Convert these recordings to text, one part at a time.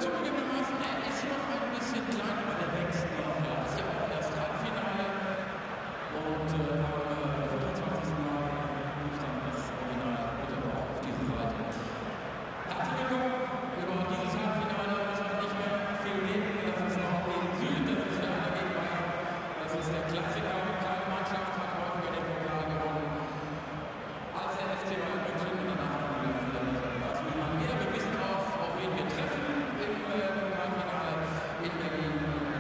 zugegebenermaßen, er ist noch ein bisschen klein, aber der wächst noch. Ja, ist ja auch erst Halbfinale. Und am 25. Mal ruft dann das Original bitte auch auf diese Seite. Herzlich willkommen über dieses Halbfinale. Es wird nicht mehr viel reden. Das ist noch in Süd, das ist der gegen Bayern. Das ist der Klassiker. Keine Mannschaft hat häufiger den Pokal gewonnen als der FC Bayern München. Und danach haben wir was will man mehr. Wir wissen auch, auf wen wir treffen im Pokalfinale in Berlin.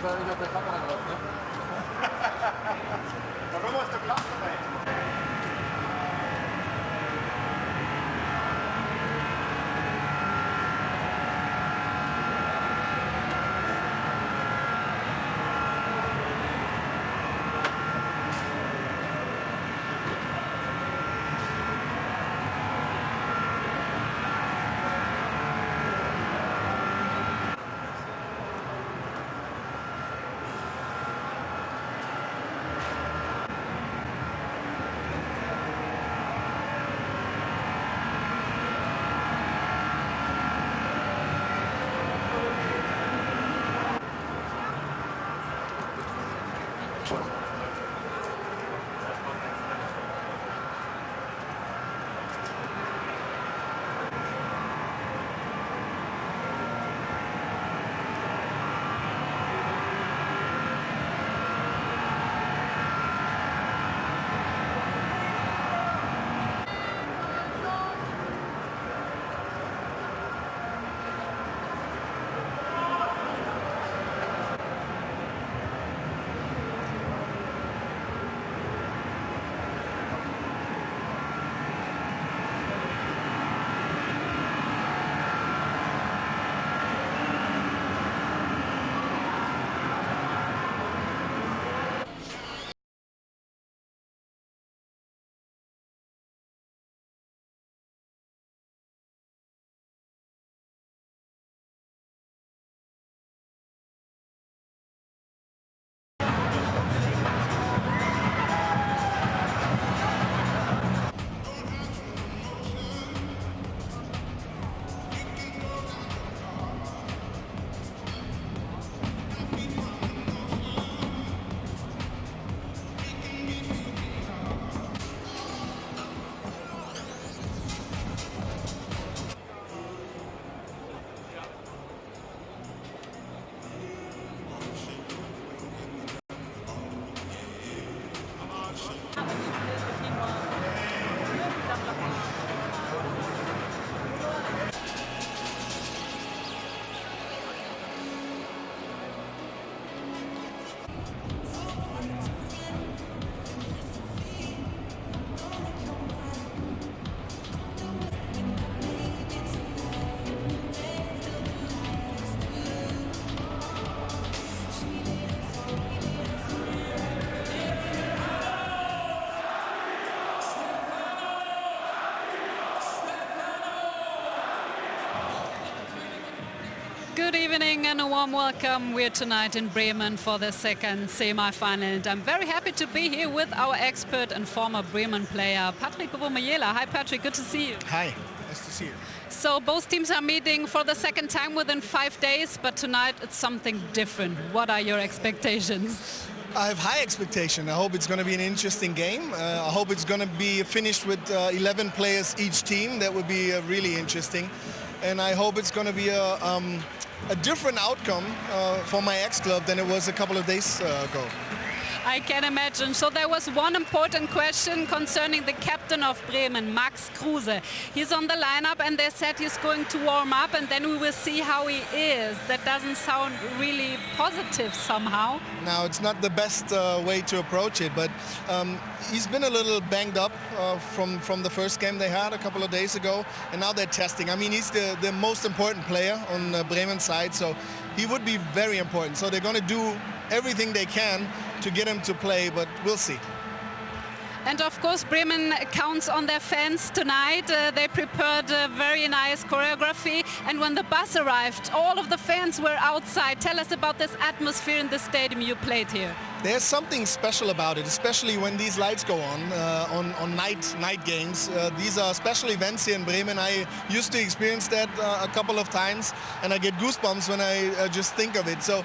Ich war nicht auf der Kamera drauf, ne? Warum hast du Glas dabei? Good evening and a warm welcome. We're tonight in Bremen for the second semi-final, and I'm very happy to be here with our expert and former Bremen player, Patrick Romajela. Hi Patrick, good to see you. Hi, nice to see you. So both teams are meeting for the second time within 5 days, but tonight it's something different. What are your expectations? I have high expectation. I hope it's going to be an interesting game. I hope it's going to be finished with 11 players each team. That would be really interesting. And I hope it's going to be a different outcome for my ex-club than it was a couple of days ago. I can imagine. So there was one important question concerning the captain of Bremen, Max Kruse. He's on the lineup and they said he's going to warm up and then we will see how he is. That doesn't sound really positive somehow. Now, it's not the best way to approach it, but he's been a little banged up from the first game they had a couple of days ago, and now they're testing. I mean, he's the most important player on Bremen's side, so he would be very important. So they're going to do everything they can to get him to play, but we'll see. And of course, Bremen counts on their fans tonight. They prepared a very nice choreography, and when the bus arrived, all of the fans were outside. Tell us about this atmosphere in the stadium you played here. There's something special about it, especially when these lights go on night games. These are special events here in Bremen. I used to experience that a couple of times, and I get goosebumps when I just think of it. So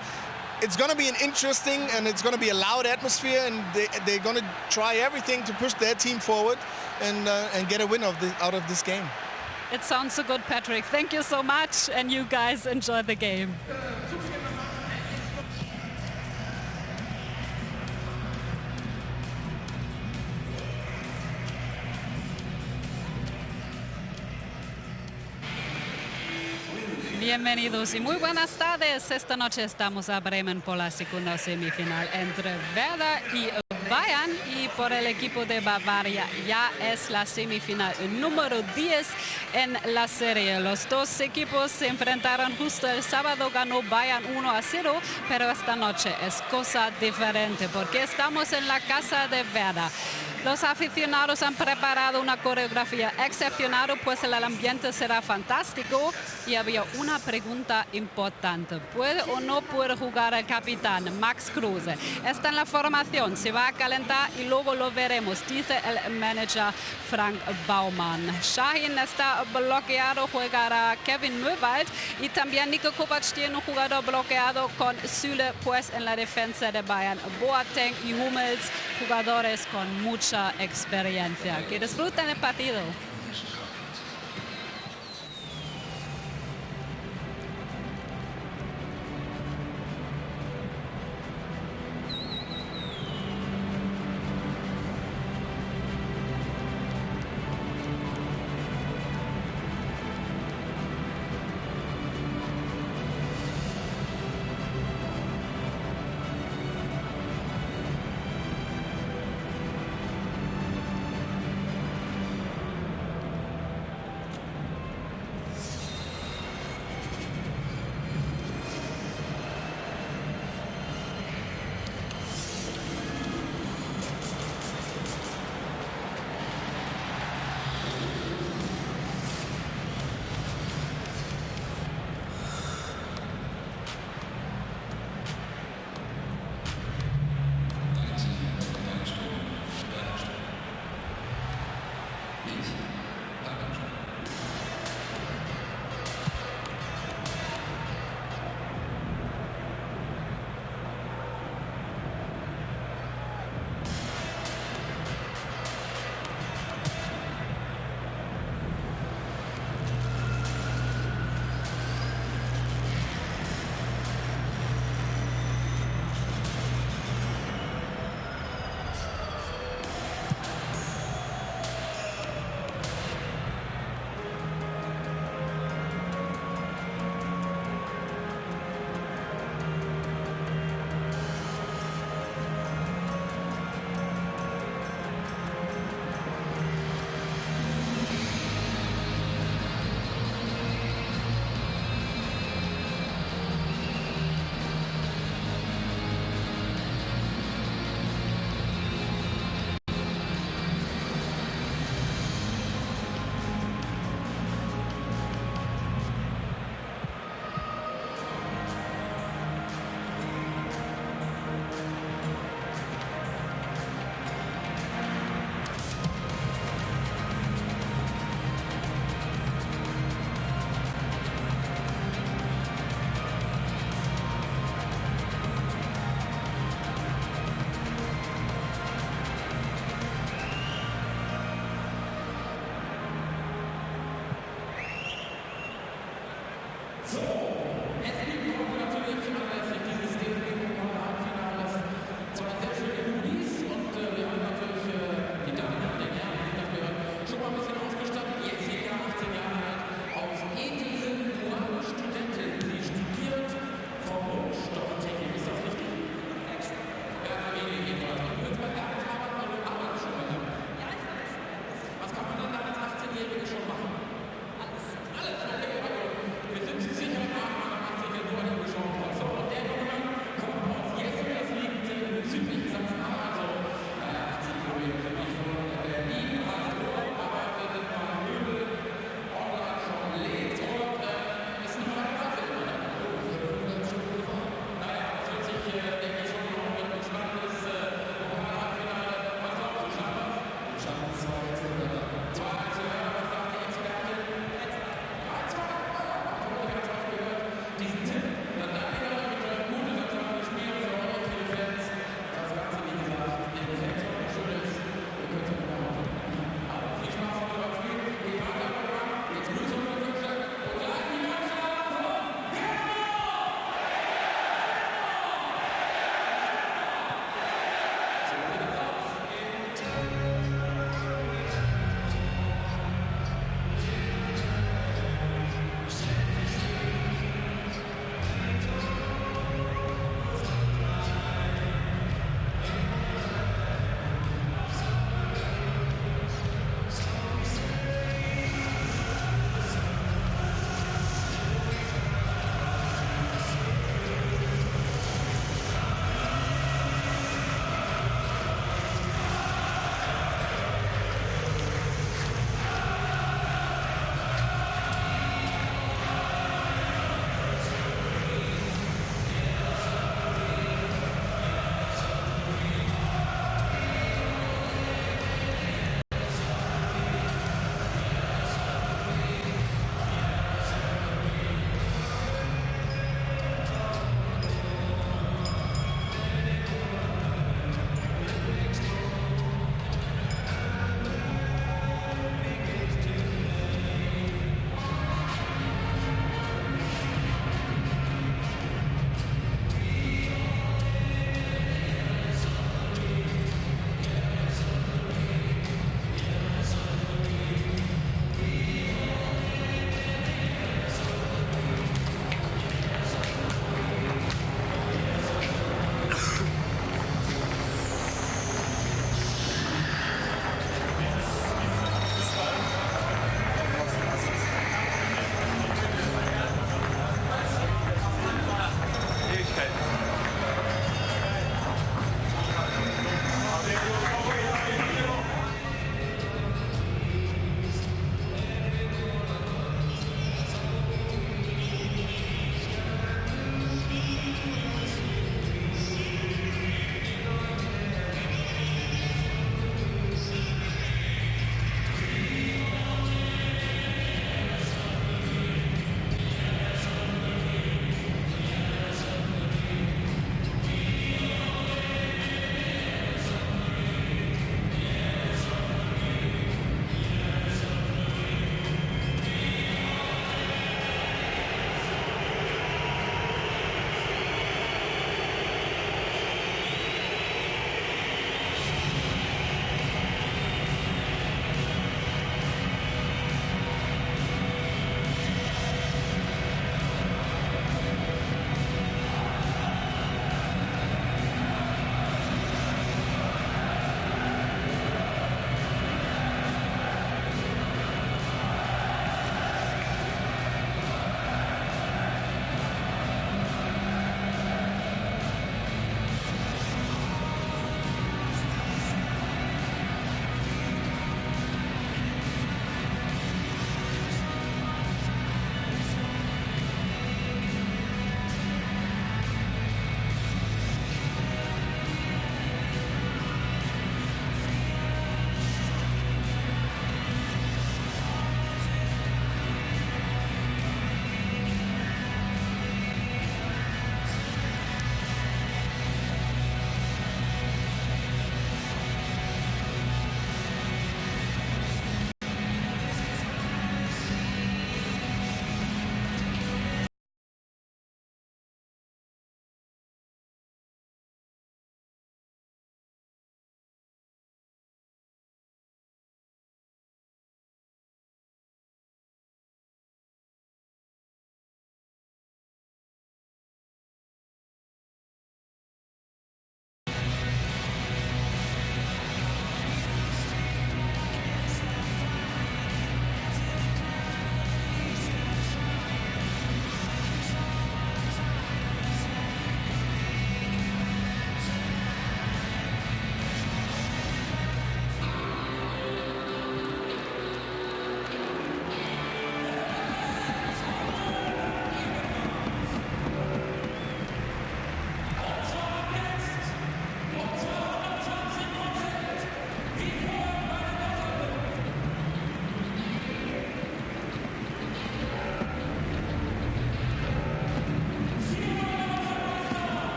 it's going to be an interesting and it's going to be a loud atmosphere, and they're going to try everything to push their team forward and get a win out of this game. It sounds so good, Patrick. Thank you so much, and you guys enjoy the game. Bienvenidos y muy buenas tardes. Esta noche estamos a Bremen por la segunda semifinal entre Werder y Bayern, y por el equipo de Bavaria ya es la semifinal número 10 en la serie. Los dos equipos se enfrentaron justo el sábado, ganó Bayern 1-0, pero esta noche es cosa diferente porque estamos en la casa de Werder. Los aficionados han preparado una coreografía excepcional, pues el ambiente será fantástico, y había una pregunta importante. ¿Puede o no puede jugar el capitán Max Kruse? Está en la formación, se va a calentar y luego lo veremos, dice el manager Frank Baumann. Shahin está bloqueado, jugará Kevin Möwald, y también Nico Kovac tiene un jugador bloqueado con Süle, pues en la defensa de Bayern Boateng y Hummels, jugadores con mucha experiencia. Que disfruten el partido.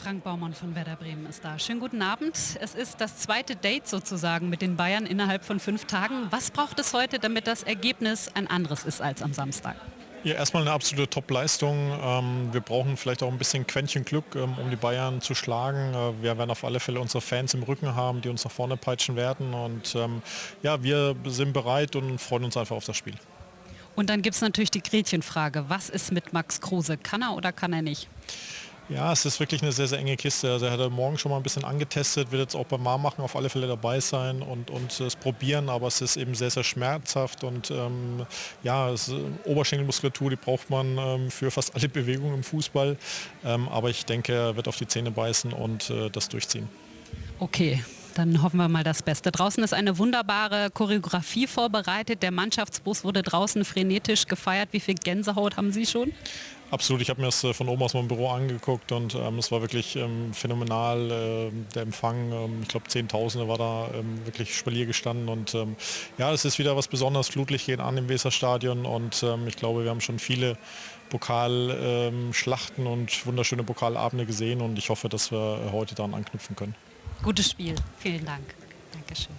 Frank Baumann von Werder Bremen ist da. Schönen guten Abend. Es ist das zweite Date sozusagen mit den Bayern innerhalb von 5 Tagen. Was braucht es heute, damit das Ergebnis ein anderes ist als am Samstag? Ja, erstmal eine absolute Top-Leistung. Wir brauchen vielleicht auch ein bisschen Quäntchen Glück, um die Bayern zu schlagen. Wir werden auf alle Fälle unsere Fans im Rücken haben, die uns nach vorne peitschen werden. Und ja, wir sind bereit und freuen uns einfach auf das Spiel. Und dann gibt es natürlich die Gretchenfrage. Was ist mit Max Kruse? Kann er oder kann er nicht? Ja, es ist wirklich eine sehr, sehr enge Kiste. Also er hat morgen schon mal ein bisschen angetestet, wird jetzt auch beim Warmmachen auf alle Fälle dabei sein und es probieren, aber es ist eben sehr, sehr schmerzhaft und ja, Oberschenkelmuskulatur, die braucht man für fast alle Bewegungen im Fußball, aber ich denke, er wird auf die Zähne beißen und das durchziehen. Okay. Dann hoffen wir mal das Beste. Draußen ist eine wunderbare Choreografie vorbereitet. Der Mannschaftsbus wurde draußen frenetisch gefeiert. Wie viel Gänsehaut haben Sie schon? Absolut, ich habe mir das von oben aus meinem Büro angeguckt und es war wirklich phänomenal, der Empfang. Ich glaube, Zehntausende war da wirklich Spalier gestanden und ja, es ist wieder was Besonderes. Flutlicht gehen an im Weserstadion und ich glaube, wir haben schon viele Pokalschlachten und wunderschöne Pokalabende gesehen und ich hoffe, dass wir heute daran anknüpfen können. Gutes Spiel. Vielen Dank. Dankeschön.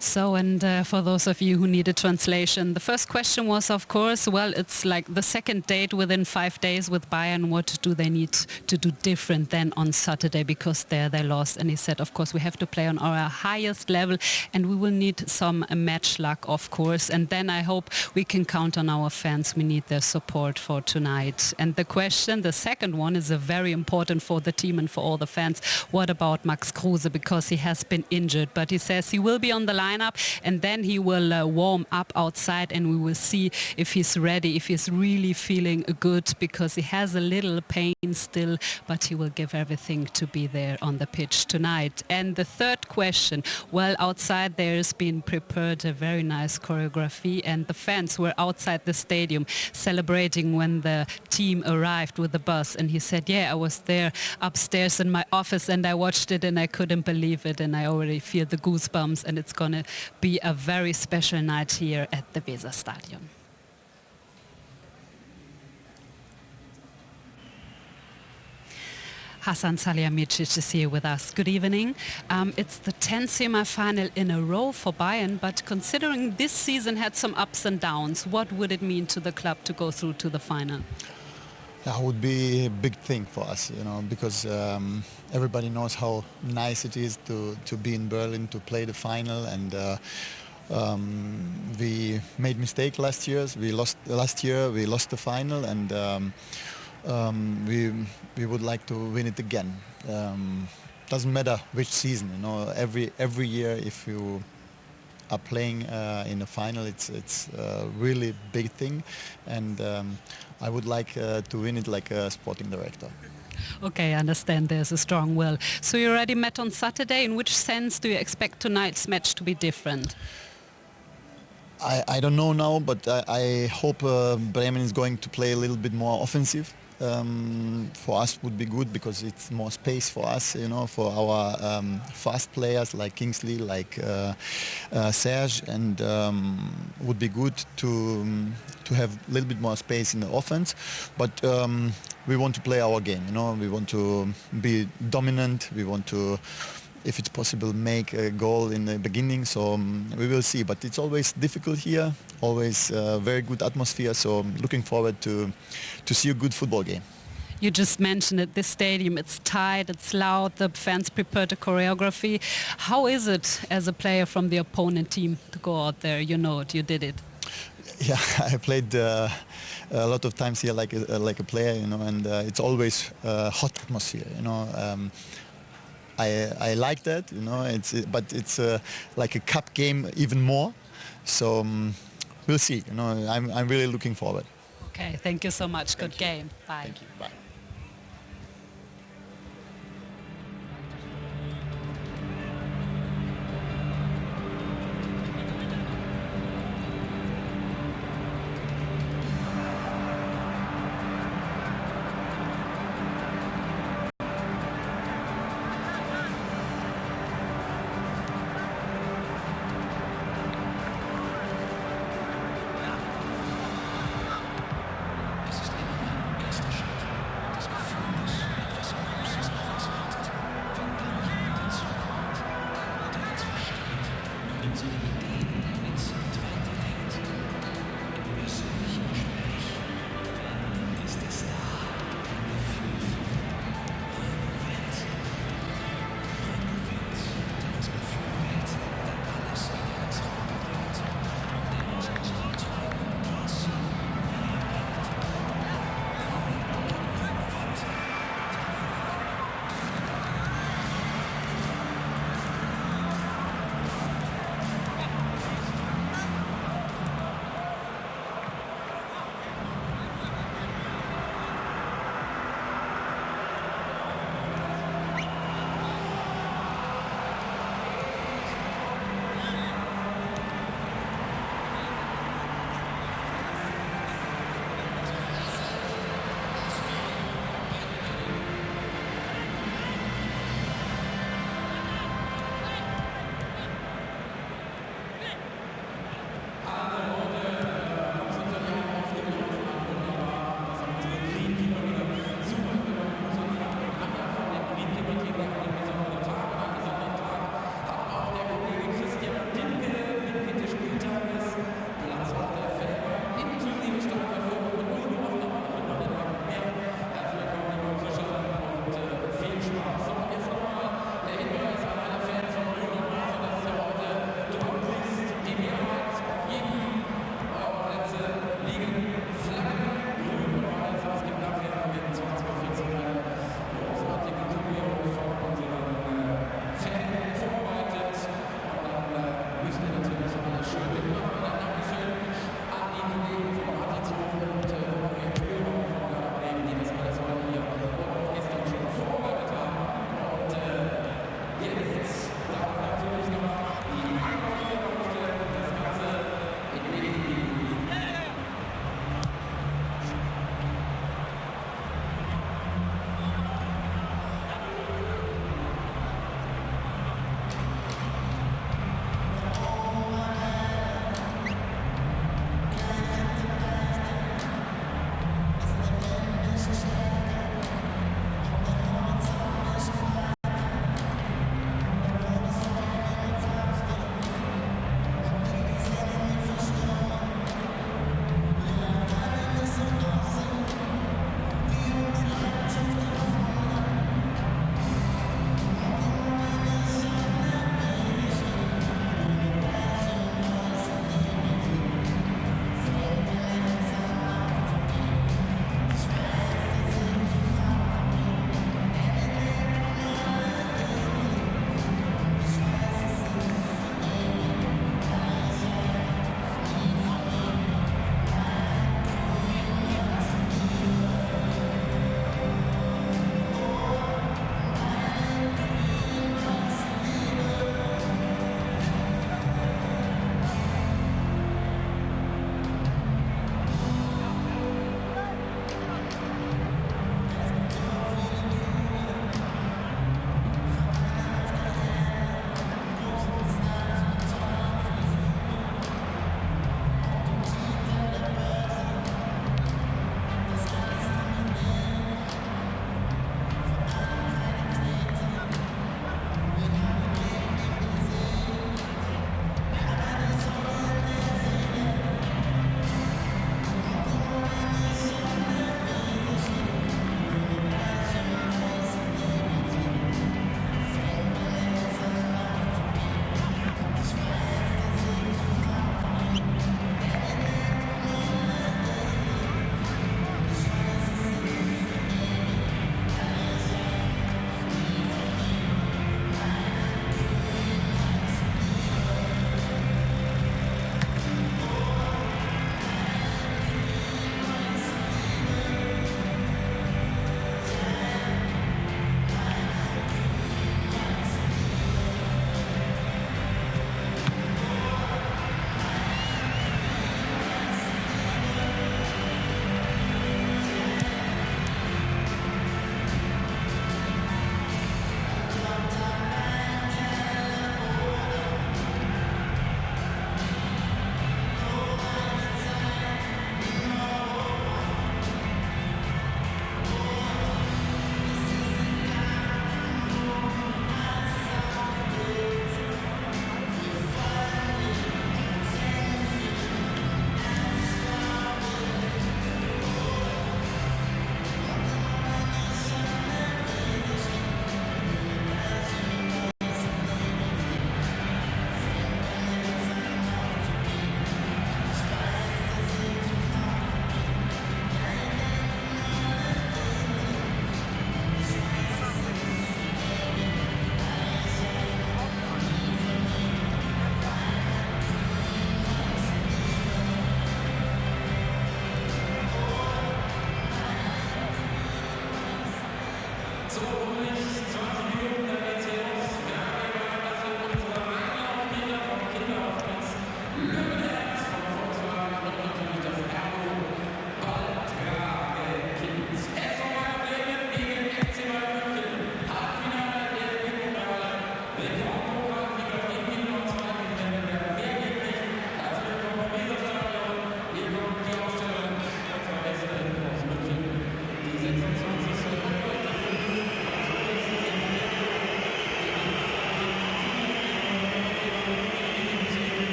So, and for those of you who need a translation, the first question was, of course, well, it's like the second date within 5 days with Bayern. What do they need to do different than on Saturday? Because there they lost. And he said, of course, we have to play on our highest level and we will need some match luck, of course. And then I hope we can count on our fans. We need their support for tonight. And the question, the second one, is very important for the team and for all the fans. What about Max Kruse? Because he has been injured, but he says he will be on the lineup and then he will warm up outside and we will see if he's ready, if he's really feeling good, because he has a little pain still, but he will give everything to be there on the pitch tonight. And the third question, well, outside there's been prepared a very nice choreography and the fans were outside the stadium celebrating when the team arrived with the bus, and he said, yeah, I was there upstairs in my office and I watched it and I couldn't believe it and I already feel the goosebumps, and it's gonna be a very special night here at the Weserstadion. Hasan Salihamidzic is here with us. Good evening. It's the 10th semi-final in a row for Bayern, but considering this season had some ups and downs, what would it mean to the club to go through to the final? That would be a big thing for us, you know, because everybody knows how nice it is to be in Berlin, to play the final, and we made mistake last year. We lost the final, and we would like to win it again. Doesn't matter which season, you know. Every year, if you are playing in the final, it's a really big thing, and I would like to win it like a sporting director. Okay, I understand there's a strong will. So you already met on Saturday. In which sense do you expect tonight's match to be different? I don't know now, but I hope Bremen is going to play a little bit more offensive. For us would be good because it's more space for us, you know, for our fast players like Kingsley, like Serge, and would be good to have a little bit more space in the offense. But we want to play our game, you know. We want to be dominant. We want to, if it's possible, make a goal in the beginning. So we will see. But it's always difficult here. Always very good atmosphere. So looking forward to see a good football game. You just mentioned it, this stadium, it's tight, it's loud, the fans prepared the choreography. How is it as a player from the opponent team to go out there? You know it, you did it. Yeah, I played a lot of times here like a player, you know, and it's always hot atmosphere, you know. I like that, you know, but it's like a cup game even more. So we'll see, you know, I'm really looking forward. Okay, thank you so much. Good game. Bye. Thank you. Bye.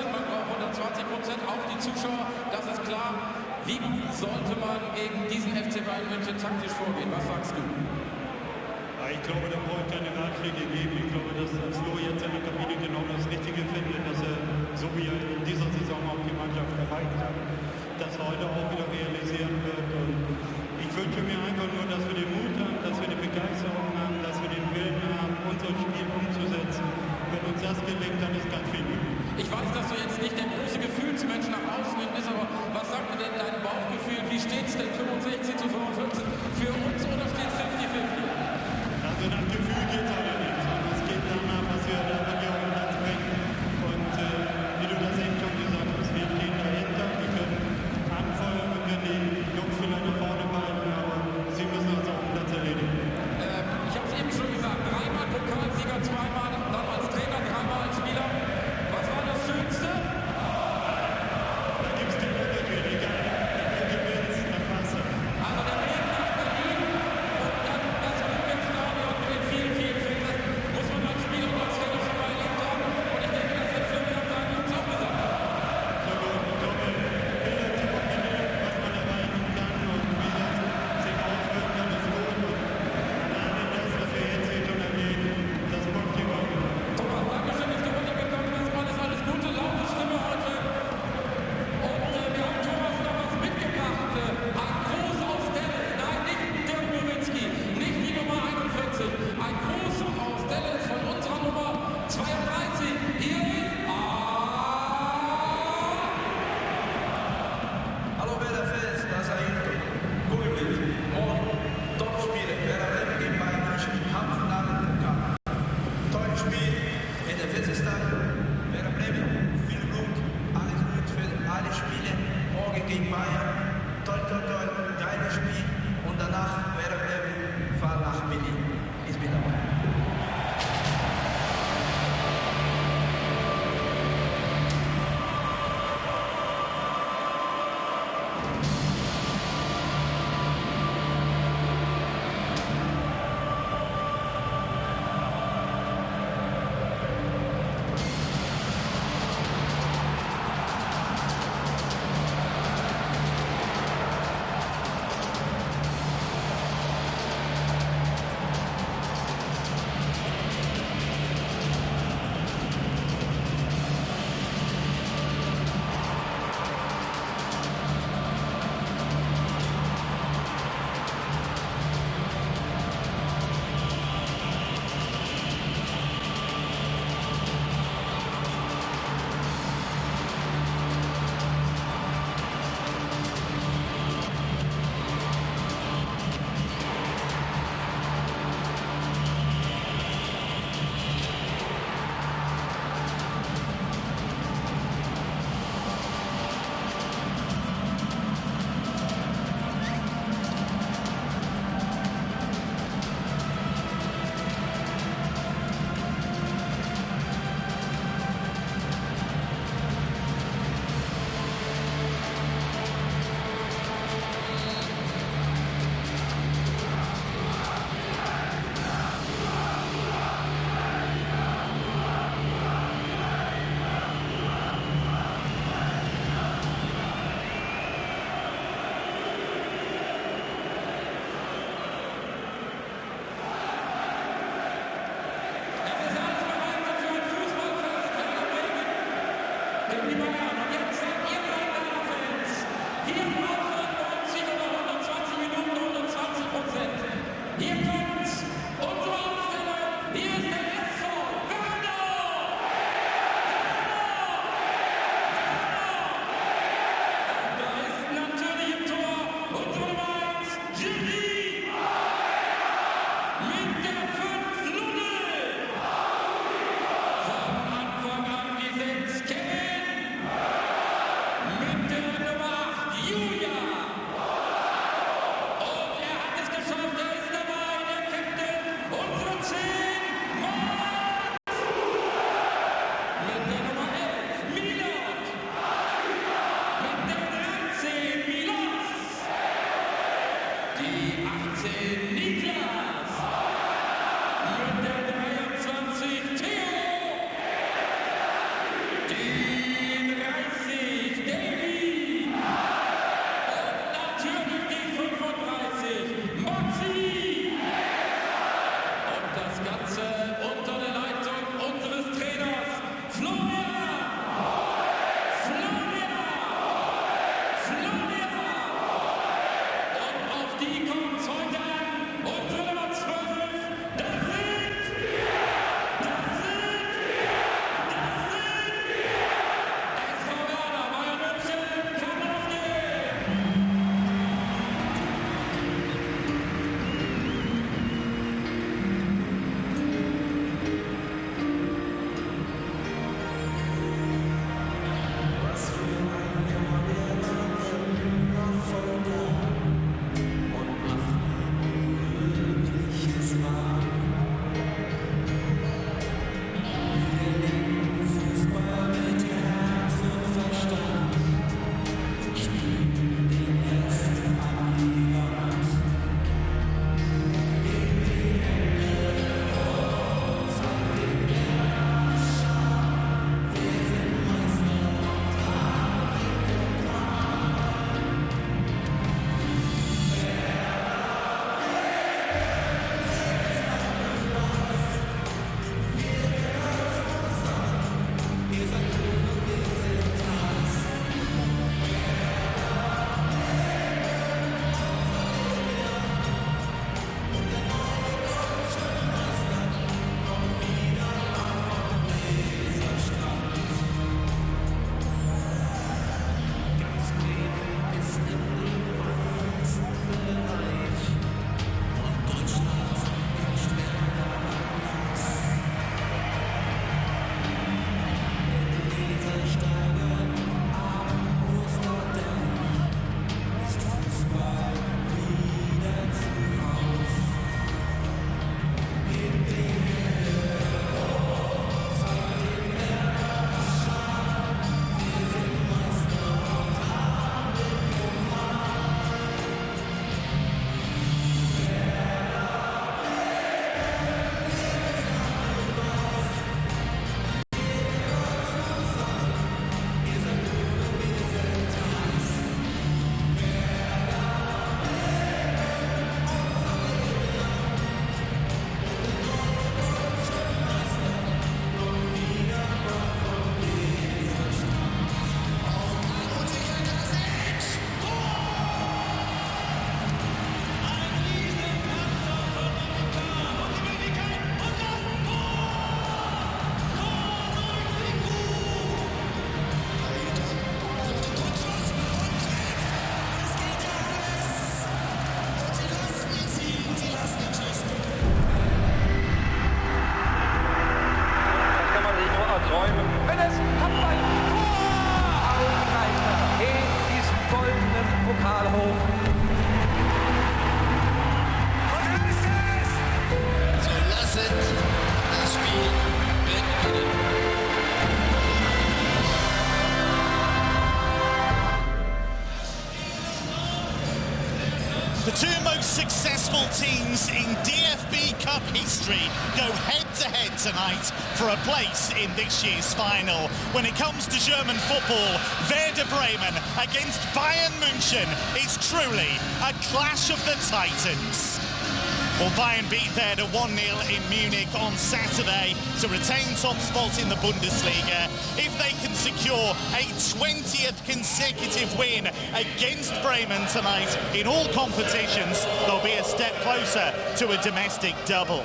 man braucht 120%, auch die Zuschauer, das ist klar. Wie sollte man gegen diesen FC Bayern München taktisch vorgehen? Was sagst du? Ja, ich glaube, da brauche ich keine Ratschläge geben. Ich glaube, dass Flo jetzt in der Kabine genau das Richtige findet, dass er, so wie er in dieser Saison auch die Mannschaft erreicht hat, das heute auch wieder realisieren wird. Und ich wünsche mir einfach nur, dass wir den Mut haben, dass wir die Begeisterung haben, dass wir den Willen haben, unser Spiel umzusetzen. Wenn uns das gelingt, dann ist ganz viel möglich. Ich weiß, dass du jetzt nicht der große Gefühlsmensch nach außen hin bist, aber was sagt dir denn dein Bauchgefühl? Wie steht es denn? 65 zu 45 für uns oder steht es 50-50? Also nach Gefühl geht es aber nicht, sondern es geht danach, was wir da mit Jungen bringen. Und wie du das eben schon gesagt hast, wir stehen dahinter, wir können anfeuern, wir können die Jungs vielleicht nach vorne behalten, aber sie müssen uns auf dem Platz erledigen. Ich habe es eben schon gesagt, dreimal Pokalsieger, zweimal dann als Trainer, dreimal als Spieler. Was war das Schönste? Da gibt es den Unterschied, egal, wenn du gewinnst, dann passt das. Also der Weg nach Berlin und dann das Ruhrstadion mit den vielen, vielen Fans, muss man als Spieler und als Trainer schon mal erlebt haben. Und ich denke, das wird Florian seinen Jungs auch gesagt haben. Ich glaube, Bilder zu kombinieren, was man erreichen kann und wie das sich auswirkt, dann ist gut. Und alleine das, was wir jetzt hier schon erleben, das macht die Woche. Thomas, Dankeschön, dass du runtergekommen bist. Alles Gute, laute Stimme heute. Und wir haben Thomas noch was mitgebracht. Ein Gruß aus Dallas. Nein, nicht Dirk Nowitzki, nicht die Nummer 41. Ein Gruß aus Dallas von unserer Nummer 32. Hier ist Hallo Werder-Fans, das ist Ayrton. Gucken mit, morgen Topspiele, Werder Bremen gegen Bayern München, Halbfinale Pokal. Tolles Spiel in der Weserstadion. Werder Bremen, viel Glück, alles gut für alle Spiele. Morgen gegen Bayern, toll, geiles Spiel. Und danach Werder Bremen fahren nach Berlin. Ich bin dabei. die two most successful teams in DFB Cup history go head-to-head tonight for a place in this year's final. When it comes to German football, Werder Bremen against Bayern Munich is truly a clash of the titans. Well, Bayern beat Werder 1-0 in Munich on Saturday to retain top spot in the Bundesliga. If they can secure a 20th consecutive win against Bremen tonight in all competitions, they'll be a step closer to a domestic double.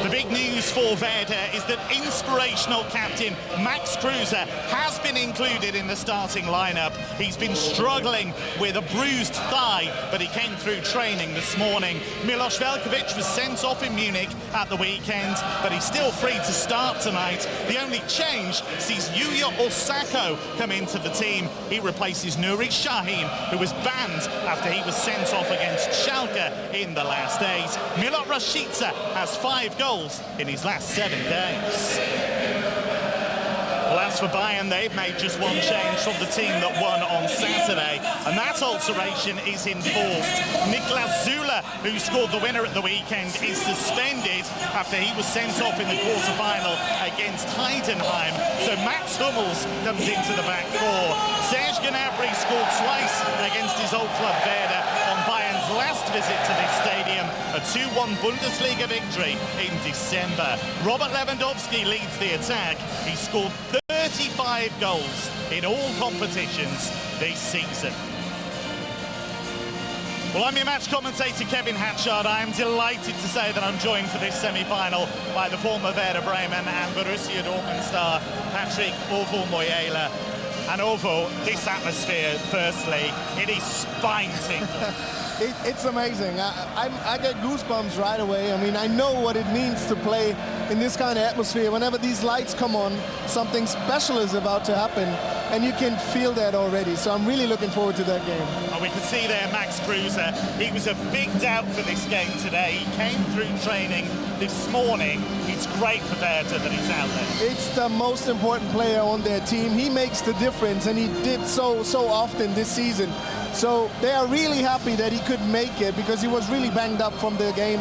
The big news for Werder is that inspirational captain Max Kruse has been included in the starting lineup. He's been struggling with a bruised thigh, but he came through training this morning. Milos Veljković was sent off in Munich at the weekend, but he's still free to start tonight. The only change sees Osako come into the team. He replaces Nuri Sahin, who was banned after he was sent off against Schalke in the last days. Müller Rashica has 5 goals in his last 7 games. Well, as for Bayern, they've made just one change from the team that won on Saturday, and that alteration is enforced. Niklas Süle, who scored the winner at the weekend, is suspended after he was sent off in the quarter-final against Heidenheim. So Max Hummels comes into the back four. Serge Gnabry scored twice against his old club Werder on Bayern's last visit to this stadium, a 2-1 Bundesliga victory in December. Robert Lewandowski leads the attack. He scored 35 goals in all competitions this season. Well, I'm your match commentator, Kevin Hatchard. I am delighted to say that I'm joined for this semi-final by the former Werder Bremen and Borussia Dortmund star, Patrick Ovo Moyela. And Ovo, this atmosphere, firstly, it is spine-tingling. It's amazing. I get goosebumps right away. I mean, I know what it means to play in this kind of atmosphere. Whenever these lights come on, something special is about to happen, and you can feel that already. So I'm really looking forward to that game. Oh, we can see there Max Kruse. He was a big doubt for this game today. He came through training this morning. It's great for Werder that he's out there. It's the most important player on their team. He makes the difference, and he did so often this season. So they are really happy that he could make it, because he was really banged up from the game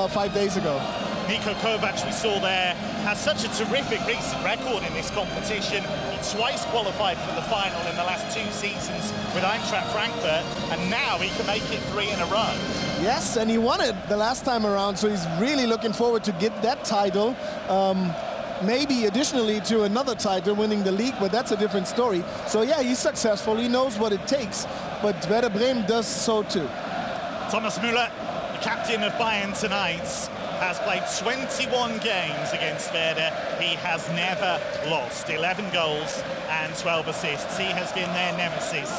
5 days ago. Niko Kovac, we saw there, has such a terrific recent record in this competition. He twice qualified for the final in the last 2 seasons with Eintracht Frankfurt, and now he can make it 3 in a row. Yes, and he won it the last time around, so he's really looking forward to get that title. Maybe additionally to another title, winning the league, but that's a different story. So yeah, he's successful. He knows what it takes, but Werder Bremen does so too. Thomas Müller, the captain of Bayern tonight, has played 21 games against Werder. He has never lost. 11 goals and 12 assists. He has been their nemesis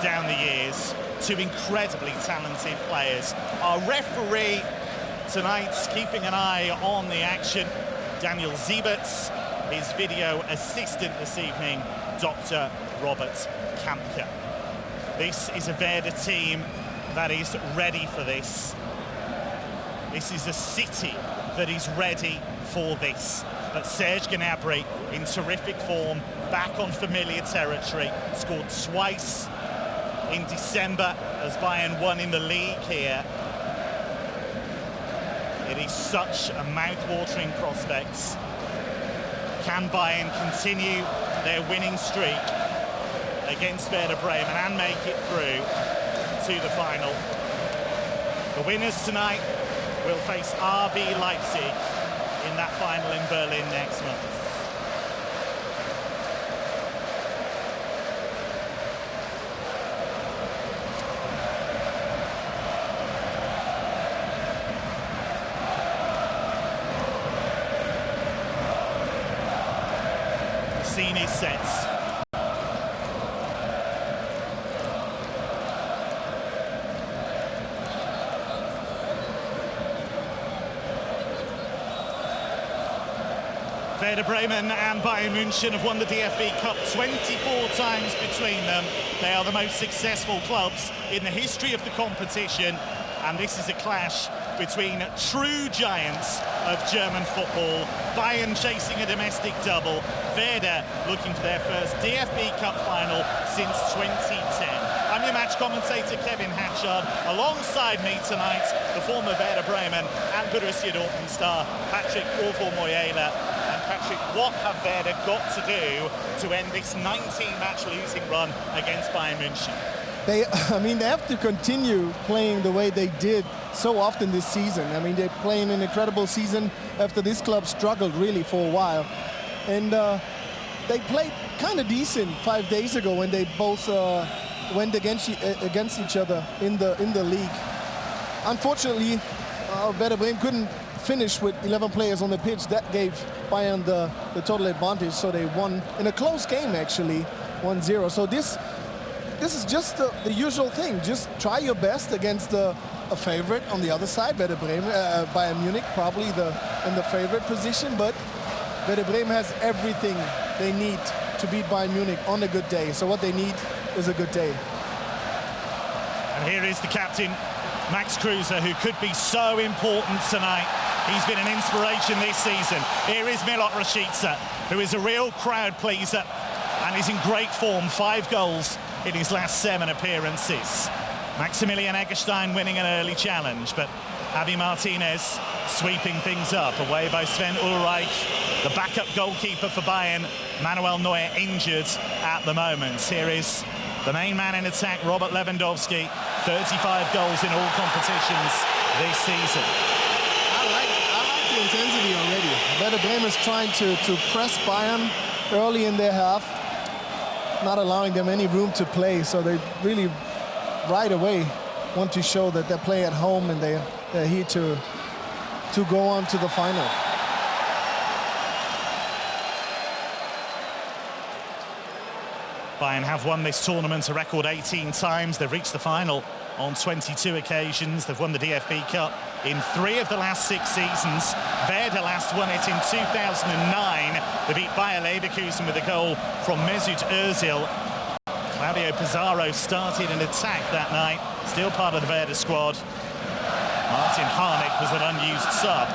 down the years. 2 incredibly talented players. Our referee tonight's keeping an eye on the action, Daniel Sieberts. His video assistant this evening, Dr. Robert Kampke. This is a Werder team that is ready for this. This is a city that is ready for this. But Serge Gnabry in terrific form, back on familiar territory, scored twice in December as Bayern won in the league here. It is such a mouth-watering prospect. Can Bayern continue their winning streak against Werder Bremen and make it through to the final? The winners tonight will face RB Leipzig in that final in Berlin next month. The scene is set. Werder Bremen and Bayern Munich have won the DFB Cup 24 times between them. They are the most successful clubs in the history of the competition, and this is a clash between true giants of German football. Bayern chasing a domestic double, Werder looking for their first DFB Cup final since 2010. I'm I'm your match commentator, Kevin Hatchard. Alongside me tonight, the former Werder Bremen and Borussia Dortmund star, Patrick Moyela. And Patrick, what have Werder got to do to end this 19-match losing run against Bayern Munich? They have to continue playing the way they did so often this season. I mean, they're playing an incredible season after this club struggled really for a while. And they played kind of decent 5 days ago when they both went against each other in the league. Unfortunately, Werder Bremen couldn't finish with 11 players on the pitch. That gave Bayern the total advantage, so they won in a close game, actually, 1-0. So this is just the usual thing. Just try your best against a favorite on the other side. Werder Bremen, Bayern Munich, probably in the favorite position, but Werder Bremen has everything they need to beat Bayern Munich on a good day. So what they need is a good day. And here is the captain, Max Kruse, who could be so important tonight. He's been an inspiration this season. Here is Müller Rashica, who is a real crowd pleaser and is in great form. 5 goals in his last 7 appearances. Maximilian Eggestein winning an early challenge, but Javi Martinez sweeping things up away by Sven Ulreich. The backup goalkeeper for Bayern, Manuel Neuer, injured at the moment. Here is the main man in attack, Robert Lewandowski. 35 goals in all competitions this season. I like the intensity already. Werder Bremen is trying to press Bayern early in their half, not allowing them any room to play. So they really right away want to show that they play at home and they're here to go on to the final. Bayern have won this tournament a record 18 times. They've reached the final on 22 occasions. They've won the DFB Cup in 3 of the last 6 seasons. Werder last won it in 2009. They beat Bayer Leverkusen with a goal from Mesut Özil. Claudio Pizarro started an attack that night, still part of the Werder squad. Martin Harnik was an unused sub.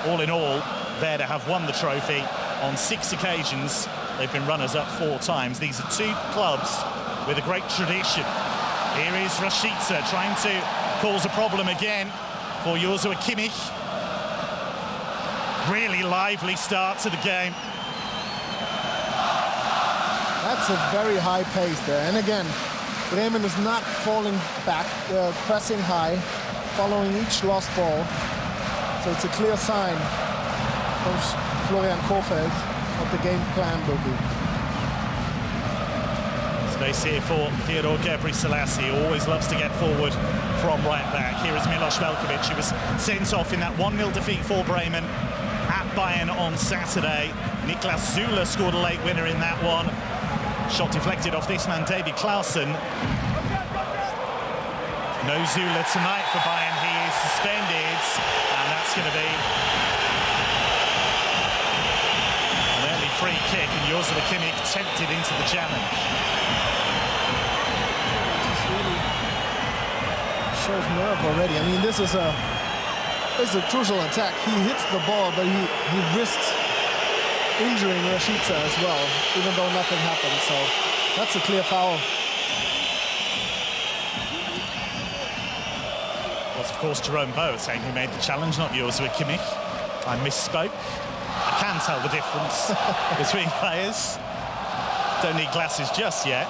All in all, Werder have won the trophy on 6 occasions. They've been runners-up 4 times. These are 2 clubs with a great tradition. Here is Rashica trying to cause a problem again for Joshua Kimmich. Really lively start to the game. That's a very high pace there. And again, Bremen is not falling back, pressing high, following each lost ball. So it's a clear sign from Florian Kohfeldt what the game plan will be. Space here for Theodor Gebrselassie, who always loves to get forward from right back. Here is Milos Velkovic, who was sent off in that 1-0 defeat for Bremen at Bayern on Saturday. Niklas Zula scored a late winner in that one. Shot deflected off this man, David Klaassen. No Zula tonight for Bayern. He is suspended, and that's going to be an early free kick, and Joshua Kimmich tempted into the challenge. This really shows nerve already. I mean, this is a crucial attack. He hits the ball, but he risks injuring Rashica as well, even though nothing happened. So that's a clear foul. Was, of course, Jerome Boateng who made the challenge, not Joshua Kimmich. I misspoke. I can tell the difference between players. Don't need glasses just yet.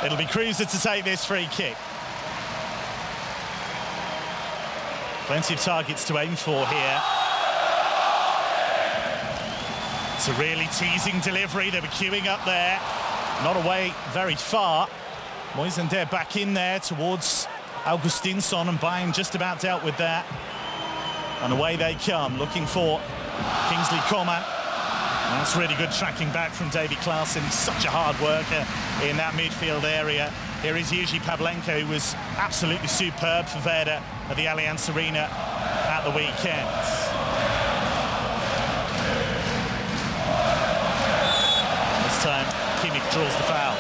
It'll be Kruse to take this free kick. Plenty of targets to aim for here. It's a really teasing delivery. They were queuing up there. Not away very far. Moisander back in there towards Augustinsson, and Bayern just about dealt with that. And away they come, looking for Kingsley Coman. And that's really good tracking back from David Klaassen. He's such a hard worker in that midfield area. Here is Jiří Pavlenko, who was absolutely superb for Werder at the Allianz Arena at the weekend. This time, Kimmich draws the foul.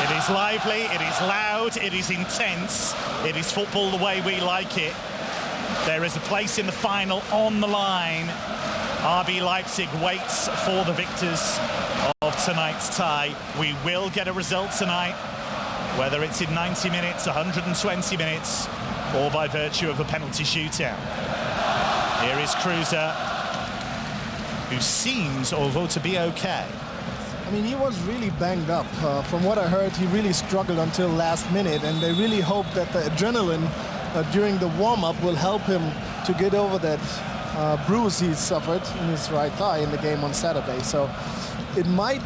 It is lively, it is loud, it is intense, it is football the way we like it. There is a place in the final on the line. RB Leipzig waits for the victors of tonight's tie. We will get a result tonight, whether it's in 90 minutes, 120 minutes, or by virtue of a penalty shootout. Here is Kruse, who seems, although to be okay. I mean, he was really banged up. From what I heard, he really struggled until last minute, and they really hope that the adrenaline during the warm-up will help him to get over that bruise he suffered in his right thigh in the game on Saturday. So it might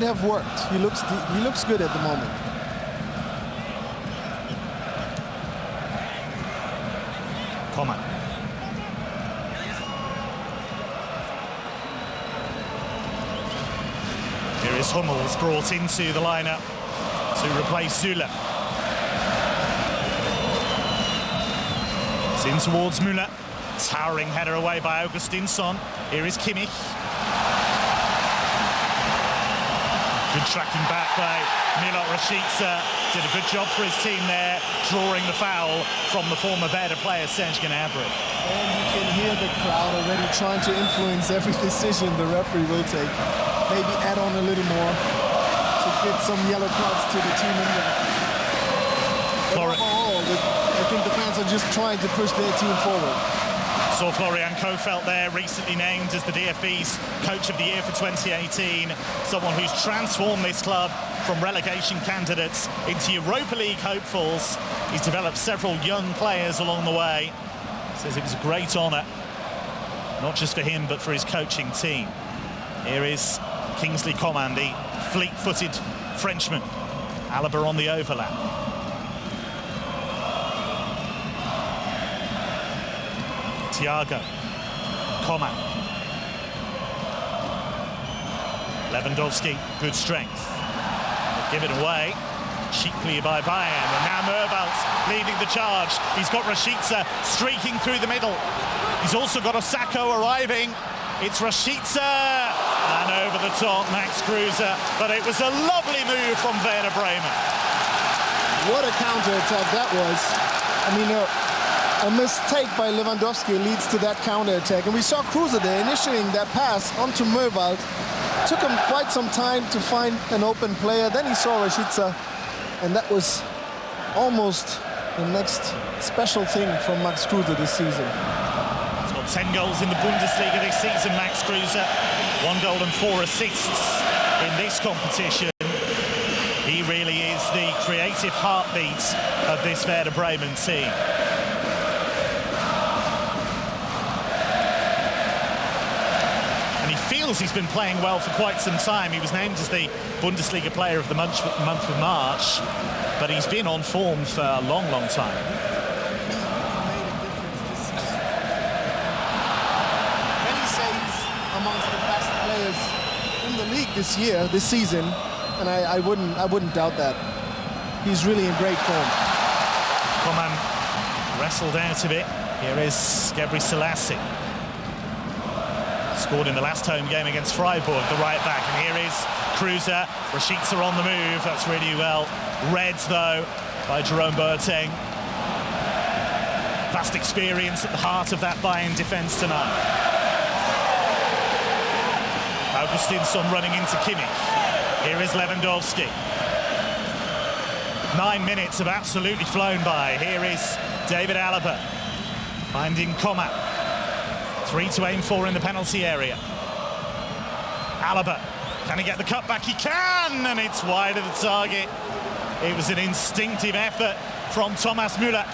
have worked. He looks good at the moment. Coman. Here is Hummels brought into the lineup to replace Zula. It's in towards Müller. Towering header away by Augustinsson. Here is Kimmich. Good tracking back by Müller. Rashica did a good job for his team there, drawing the foul from the former Werder player Serge Gnabry. And you can hear the crowd already trying to influence every decision the referee will take. Maybe add on a little more to get some yellow cards to the team in there. But overall, I think the fans are just trying to push their team forward. Saw Florian Kohfeldt there, recently named as the DFB's Coach of the Year for 2018. Someone who's transformed this club from relegation candidates into Europa League hopefuls. He's developed several young players along the way. Says it was a great honour, not just for him, but for his coaching team. Here is Kingsley Coman, the fleet-footed Frenchman. Alaba on the overlap. Thiago, Coman, Lewandowski, good strength. They'll give it away cheaply by Bayern, and now Merval's leading the charge. He's got Rashica streaking through the middle. He's also got Osako arriving. It's Rashica, and over the top Max Kruse, but it was a lovely move from Werder Bremen. What a counter-attack that was. I mean, a mistake by Lewandowski leads to that counter-attack. And we saw Kruse there initiating that pass onto Mervald. Took him quite some time to find an open player. Then he saw Rashica, and that was almost the next special thing from Max Kruse this season. He's got 10 goals in the Bundesliga this season, Max Kruse. 1 goal and 4 assists in this competition. He really is the creative heartbeat of this Werder Bremen team. He's been playing well for quite some time. He was named as the Bundesliga player of the month of March, but he's been on form for a long, long time. Many say he's amongst the best players in the league this season, and I wouldn't doubt that. He's really in great form. Coman wrestled out of it. Here is Gebre Selassie. Scored in the last home game against Freiburg, the right back. And here is Kruse. Rashica on the move. That's really well read, though, by Jerome Boateng. Vast experience at the heart of that Bayern defence tonight. Augustinsson running into Kimmich. Here is Lewandowski. 9 minutes have absolutely flown by. Here is David Alaba finding Coman. 3 to aim for in the penalty area. Alaba, can he get the cutback? He can, and it's wide of the target. It was an instinctive effort from Thomas Müller.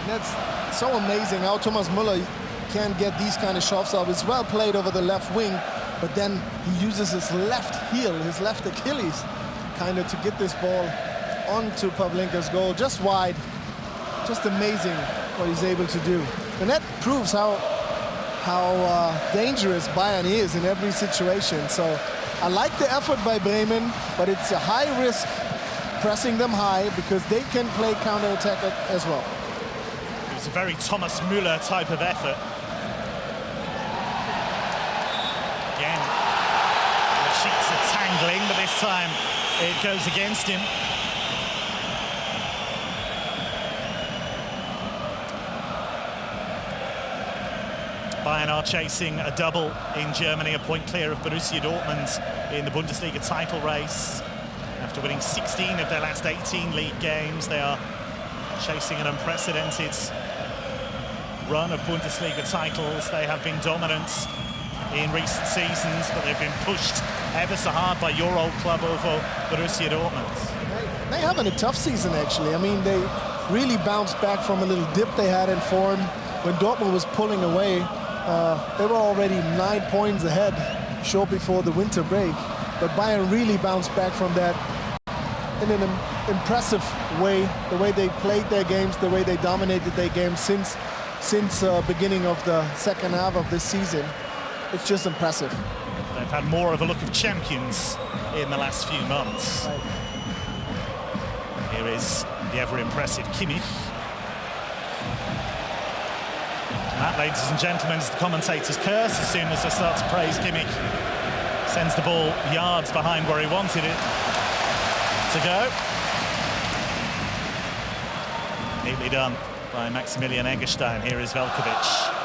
That's so amazing how Thomas Müller can get these kind of shots up. It's well played over the left wing, but then he uses his left heel, his left Achilles, kind of to get this ball onto Pavlenka's goal, just wide. Just amazing what he's able to do. And that proves how dangerous Bayern is in every situation. So I like the effort by Bremen, but it's a high risk pressing them high because they can play counter-attack as well. It was a very Thomas Müller type of effort. Again, the sheets are tangling, but this time it goes against him. Bayern are chasing a double in Germany, a point clear of Borussia Dortmund in the Bundesliga title race. After winning 16 of their last 18 league games, they are chasing an unprecedented run of Bundesliga titles. They have been dominant in recent seasons, but they've been pushed ever so hard by your old club over Borussia Dortmund. They having a tough season, actually. I mean, they really bounced back from a little dip they had in form. When Dortmund was pulling away, they were already 9 points ahead short before the winter break. But Bayern really bounced back from that in an impressive way. The way they played their games, the way they dominated their games since beginning of the second half of this season. It's just impressive. They've had more of a look of champions in the last few months. Right. Here is the ever-impressive Kimmich. And that, ladies and gentlemen, is the commentator's curse. As soon as they start to praise Kimmich, sends the ball yards behind where he wanted it to go. Neatly done by Maximilian Eggestein. Here is Velkovic.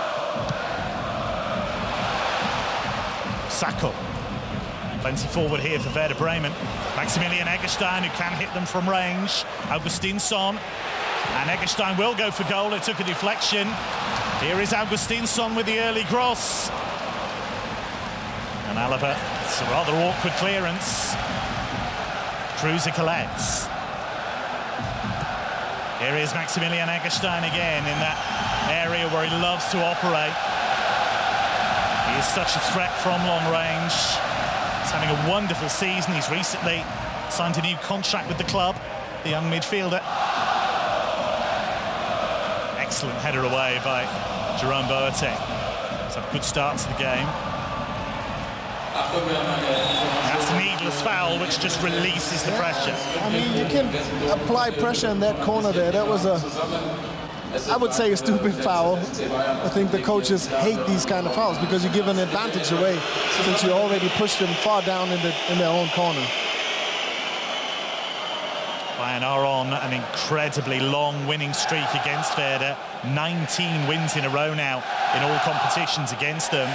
Osako. Plenty forward here for Werder Bremen. Maximilian Eggestein, who can hit them from range. Augustinsson. And Eggestein will go for goal. It took a deflection. Here is Augustinsson with the early cross. And Alaba, it's a rather awkward clearance. Kruse collects. Here is Maximilian Eggestein again in that area where he loves to operate. He is such a threat from long range. He's having a wonderful season. He's recently signed a new contract with the club, the young midfielder. Excellent header away by Jerome Boateng. It's a good start to the game. That's a needless foul, which just releases the pressure. I mean, you can apply pressure in that corner there. That was I would say, a stupid foul. I think the coaches hate these kind of fouls because you give an advantage away since you already pushed them far down in their own corner. Bayern are on an incredibly long winning streak against Werder. 19 wins in a row now in all competitions against them.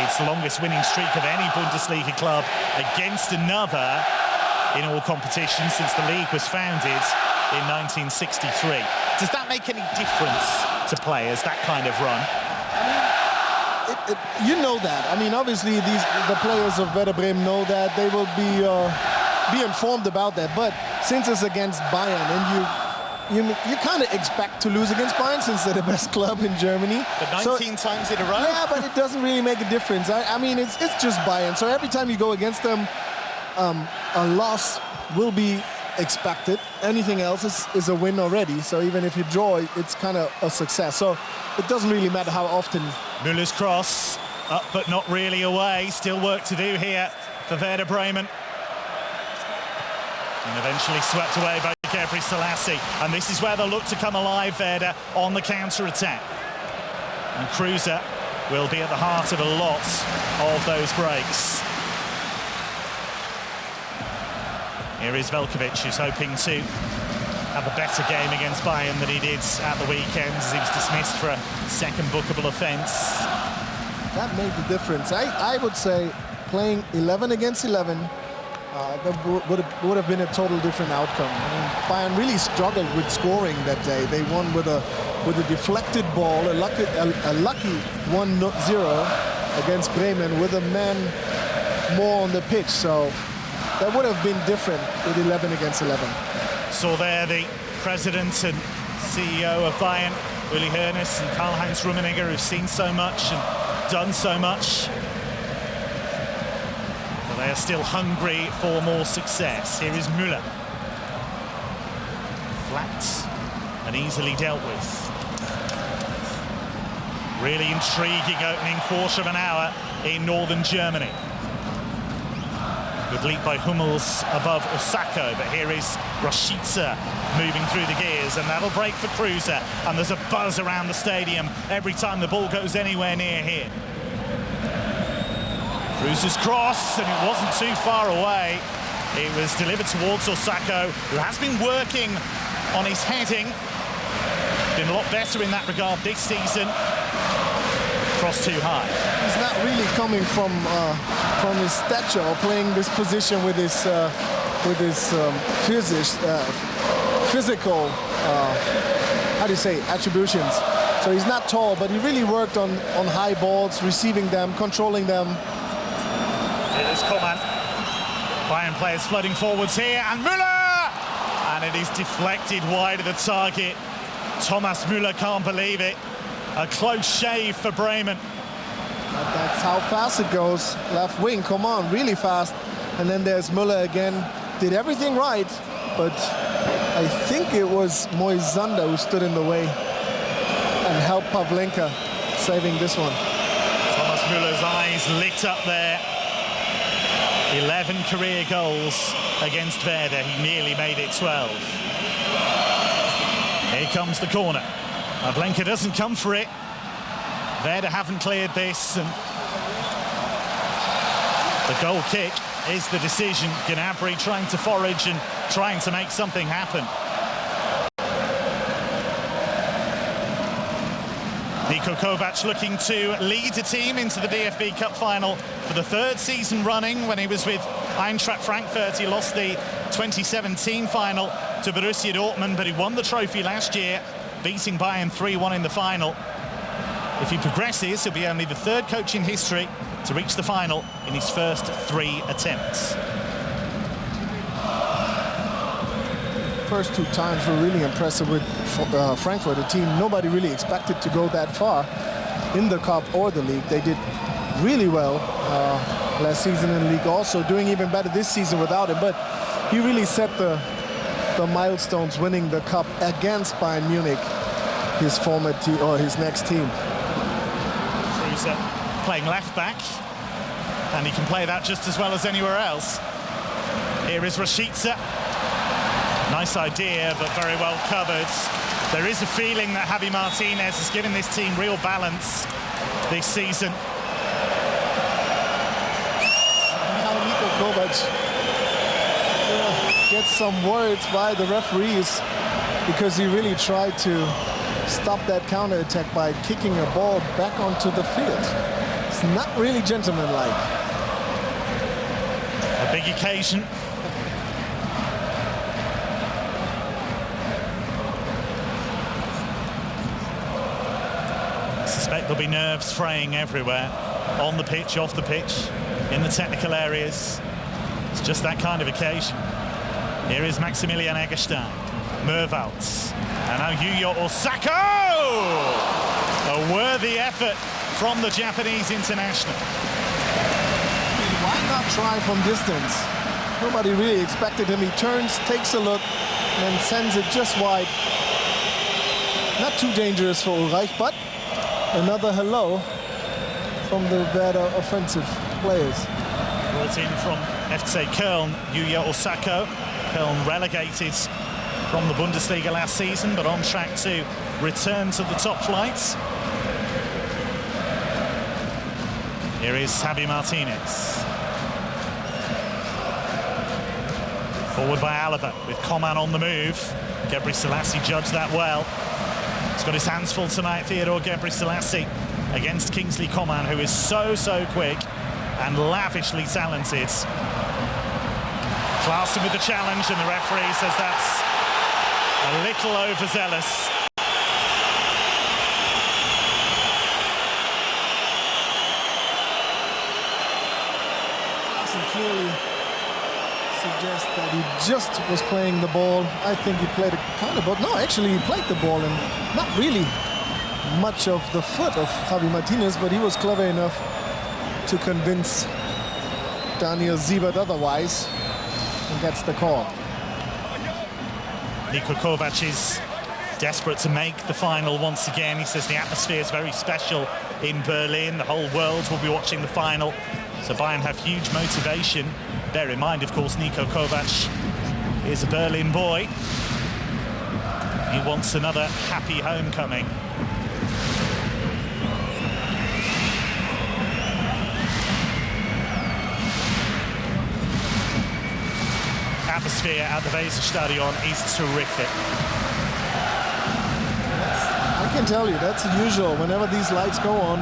It's the longest winning streak of any Bundesliga club against another in all competitions since the league was founded in 1963. Does that make any difference to players, that kind of run? You know that. I mean, obviously, the players of Werder Bremen know that. They will be informed about that. But since it's against Bayern, and you kind of expect to lose against Bayern since they're the best club in Germany. But 19 times in a row? Yeah, but it doesn't really make a difference. I mean, it's just Bayern. So every time you go against them, a loss will be expected. Anything else is a win already. So even if you draw, it's kind of a success. So it doesn't really matter how often. Müller's cross, up but not really away. Still work to do here for Werder Bremen. And eventually swept away by Gebre Selassie. And this is where they'll look to come alive, Werder, on the counter-attack. And Kruse will be at the heart of a lot of those breaks. Here is Velkovic, who's hoping to have a better game against Bayern than he did at the weekend, as he was dismissed for a second bookable offence. That made the difference. I would say playing 11 against 11, that would have been a total different outcome. I mean, Bayern really struggled with scoring that day. They won with a deflected ball, a lucky 1-0 against Bremen with a man more on the pitch. So that would have been different with 11 against 11. Saw there the president and CEO of Bayern, Uli Hoeneß, and Karl-Heinz Rummenigge, who've seen so much and done so much. But they are still hungry for more success. Here is Müller. Flat and easily dealt with. Really intriguing opening quarter of an hour in northern Germany. Good leap by Hummels above Osako, but here is Rashica moving through the gears, and that'll break for Kruse, and there's a buzz around the stadium every time the ball goes anywhere near here. Kruse's cross, and it wasn't too far away. It was delivered towards Osako, who has been working on his heading. Been a lot better in that regard this season. cross too high. He's not really coming from his stature or playing this position with his physical how do you say, attributions. So he's not tall, but he really worked on high balls, receiving them, controlling them. It is Coman. Bayern players flooding forwards here, and Müller! And it is deflected wide of the target. Thomas Müller can't believe it. A close shave for Bremen. But that's how fast it goes. Left wing, come on, really fast. And then there's Müller again. Did everything right, but I think it was Moisander who stood in the way and helped Pavlenka saving this one. Thomas Müller's eyes lit up there. 11 career goals against Werder. He nearly made it 12. Here comes the corner. Pavlenka doesn't come for it. Werder haven't cleared this, and the goal kick is the decision. Gnabry trying to forage and trying to make something happen. Niko Kovac looking to lead a team into the DFB Cup final for the third season running. When he was with Eintracht Frankfurt, he lost the 2017 final to Borussia Dortmund, but he won the trophy last year, beating Bayern 3-1 in the final. If he progresses, he'll be only the third coach in history to reach the final in his first 3 attempts. First 2 times were really impressive with Frankfurt, a team nobody really expected to go that far in the cup or the league. They did really well last season in the league, also doing even better this season without him, but he really set the milestones, winning the cup against Bayern Munich, his former team or his next team. Playing left back, and he can play that just as well as anywhere else. Here is Rashica. Nice idea, but very well covered. There is a feeling that Javi Martinez has given this team real balance this season. Now Niko Kovac gets some words by the referees because he really tried to stop that counter-attack by kicking a ball back onto the field. It's not really gentlemanlike. A big occasion. I suspect there'll be nerves fraying everywhere, on the pitch, off the pitch, in the technical areas. It's just that kind of occasion. Here is Maximilian Eggestein, Mervalds, and now Osako! A worthy effort from the Japanese international. Why not try from distance? Nobody really expected him. He turns, takes a look, and then sends it just wide. Not too dangerous for Ulreich, but another hello from the Werder offensive players. Brought in from FC Köln, Osako. Köln relegated from the Bundesliga last season, but on track to return to the top flights. Here is Javi Martinez. Forward by Alaba, with Coman on the move. Gebre Selassie judged that well. He's got his hands full tonight, Theodore Gebre Selassie, against Kingsley Coman, who is so quick and lavishly talented. Classed him with the challenge, and the referee says that's a little overzealous. Doesn't clearly suggest that he just was playing the ball. I think he played a kind of ball. No, actually he played the ball, and not really much of the foot of Javi Martinez, but he was clever enough to convince Daniel Siebert otherwise, and gets the call. Niko Kovac is desperate to make the final once again. He says the atmosphere is very special in Berlin. The whole world will be watching the final. So Bayern have huge motivation. Bear in mind, of course, Niko Kovac is a Berlin boy. He wants another happy homecoming. Atmosphere at the Weserstadion is terrific. I can tell you, that's usual. Whenever these lights go on,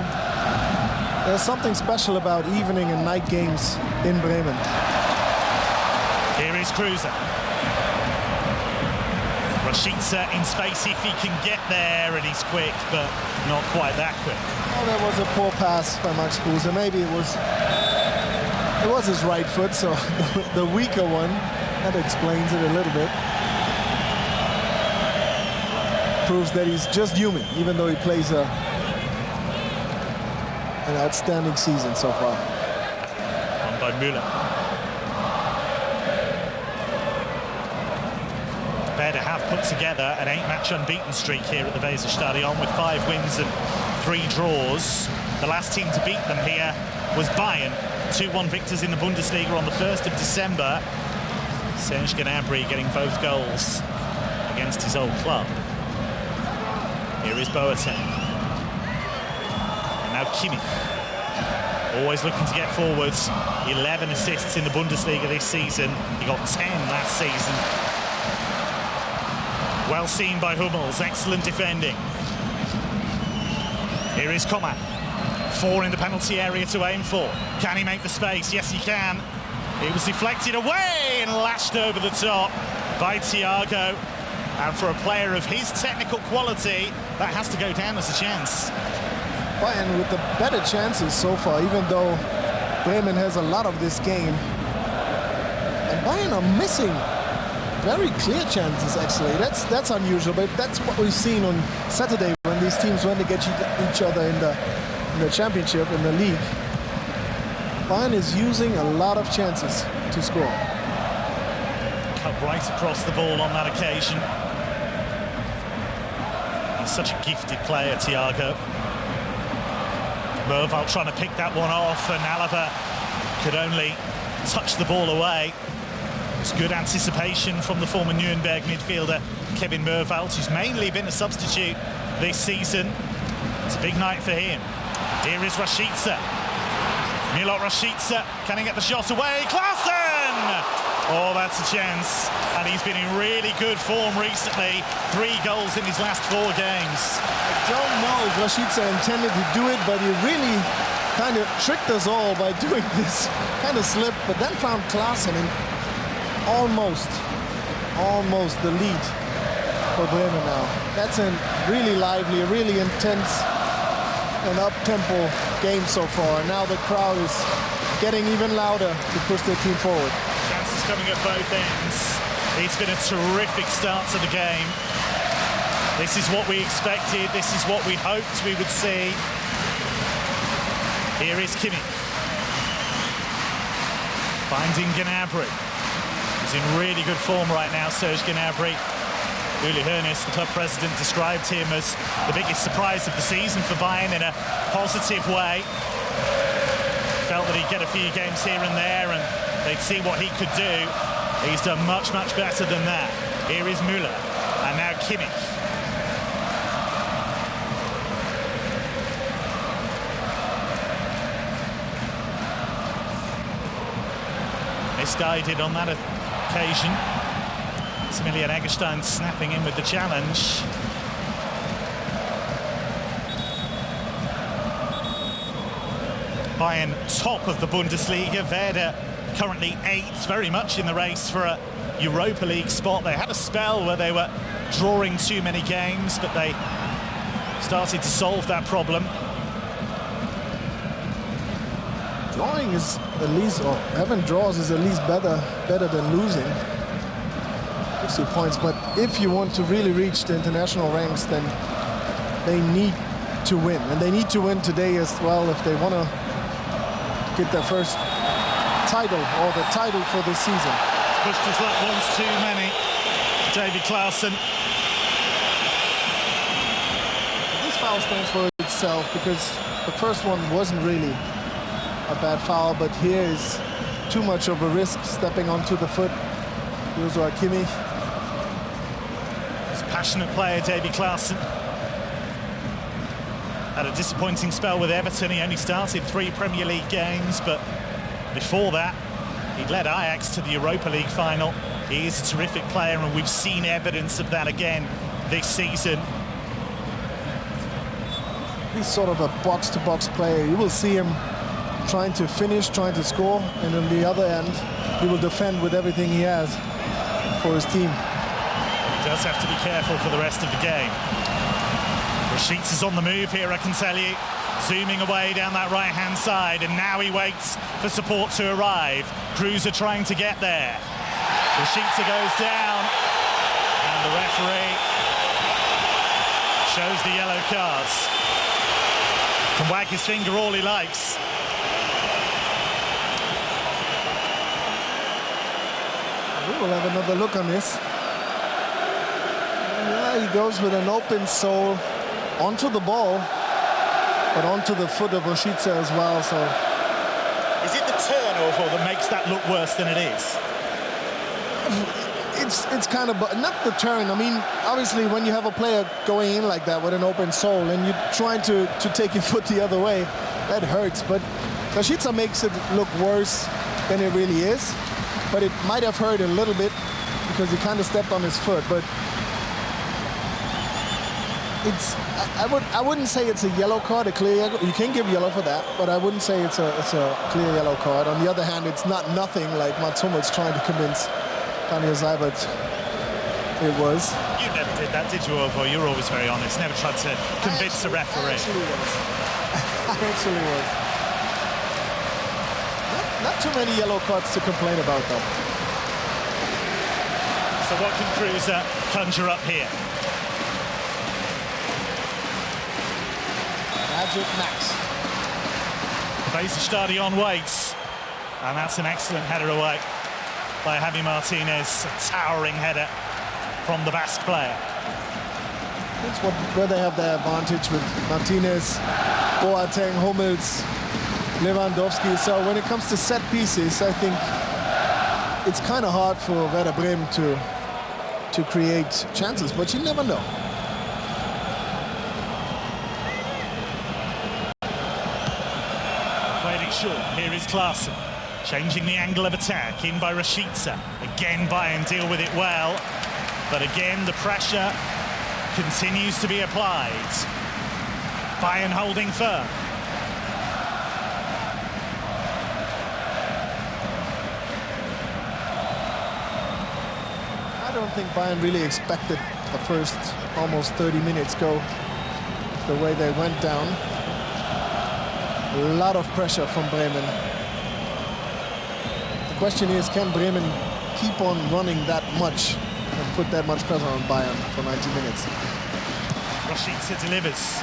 There's something special about evening and night games in Bremen. Here is Kruse. Rashica in space if he can get there, and he's quick, but not quite that quick. Oh, that was a poor pass by Max Kruse. Maybe it was his right foot, so the weaker one. That explains it a little bit. Proves that he's just human, even though he plays an outstanding season so far. On by Müller. Werder have put together an 8-match unbeaten streak here at the Weserstadion with 5 wins and 3 draws. The last team to beat them here was Bayern. 2-1 victors in the Bundesliga on the 1st of December. Serge Gnabry getting both goals against his old club. Here is Boateng. And now Kimmich. Always looking to get forwards. 11 assists in the Bundesliga this season. He got 10 last season. Well seen by Hummels. Excellent defending. Here is Coman. 4 in the penalty area to aim for. Can he make the space? Yes, he can. It was deflected away and lashed over the top by Thiago. And for a player of his technical quality, that has to go down as a chance. Bayern with the better chances so far, even though Bremen has a lot of this game. And Bayern are missing very clear chances, actually. That's unusual, but that's what we've seen on Saturday when these teams went to get each other in the championship, in the league. Bayern is using a lot of chances to score. Cut right across the ball on that occasion. He's such a gifted player, Thiago. Merval trying to pick that one off, and Alaba could only touch the ball away. It's good anticipation from the former Nuremberg midfielder, Kevin Mervalt, who's mainly been a substitute this season. It's a big night for him. Here is Rashica. Müller, Rashica, can he get the shot away? Klaassen! Oh, that's a chance. And he's been in really good form recently. 3 goals in his last 4 games. I don't know if Rashica intended to do it, but he really kind of tricked us all by doing this kind of slip, but then found Klaassen and almost the lead for Bremen now. That's a really lively, really intense and up-tempo game so far. And now the crowd is getting even louder to push their team forward. Chances coming at both ends. It's been a terrific start to the game. This is what we expected. This is what we hoped we would see. Here is Kimmich. Finding Gnabry. He's in really good form right now, Serge Gnabry. Uli Hoeneß, the club president, described him as the biggest surprise of the season for Bayern in a positive way. Felt that he'd get a few games here and there and they'd see what he could do. He's done much, much better than that. Here is Müller, and now Kimmich. Misguided on that occasion. Maximilian Eggestein snapping in with the challenge. Bayern top of the Bundesliga. Werder currently 8th, very much in the race for a Europa League spot. They had a spell where they were drawing too many games, but they started to solve that problem. Drawing is at least, or having draws is at least better than losing. Gives you points, but if you want to really reach the international ranks, then they need to win, and they need to win today as well if they want to get their first title, or the title for this season. Pushed his luck once too many, David Klaassen. This foul stands for itself, because the first one wasn't really a bad foul, but here is too much of a risk stepping onto the foot. Joshua Kimmich. He's a passionate player, David Klaassen. Had a disappointing spell with Everton. He only started 3 Premier League games, but before that, he'd led Ajax to the Europa League final. He is a terrific player, and we've seen evidence of that again this season. he's sort of a box-to-box player. You will see him trying to finish, trying to score, and on the other end, he will defend with everything he has for his team. He does have to be careful for the rest of the game. Rashica's on the move here, I can tell you. Zooming away down that right-hand side, and now he waits for support to arrive. Kruse trying to get there. Rashica goes down, and the referee shows the yellow cards. Can wag his finger all he likes. We will have another look on this. Yeah, he goes with an open sole onto the ball, but onto the foot of Rashica as well. So, is it the turnover that makes that look worse than it is? it's kind of not the turn. I mean, obviously, when you have a player going in like that with an open sole and you're trying to take your foot the other way, that hurts. But Rashica makes it look worse than it really is. But it might have hurt a little bit because he kind of stepped on his foot. But I wouldn't say it's a yellow card, a clear yellow. You can give yellow for that, but I wouldn't say it's a clear yellow card. On the other hand, it's not nothing like Mats Hummels trying to convince Daniel Seibert it was. You never did that, did you, Ovo? You were always very honest. Never tried to convince the referee. I actually was. Not too many yellow cards to complain about, though. So what can Kruse conjure up here? Magic Max. Base Stadion waits, and that's an excellent header away by Javi Martinez. A towering header from the Basque player. That's where they have their advantage with Martinez, Boateng, Hummels, Lewandowski. So when it comes to set pieces, I think it's kind of hard for Werder Bremen to create chances, but you never know. Played it short. Here is Klaassen, changing the angle of attack, in by Rashica. Again, Bayern deal with it well, but again, the pressure continues to be applied. Bayern holding firm. I don't think Bayern really expected the first almost 30 minutes go the way they went down. A lot of pressure from Bremen. The question is, can Bremen keep on running that much and put that much pressure on Bayern for 90 minutes? Rashica delivers.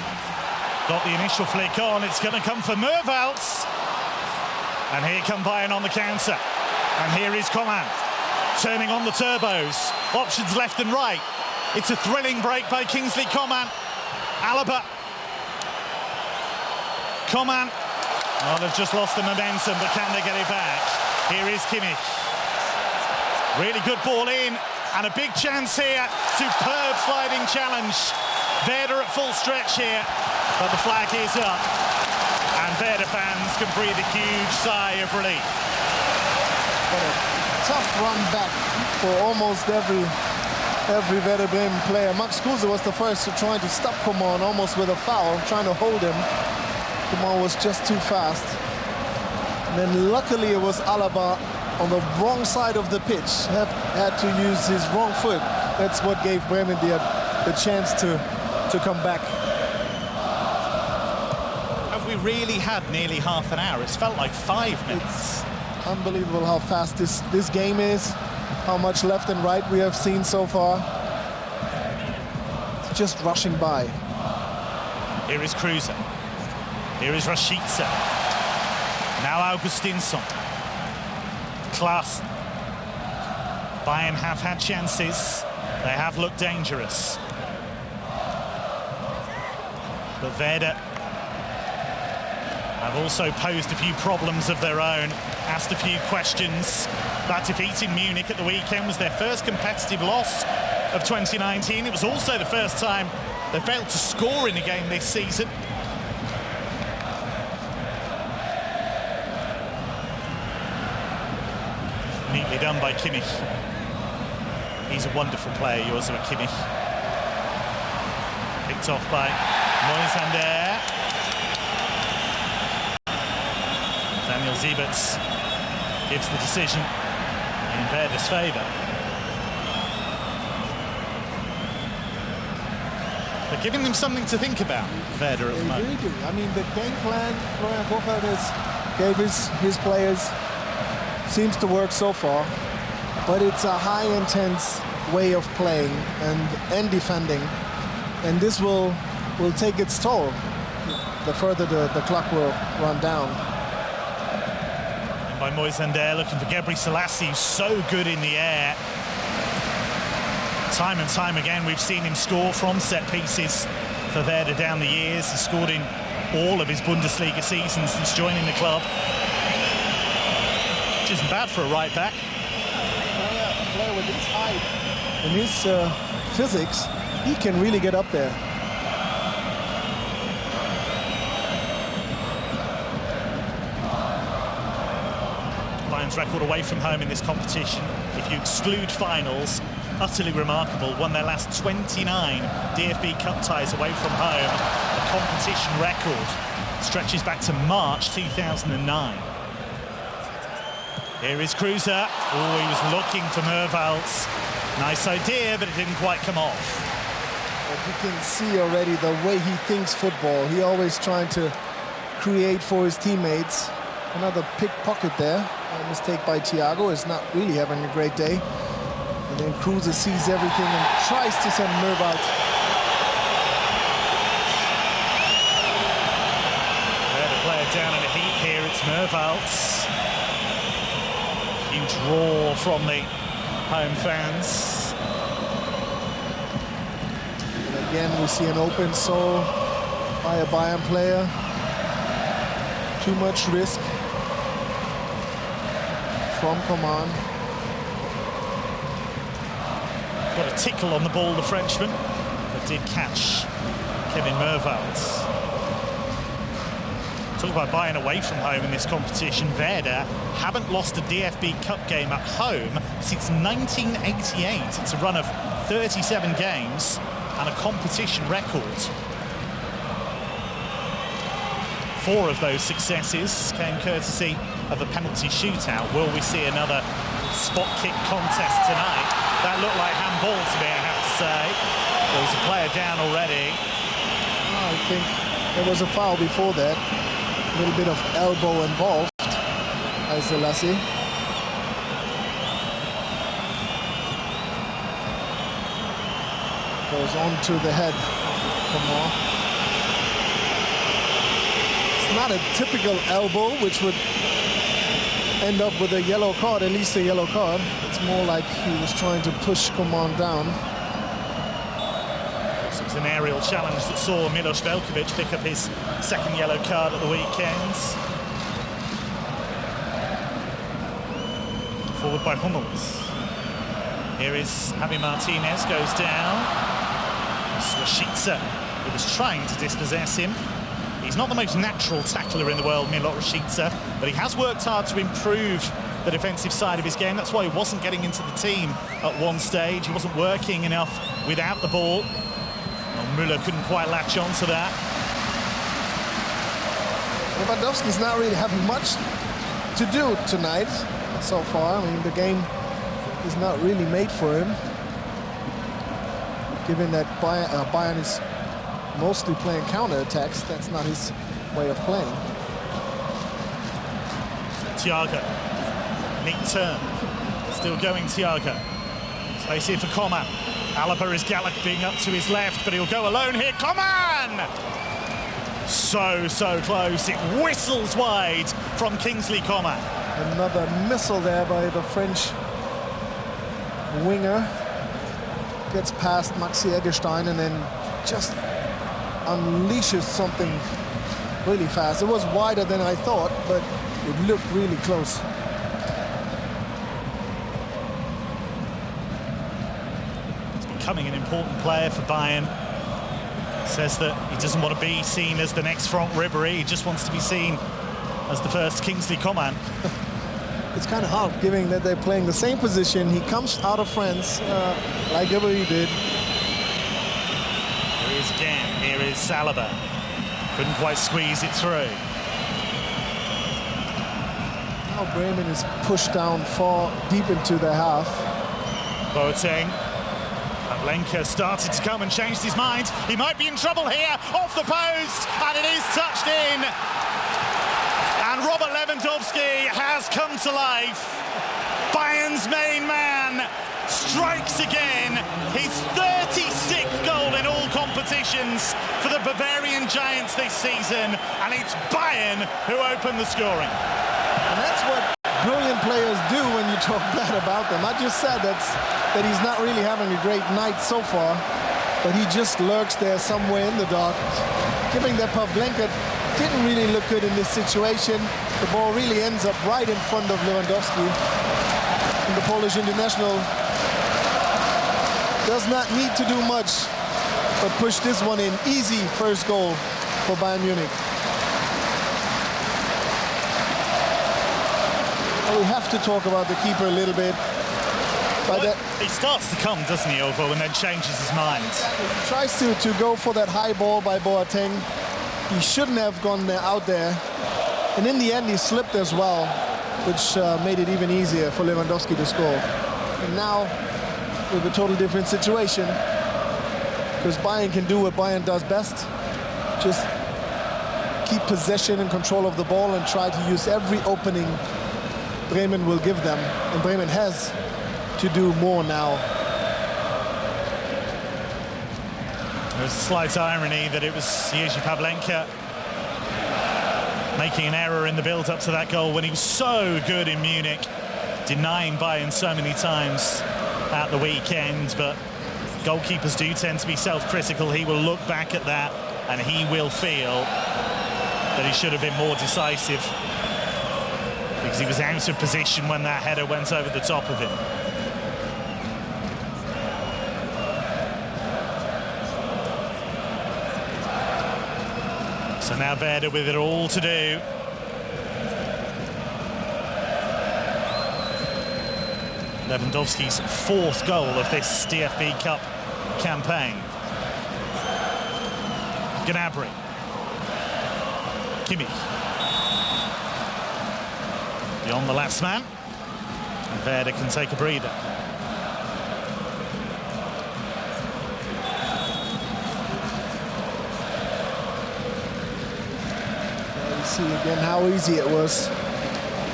Got the initial flick on. It's going to come for Mervalds. And here come Bayern on the counter. And here is Coman, turning on the turbos. Options left and right. It's a thrilling break by Kingsley Coman. Alaba. Coman. Oh, they've just lost the momentum, but can they get it back? Here is Kimmich. Really good ball in, and a big chance here. Superb sliding challenge. Werder at full stretch here, but the flag is up. And Werder fans can breathe a huge sigh of relief. But a tough run back for almost every Werder Bremen player. Max Kruse was the first to try to stop Coman, almost with a foul, trying to hold him. Coman was just too fast. And then luckily it was Alaba on the wrong side of the pitch. Had to use his wrong foot. That's what gave Bremen the chance to come back. Have we really had nearly half an hour? It's felt like 5 minutes. It's unbelievable how fast this game is, how much left and right we have seen so far. It's just rushing by. Here is Kruse. Here is Rashica. Now Augustinsson. Klaassen. Bayern have had chances. They have looked dangerous. But Werder have also posed a few problems of their own, asked a few questions. That defeat in Munich at the weekend was their first competitive loss of 2019. It was also the first time they failed to score in a game this season. Neatly done by Kimmich. He's a wonderful player, Joshua Kimmich. Picked off by Moisander. Daniel Sieberts gives the decision in Werder's favour. They're giving them something to think about, Werder, at the moment. They really do. I mean, the game plan Florian Kohfeldt gave his players seems to work so far, but it's a high-intense way of playing and defending, and this will take its toll the further the clock will run down. And by Moisander, looking for Gebri Selassie, who's so good in the air. Time and time again, we've seen him score from set pieces for Werder down the years. He's scored in all of his Bundesliga seasons since joining the club. Which isn't bad for a right back. A player with his height and his physics, he can really get up there. Bayern's record away from home in this competition, if you exclude finals, utterly remarkable. Won their last 29 DFB Cup ties away from home. A competition record stretches back to March 2009. Here is Kruse. Oh, he was looking for Mervalds. Nice idea, but it didn't quite come off. But you can see already the way he thinks football. He always trying to create for his teammates. Another pickpocket there. A mistake by Thiago. Is not really having a great day. And then Kruse sees everything and tries to send Mervalds. The player down in a heap here. It's Mervalds. Huge roar from the home fans. And again, we see an open soul by a Bayern player. Too much risk from Coman. Got a tickle on the ball, the Frenchman, but did catch Kevin Mervalds. Talk about Bayern away from home in this competition. Werder haven't lost a DFB Cup game at home since 1988. It's a run of 37 games and a competition record. 4 of those successes came courtesy of a penalty shootout. Will we see another spot kick contest tonight? That looked like handball to me, I have to say. There was a player down already. I think there was a foul before that. A little bit of elbow involved by Selassie. Goes on to the head. Come on. It's not a typical elbow, which would end up with a yellow card, at least a yellow card. It's more like he was trying to push Coman down. It was an aerial challenge that saw Milos Veljkovic pick up his second yellow card at the weekend. Forward by Hummels. Here is Javi Martinez, goes down. It's Rashica, who was trying to dispossess him. He's not the most natural tackler in the world, Milot Rashica, but he has worked hard to improve the defensive side of his game. That's why he wasn't getting into the team at one stage. He wasn't working enough without the ball. Well, Müller couldn't quite latch on to that. Lewandowski's not really having much to do tonight so far. I mean, the game is not really made for him, given that Bayern is mostly playing counter-attacks. That's not his way of playing. Thiago, neat turn. Still going, Thiago. Space here for Coman. Alaba is galloping up to his left, but he'll go alone here. Coman! So close. It whistles wide from Kingsley Coman. Another missile there by the French winger. Gets past Maxi Eggestein and then just unleashes something really fast. It was wider than I thought, but it looked really close. He's becoming an important player for Bayern. Says that he doesn't want to be seen as the next Franck Ribéry. He just wants to be seen as the first Kingsley Coman. It's kind of hard, given that they're playing the same position. He comes out of France like Ribéry did. Here he is again. Here is Alaba. Couldn't quite squeeze it through. Now Bremen is pushed down far deep into their half. Boateng. Pavlenka started to come and changed his mind. He might be in trouble here, off the post, and it is touched in. And Robert Lewandowski has come to life. Bayern's main man strikes again. His 36th goal in all competitions for the Bavarian Giants this season, and it's Bayern who open the scoring. And that's what brilliant players do when you talk bad about them. I just said that he's not really having a great night so far, but he just lurks there somewhere in the dark. Giving that Pavlenka didn't really look good in this situation. The ball really ends up right in front of Lewandowski. And the Polish international does not need to do much, but push this one in. Easy first goal for Bayern Munich. Well, we have to talk about the keeper a little bit. Well, he starts to come, doesn't he, Ovo, and then changes his mind. He tries to go for that high ball by Boateng. He shouldn't have gone out there. And in the end, he slipped as well, which made it even easier for Lewandowski to score. And now, we have a total different situation, because Bayern can do what Bayern does best. Just keep possession and control of the ball and try to use every opening Bremen will give them. And Bremen has to do more now. There's a slight irony that it was Jerzy Pavlenka making an error in the build-up to that goal when he was so good in Munich, denying Bayern so many times at the weekend. But goalkeepers do tend to be self-critical. He will look back at that and he will feel that he should have been more decisive, because he was out of position when that header went over the top of him. So now Werder with it all to do. Lewandowski's 4th goal of this DFB Cup campaign. Gnabry. Kimmich. Beyond the last man. And Werder can take a breather. You see again how easy it was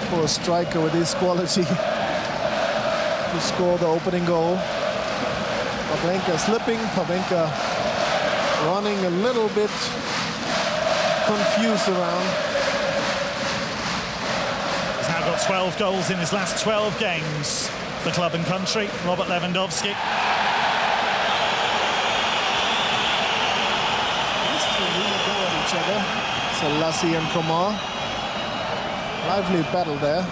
for a striker with his quality to score the opening goal. Pavlenka slipping, Pavlenka running a little bit confused around. He's now got 12 goals in his last 12 games for club and country, Robert Lewandowski. These two really go at each other. Selassie and Komar. Lively battle there.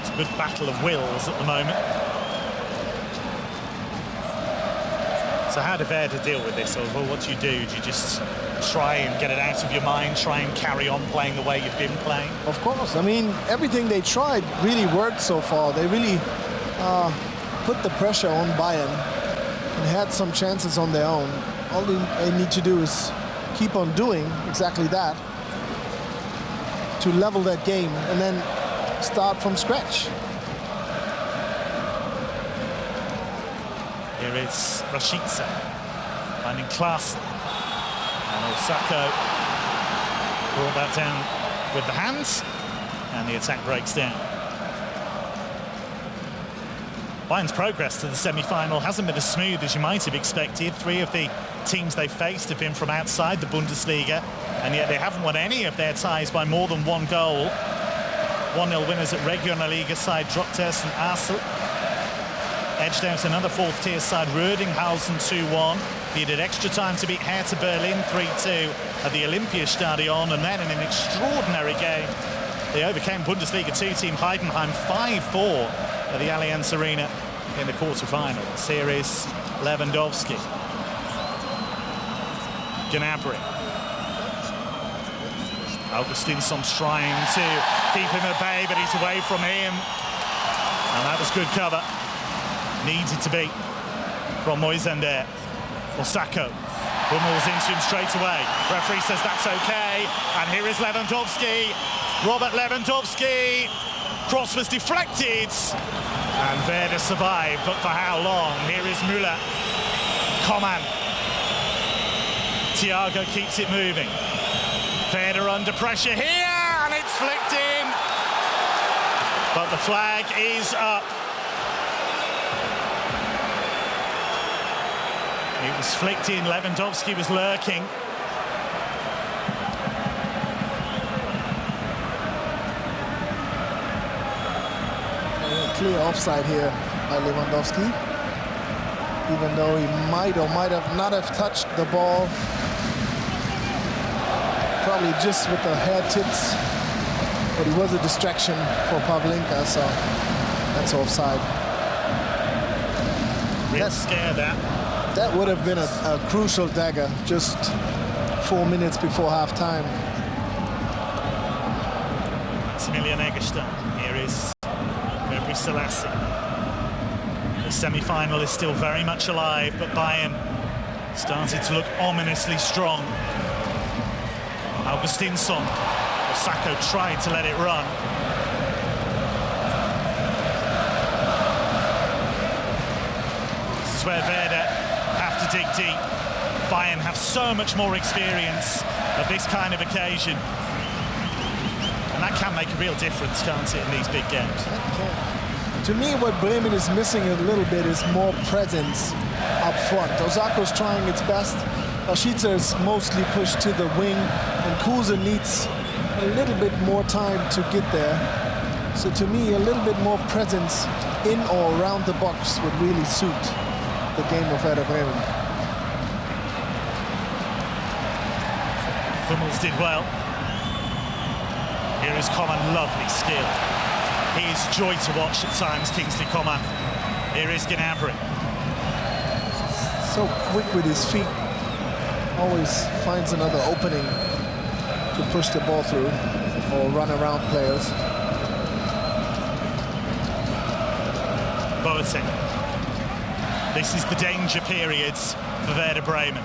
It's a good battle of wills at the moment. So how do Werder deal with this? Or what do? Do you just try and get it out of your mind, try and carry on playing the way you've been playing? Of course. I mean, everything they tried really worked so far. They really put the pressure on Bayern and had some chances on their own. All they need to do is keep on doing exactly that to level that game and then start from scratch. Here is Rashica finding class, and Osako brought that down with the hands, and the attack breaks down. Bayern's progress to the semi-final hasn't been as smooth as you might have expected. 3 of the teams they faced have been from outside the Bundesliga, and yet they haven't won any of their ties by more than 1 goal. 1-0 winners at Regionalliga side Drotters and Asel. Edged out another 4th-tier side, Rödinghausen 2-1. Needed extra time to beat Hertha Berlin 3-2 at the Olympiastadion, and then in an extraordinary game, they overcame Bundesliga 2 team Heidenheim 5-4 at the Allianz Arena in the quarter-finals. Here is Lewandowski. Gnabry. Augustinsson's trying to keep him at bay, but he's away from him. And that was good cover. Needed to be from Moisander. Osako pummels into him straight away. Referee says that's okay. And here is Lewandowski. Robert Lewandowski. Cross was deflected. And Werder survived, but for how long? Here is Müller. Coman. Thiago keeps it moving. Werder under pressure here, and it's flicked in. But the flag is up. It was flicked in. Lewandowski was lurking. Clear offside here by Lewandowski, even though he might or might have not have touched the ball, probably just with the hair tips, but he was a distraction for Pavlenka, so that's offside. Real scare that would have been a crucial dagger just 4 minutes before half-time. Maximilian Eggestein. Here is Werder Selassie. The semi-final is still very much alive, but Bayern started to look ominously strong. Augustinsson. Osako tried to let it run. This is where Werder have to dig deep. Bayern have so much more experience at this kind of occasion. And that can make a real difference, can't it, in these big games? To me, what Bremen is missing a little bit is more presence up front. Osako's trying its best. Rashica is mostly pushed to the wing, and Kruse needs a little bit more time to get there. So to me, a little bit more presence in or around the box would really suit the game of Werder Bremen. Hummels did well. Here is Coman, lovely skill. He is joy to watch at times, Kingsley Coman. Here is Gnabry. So quick with his feet. Always finds another opening to push the ball through or run around players. Boateng. This is the danger periods for Werder Bremen.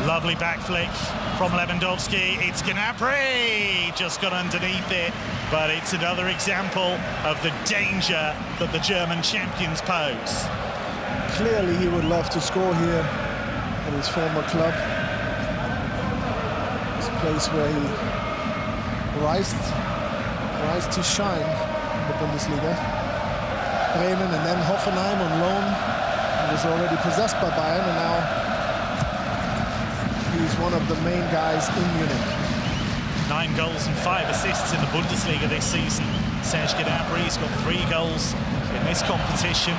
Lovely back flick from Lewandowski. It's Gnabry, just got underneath it, but it's another example of the danger that the German champions pose. Clearly he would love to score here at his former club. This place where he rise to shine in the Bundesliga. Bremen and then Hoffenheim on loan. He was already possessed by Bayern, and now he's one of the main guys in Munich. 9 goals and 5 assists in the Bundesliga this season. Serge Gnabry's got 3 goals in this competition.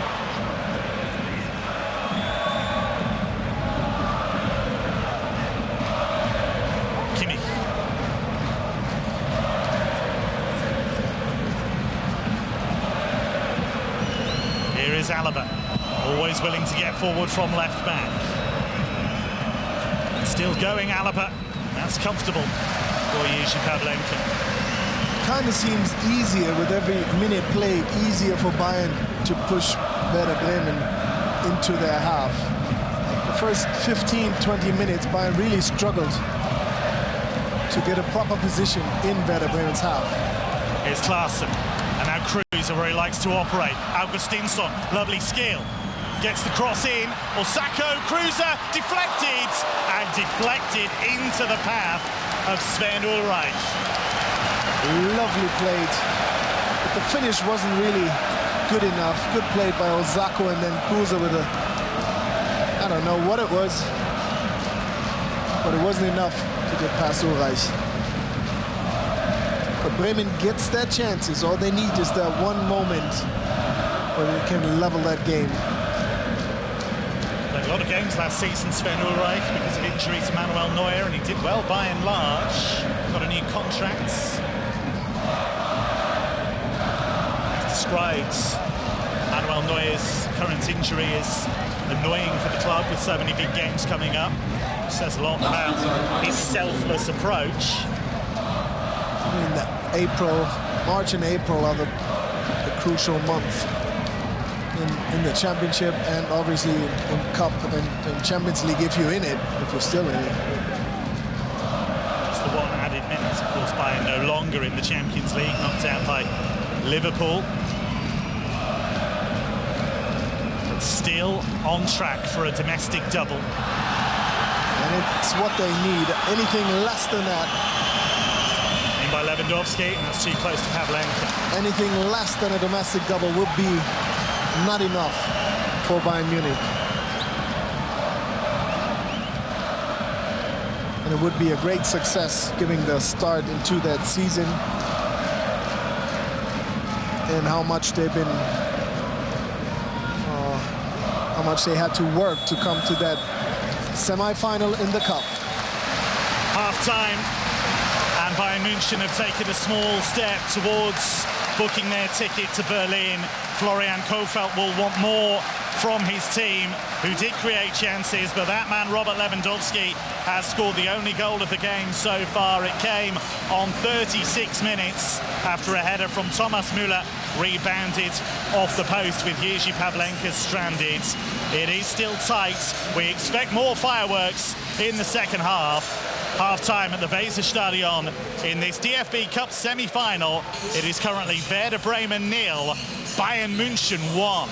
Kimmich. Here is Alaba, always willing to get forward from left back. Still going, Alaba. That's comfortable for Jerzy Pavlenka. Kind of seems easier with every minute played, easier for Bayern to push Werder Bremen into their half. The first 15-20 minutes, Bayern really struggled to get a proper position in Werder Bremen's half. Here's Klaassen, and now Kruse, where he likes to operate. Augustinsson, lovely skill. Gets the cross in. Osako, Kruse, deflected, and deflected into the path of Sven Ulreich. Lovely played, but the finish wasn't really good enough. Good play by Osako, and then Kruse with a, I don't know what it was, but it wasn't enough to get past Ulreich. But Bremen gets their chances. All they need is that one moment where they can level that game. Played a lot of games last season, Sven Ulreich, because of injury to Manuel Neuer, and he did well by and large. Got a new contract. Describes Manuel Neuer's current injury as annoying for the club with so many big games coming up. Says a lot about his selfless approach. I mean, March and April are the crucial month in the championship, and obviously in Cup and Champions League if you're in it, if you're still in it. It's the one added minute, of course, Bayern longer in the Champions League, knocked out by Liverpool. But still on track for a domestic double. And it's what they need. Anything less than that. In by Lewandowski, and that's too close to Pavlenka. Anything less than a domestic double would be not enough for Bayern Munich. And it would be a great success giving the start into that season and how much they've been, how much they had to work to come to that semi-final in the cup. Half-time, and Bayern München have taken a small step towards booking their ticket to Berlin. Florian Kohfeldt will want more from his team, who did create chances, but that man, Robert Lewandowski, has scored the only goal of the game so far. It came on 36 minutes after a header from Thomas Müller, rebounded off the post with Jerzy Pavlenka stranded. It is still tight. We expect more fireworks in the second half. Half-time at the Weserstadion in this DFB Cup semi-final. It is currently Werder Bremen 0, Bayern München 1.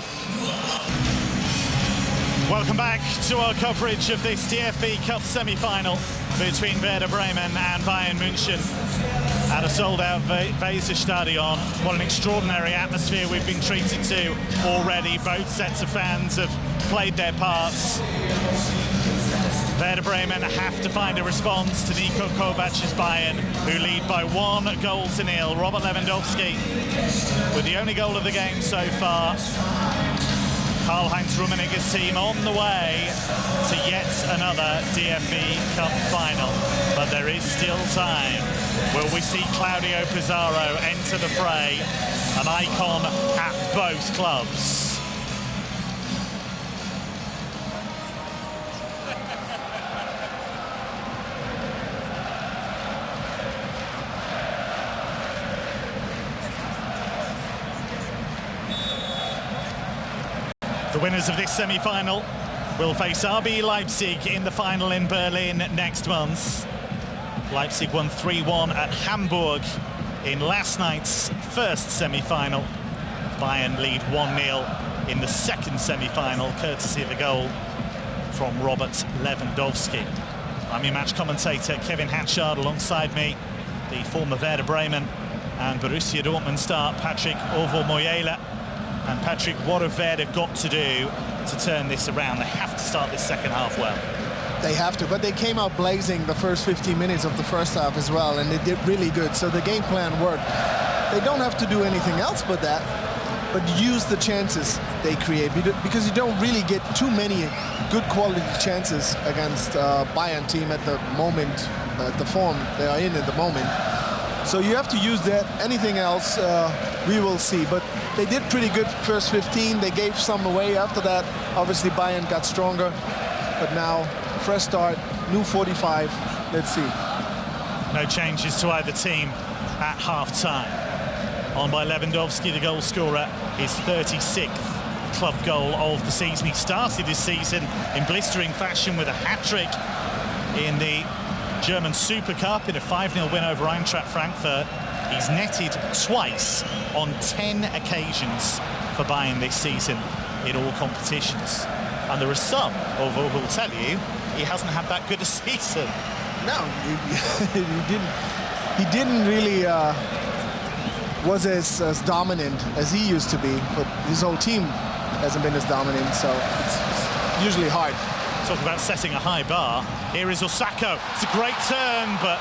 Welcome back to our coverage of this DFB Cup semi-final between Werder Bremen and Bayern München at a sold-out Weserstadion. What an extraordinary atmosphere we've been treated to already. Both sets of fans have played their parts. Werder Bremen have to find a response to Niko Kovac's Bayern, who lead by 1-0. Robert Lewandowski with the only goal of the game so far. Karl-Heinz Rummenigge's team on the way to yet another DFB Cup final. But there is still time. Will we see Claudio Pizarro enter the fray, an icon at both clubs? The winners of this semi-final will face RB Leipzig in the final in Berlin next month. Leipzig won 3-1 at Hamburg in last night's first semi-final. Bayern lead 1-0 in the second semi-final, courtesy of a goal from Robert Lewandowski. I'm your match commentator, Kevin Hatchard. Alongside me, the former Werder Bremen and Borussia Dortmund star, Patrick Ovo-Moyela. And Patrick, what have Werder got to do to turn this around? They have to start this second half well. They have to, but they came out blazing the first 15 minutes of the first half as well, and they did really good. So the game plan worked. They don't have to do anything else but that, but use the chances they create, because you don't really get too many good quality chances against Bayern team at the moment, the form they are in at the moment. So you have to use that. Anything else, we will see. But they did pretty good first 15. They gave some away after that. Obviously, Bayern got stronger. But now, fresh start, new 45. Let's see. No changes to either team at half-time. On by Lewandowski, the goal scorer, his 36th club goal of the season. He started this season in blistering fashion with a hat-trick in the German Super Cup in a 5-0 win over Eintracht Frankfurt. He's netted twice on 10 occasions for Bayern this season in all competitions. And there are some of who will tell you he hasn't had that good a season. No, he didn't really was as dominant as he used to be, but his whole team hasn't been as dominant, so it's usually hard. Talk about setting a high bar. Here is Osako. It's a great turn, but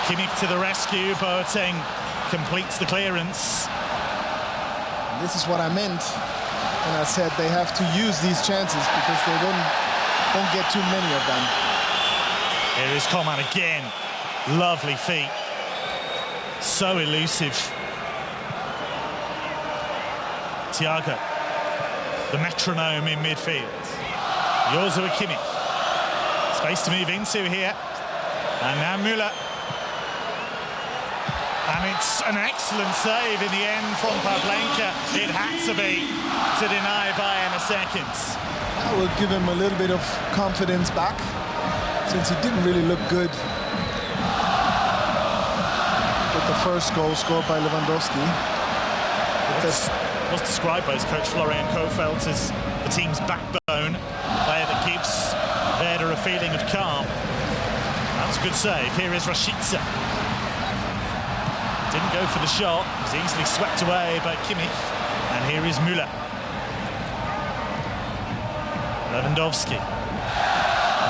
Kimmich to the rescue. Boateng completes the clearance. And this is what I meant when I said they have to use these chances, because they don't get too many of them. Here is Coman again. Lovely feet. So elusive. Thiago, the metronome in midfield. Joshua Kimmich. Space to move into here. And now Müller. And it's an excellent save in the end from Pavlenka. It had to be to deny Bayern a second. That will give him a little bit of confidence back, since he didn't really look good. But the first goal scored by Lewandowski. Was described by his coach Florian Kohfeldt as the team's backbone, player that gives Werder a feeling of calm. That's a good save. Here is Rashica. Didn't go for the shot, was easily swept away by Kimmich. And here is Müller. Lewandowski.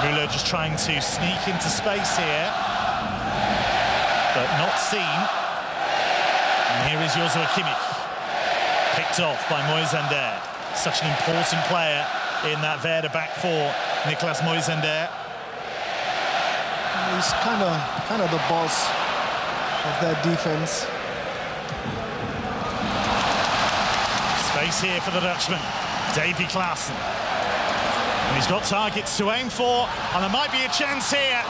Müller just trying to sneak into space here, but not seen. And here is Joshua Kimmich. Picked off by Moisander. Such an important player in that Werder back four, Niklas Moisander. He's kind of the boss of that defense. Space here for the Dutchman, Davy Klaassen. And he's got targets to aim for, and there might be a chance here.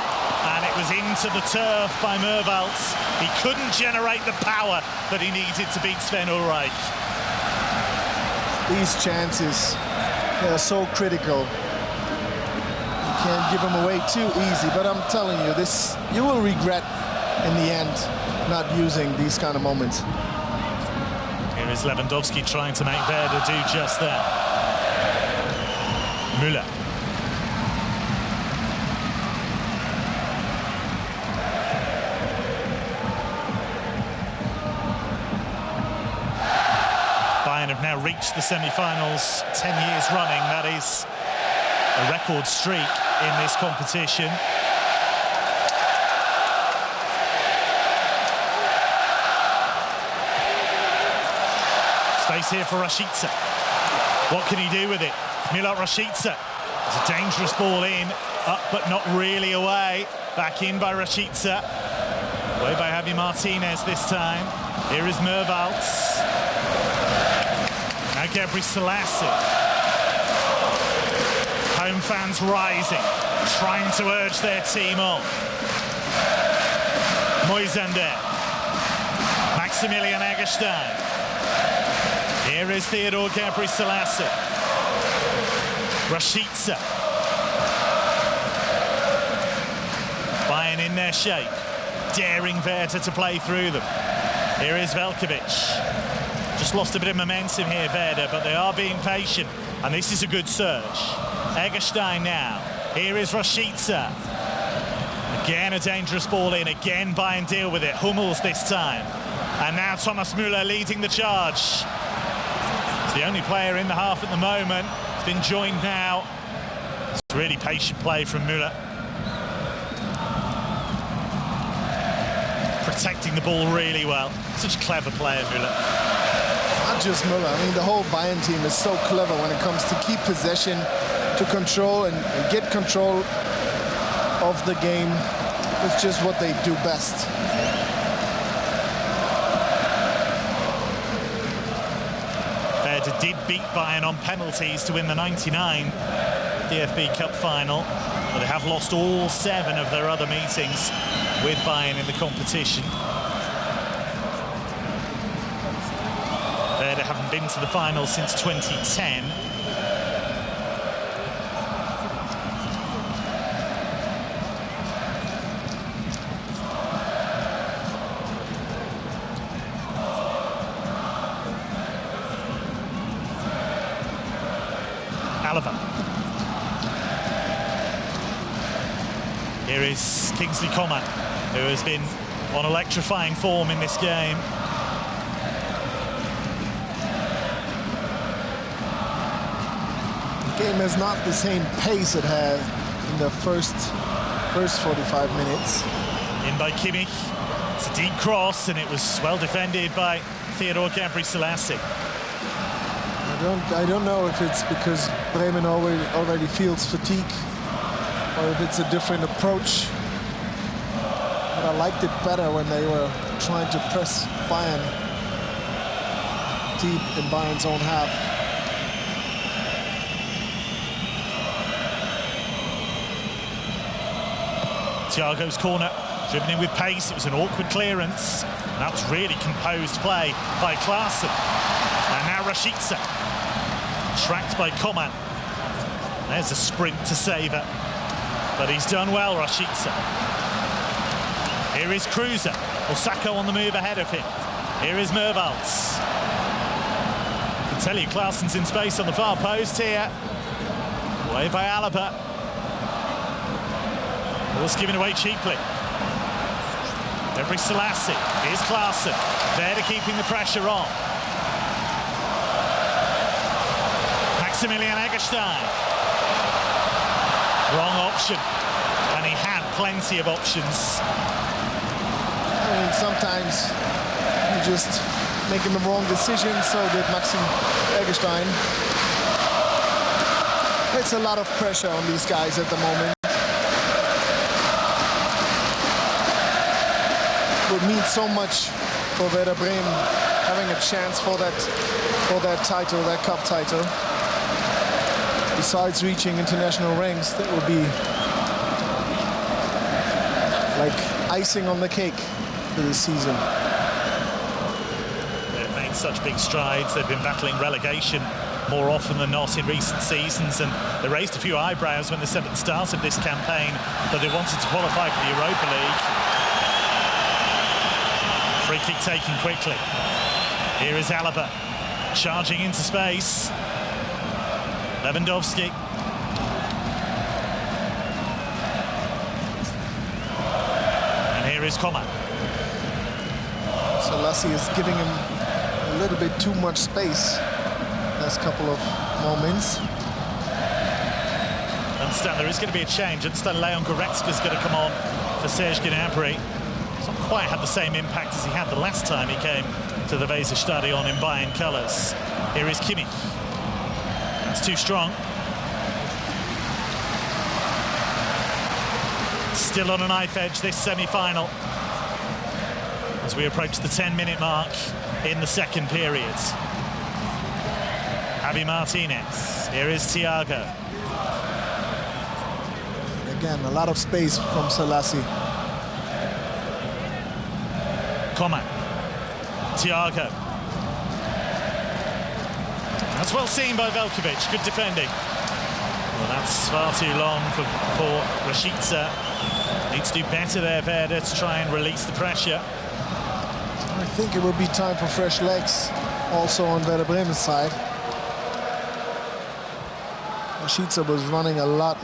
And it was into the turf by Mervalds. He couldn't generate the power that he needed to beat Sven Ulreich. These chances, they're so critical. You can't give them away too easy, but I'm telling you, you will regret in the end not using these kind of moments. Here is Lewandowski trying to make Werder do just that. Müller. Bayern have now reached the semi-finals 10 years running. That is a record streak in this competition. Space here for Rashica. What can he do with it? Müller, Rashica. It's a dangerous ball in, up but not really away. Back in by Rashica. Away by Javi Martinez this time. Here is Mervalds. Now Gebri Selassie. Home fans rising, trying to urge their team on. Moisander. Maximilian Eggestein. Here is Theodore Gebri Selassie. Rashica. Bayern in their shape, daring Werder to play through them. Here is Velkovic. Just lost a bit of momentum here, Werder, but they are being patient, and this is a good surge. Eggestein now. Here is Rashica. Again a dangerous ball in, again Bayern deal with it. Hummels this time. And now Thomas Müller leading the charge. He's the only player in the half at the moment. He's been joined now. It's really patient play from Müller. Protecting the ball really well. Such a clever player, Müller. Not just Müller. I mean, the whole Bayern team is so clever when it comes to keep possession, to control and get control of the game. It's just what they do best. Werder did beat Bayern on penalties to win the 99 DFB Cup final, but they have lost all 7 of their other meetings with Bayern in the competition. Werder haven't been to the final since 2010. Alaba. Here is Kingsley Coman, who has been on electrifying form in this game. The game has not the same pace it had in the first 45 minutes. In by Kimmich. It's a deep cross, and it was well defended by Theodore Gebri Selassie. I don't know if it's because Bremen already feels fatigue or if it's a different approach. But I liked it better when they were trying to press Bayern deep in Bayern's own half. Thiago's corner, driven in with pace. It was an awkward clearance. And that was really composed play by Klaassen. And now Rashica, tracked by Coman. There's a sprint to save it. But he's done well, Rashica. Here is Kruse. Osako on the move ahead of him. Here is Mervalds. I can tell you, Klaasen's in space on the far post here. Away by Alaba. Ball's given away cheaply. Every Selassie. Here's Klaasen. There to keeping the pressure on. Maximilian Eggestein. Wrong option. And he had plenty of options. I mean, sometimes you just making the wrong decision, so did Maxim Eggestein. It's a lot of pressure on these guys at the moment. It would mean so much for Werder Bremen having a chance for that title, that cup title. Besides reaching international ranks, that would be like icing on the cake for this season. They've made such big strides. They've been battling relegation more often than not in recent seasons, and they raised a few eyebrows when they said at the start of this campaign that they wanted to qualify for the Europa League. Free kick taken quickly. Here is Alaba charging into space. Lewandowski. And here is Coman. Selassie is giving him a little bit too much space last couple of moments. Understand there is going to be a change. Understand Leon Goretzka is going to come on for Serge Gnabry. It's not quite had the same impact as he had the last time he came to the Weserstadion in Bayern colours. Here is Kimmich. It's too strong. Still on a knife edge, this semi-final, as we approach the 10-minute mark in the second period. Javi Martinez. Here is Thiago. Again, a lot of space from Selassie. Coman. Thiago. That's well seen by Velkovic. Good defending. Well, that's far too long for Rashica. Needs to do better there, Werder, to try and release the pressure. I think it would be time for fresh legs also on Werder Bremen's side. Rashica was running a lot.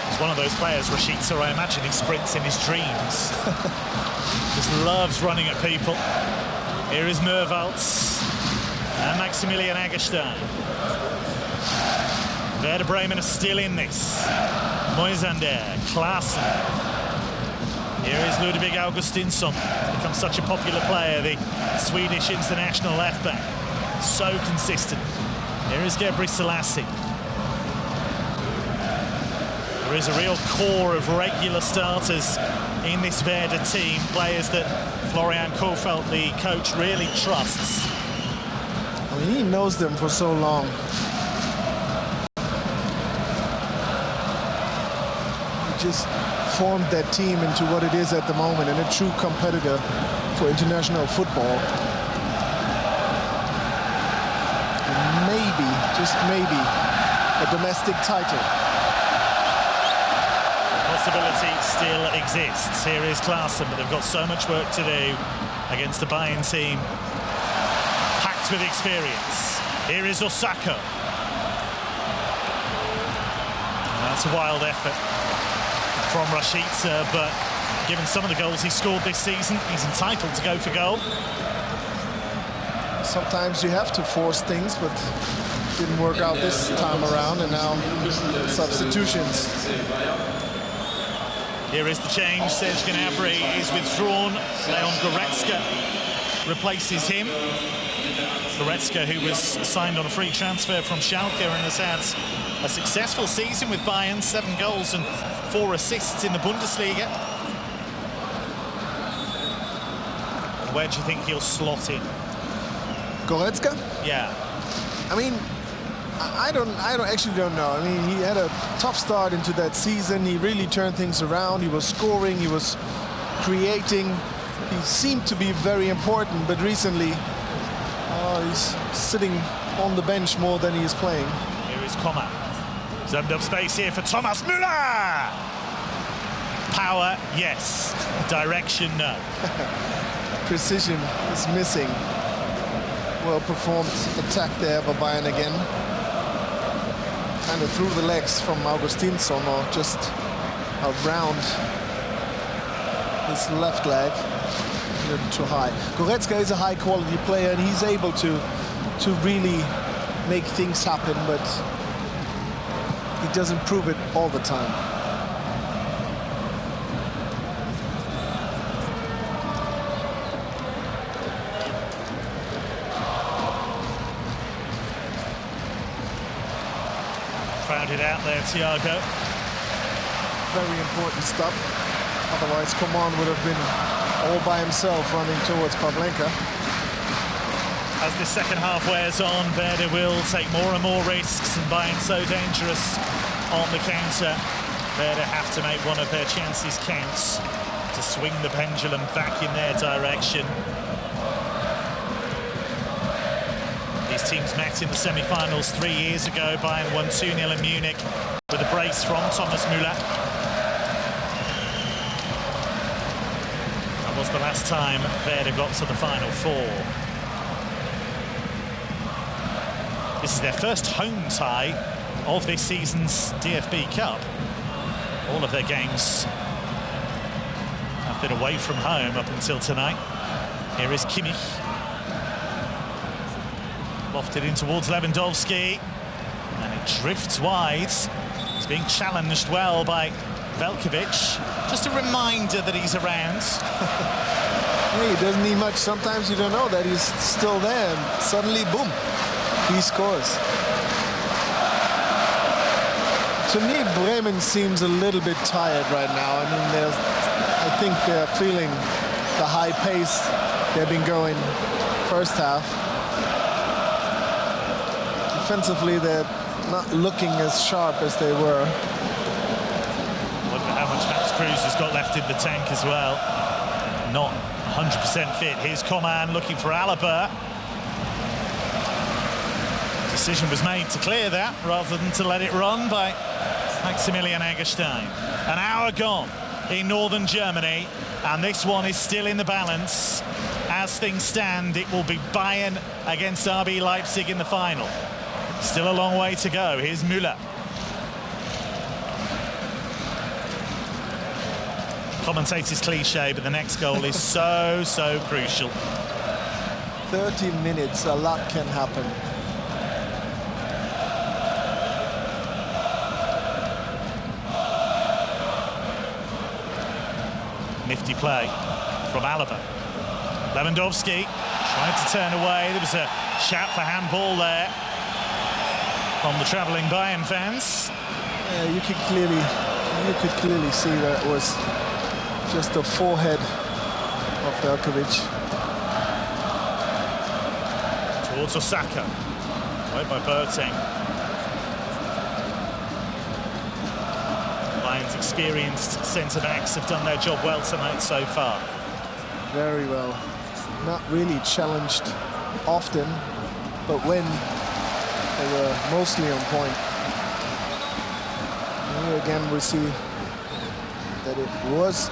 He's one of those players, Rashica, I imagine he sprints in his dreams. Just loves running at people. Here is Mervalds and Maximilian Eggestein. Werder Bremen are still in this. Moisander, Klaasen. Here is Ludwig Augustinsson. He's become such a popular player, the Swedish international left-back. So consistent. Here is Gebre Selassie. There is a real core of regular starters in this Werder team, players that Florian Kohfeldt, the coach, really trusts. I mean, he knows them for so long. He just formed that team into what it is at the moment, and a true competitor for international football. And maybe, just maybe, a domestic title. Possibility still exists. Here is Klaasen, but they've got so much work to do against the Bayern team, packed with experience. Here is Osako. That's a wild effort from Rashica, but given some of the goals he scored this season, he's entitled to go for goal. Sometimes you have to force things, but didn't work out this time around, and now substitutions. Here is the change. Serge Gnabry is withdrawn. Leon Goretzka replaces him. Goretzka, who was signed on a free transfer from Schalke and has had a successful season with Bayern, 7 goals and 4 assists in the Bundesliga. Where do you think he'll slot in? Goretzka? Yeah. I mean, I actually don't know. I mean, he had a tough start into that season. He really turned things around. He was scoring, he was creating. He seemed to be very important, but recently he's sitting on the bench more than he is playing. Here is Coman. Zoomed up space here for Thomas Müller. Power, yes. Direction, no. Precision is missing. Well-performed attack there by Bayern again. Kind of through the legs from Augustinsson, or just around his left leg. A little too high. Goretzka is a high-quality player, and he's able to really make things happen, but he doesn't prove it all the time. Crowded out there, Thiago. Very important stop. Otherwise, Coman would have been all by himself running towards Pavlenka. As the second half wears on, Werder will take more and more risks, and Bayern so dangerous on the counter. Werder have to make one of their chances count to swing the pendulum back in their direction. These teams met in the semi-finals 3 years ago. Bayern won 2-0 in Munich with a brace from Thomas Müller. That was the last time Werder got to the Final Four. This is their first home tie of this season's DFB Cup. All of their games have been away from home up until tonight. Here is Kimmich. Lofted in towards Lewandowski, and it drifts wide. It's being challenged well by Velkovic. Just a reminder that he's around. Hey, he doesn't need much. Sometimes you don't know that he's still there, and suddenly, boom, he scores. To me, Bremen seems a little bit tired right now. I mean, I think they're feeling the high pace they've been going first half. Defensively, they're not looking as sharp as they were. Wonder how much Max Cruz has got left in the tank as well. Not 100% fit. Here's Coman looking for Alaba. Decision was made to clear that rather than to let it run by Maximilian Eggestein. An hour gone in northern Germany, and this one is still in the balance. As things stand, it will be Bayern against RB Leipzig in the final. Still a long way to go. Here's Müller. Commentator's cliche, but the next goal is so crucial. 30 minutes, a lot can happen. Nifty play from Alaba. Lewandowski tried to turn away. There was a shout for handball there from the travelling Bayern fans. Yeah, you could clearly see that it was just the forehead of Velkovic. Towards Osako. Right by Boateng. Bayern's experienced centre-backs have done their job well tonight so far. Very well. Not really challenged often, but when they were mostly on point. And here again we see that it was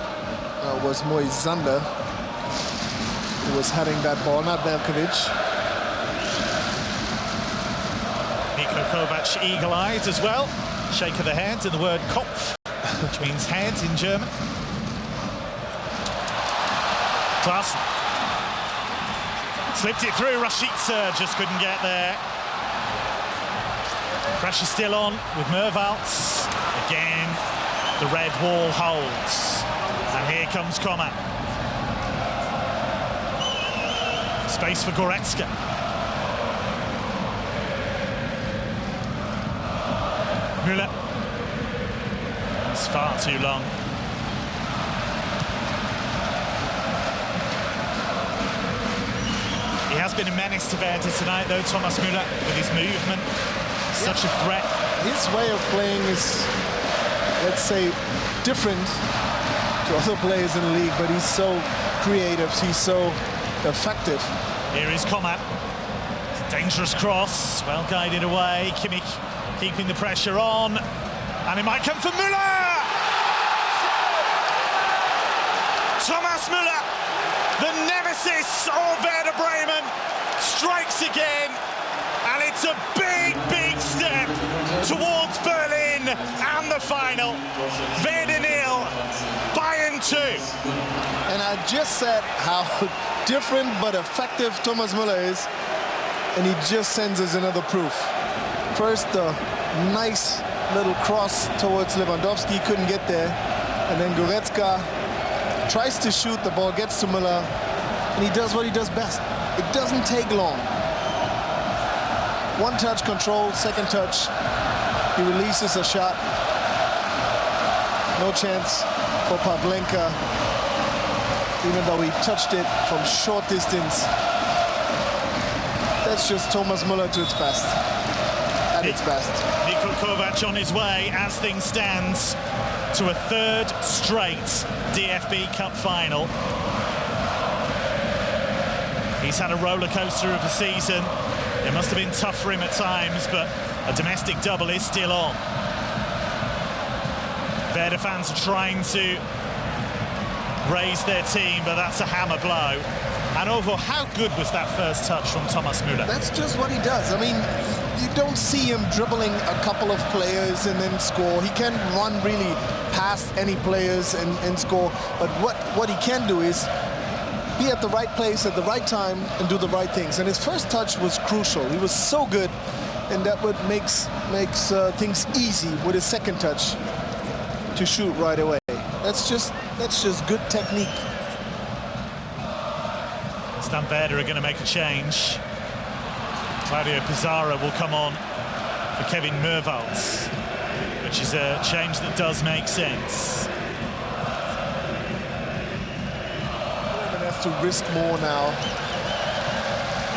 Moisander who was heading that ball, not Velkovic. Niko Kovac eagle-eyed as well. Shake of the head and the word Kopf, which means head in German. Klaassen. Slipped it through, Rashica just couldn't get there. Pressure still on with Mervalds. Again, the red wall holds. And here comes Coman. Space for Goretzka. Müller. It's far too long. He has been a menace to Werder tonight, though, Thomas Müller, with his movement. Such a threat. His way of playing is, let's say, different to other players in the league, but he's so creative, he's so effective. Here is Coman. It's a dangerous cross, well guided away. Kimmich keeping the pressure on, and it might come for Müller! this, Werder Bremen strikes again, and it's a big, big step towards Berlin and the final. Werder 0, Bayern 2. And I just said how different but effective Thomas Müller is, and he just sends us another proof. First, a nice little cross towards Lewandowski, couldn't get there, and then Goretzka tries to shoot, the ball gets to Müller, and he does what he does best. It doesn't take long. One touch control, second touch, he releases a shot. No chance for Pavlenka, even though he touched it from short distance. That's just Thomas Müller to its best, at its best. Niko Kovac on his way, as things stand, to a third straight DFB Cup final. He's had a roller coaster of a season. It must have been tough for him at times, but a domestic double is still on. Werder fans are trying to raise their team, but that's a hammer blow. And overall, how good was that first touch from Thomas Müller? That's just what he does. I mean, you don't see him dribbling a couple of players and then score. He can't run really past any players and score. But what he can do is be at the right place at the right time and do the right things. And his first touch was crucial. He was so good, and that what makes things easy with his second touch to shoot right away. That's just good technique. Stan Werder are going to make a change. Claudio Pizarro will come on for Kevin Mervalds, which is a change that does make sense. Bremen has to risk more now.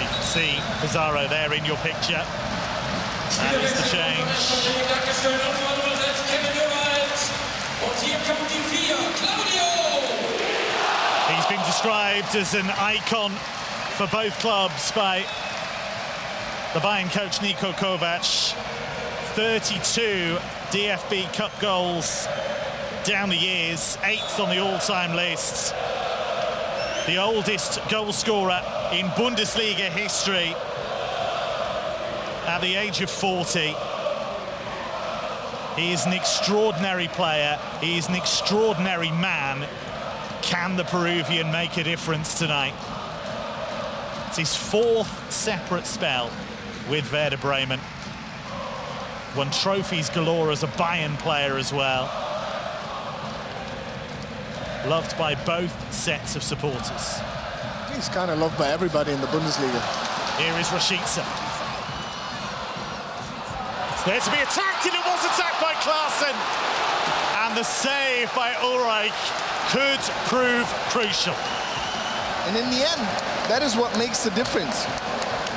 You can see Pizarro there in your picture. That is the change. He's been described as an icon for both clubs by the Bayern coach Niko Kovac. 32 DFB Cup goals down the years, 8th on the all-time list. The oldest goal scorer in Bundesliga history at the age of 40. He is an extraordinary player. He is an extraordinary man. Can the Peruvian make a difference tonight? It's his 4th separate spell with Werder Bremen. Won trophies galore as a Bayern player as well. Loved by both sets of supporters. He's kind of loved by everybody in the Bundesliga. Here is Rashica. It's there to be attacked, and it was attacked by Klaassen. And the save by Ulreich could prove crucial. And in the end, that is what makes the difference.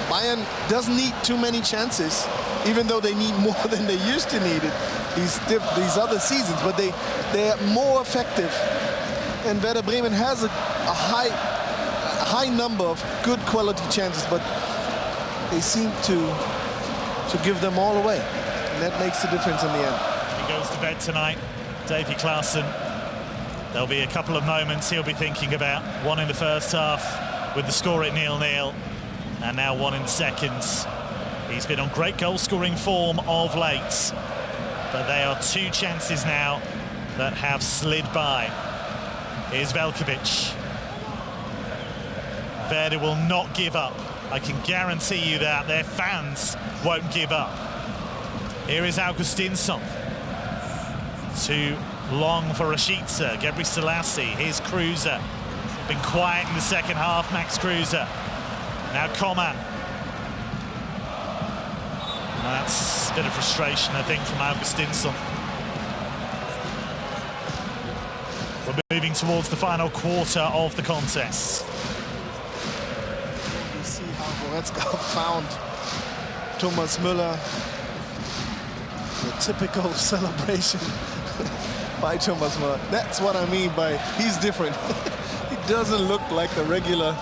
Bayern doesn't need too many chances, even though they need more than they used to need it these other seasons, but they're more effective. And Werder Bremen has a high number of good quality chances, but they seem to give them all away. And that makes the difference in the end. He goes to bed tonight, Davy Klaassen. There'll be a couple of moments he'll be thinking about. One in the first half with the score at 0-0, and now one in the second. He's been on great goal-scoring form of late, but they are 2 chances now that have slid by. Here's Velkovic. Werder will not give up. I can guarantee you that. Their fans won't give up. Here is Augustinsson. Too long for Rashica. Gebri Selassie. Here's Kruse. Been quiet in the second half, Max Kruse. Now Coman. That's a bit of frustration, I think, from Augustinsson. We're moving towards the final quarter of the contest. You see how Goretzka found Thomas Müller. The typical celebration by Thomas Müller. That's what I mean by he's different. He doesn't look like the regular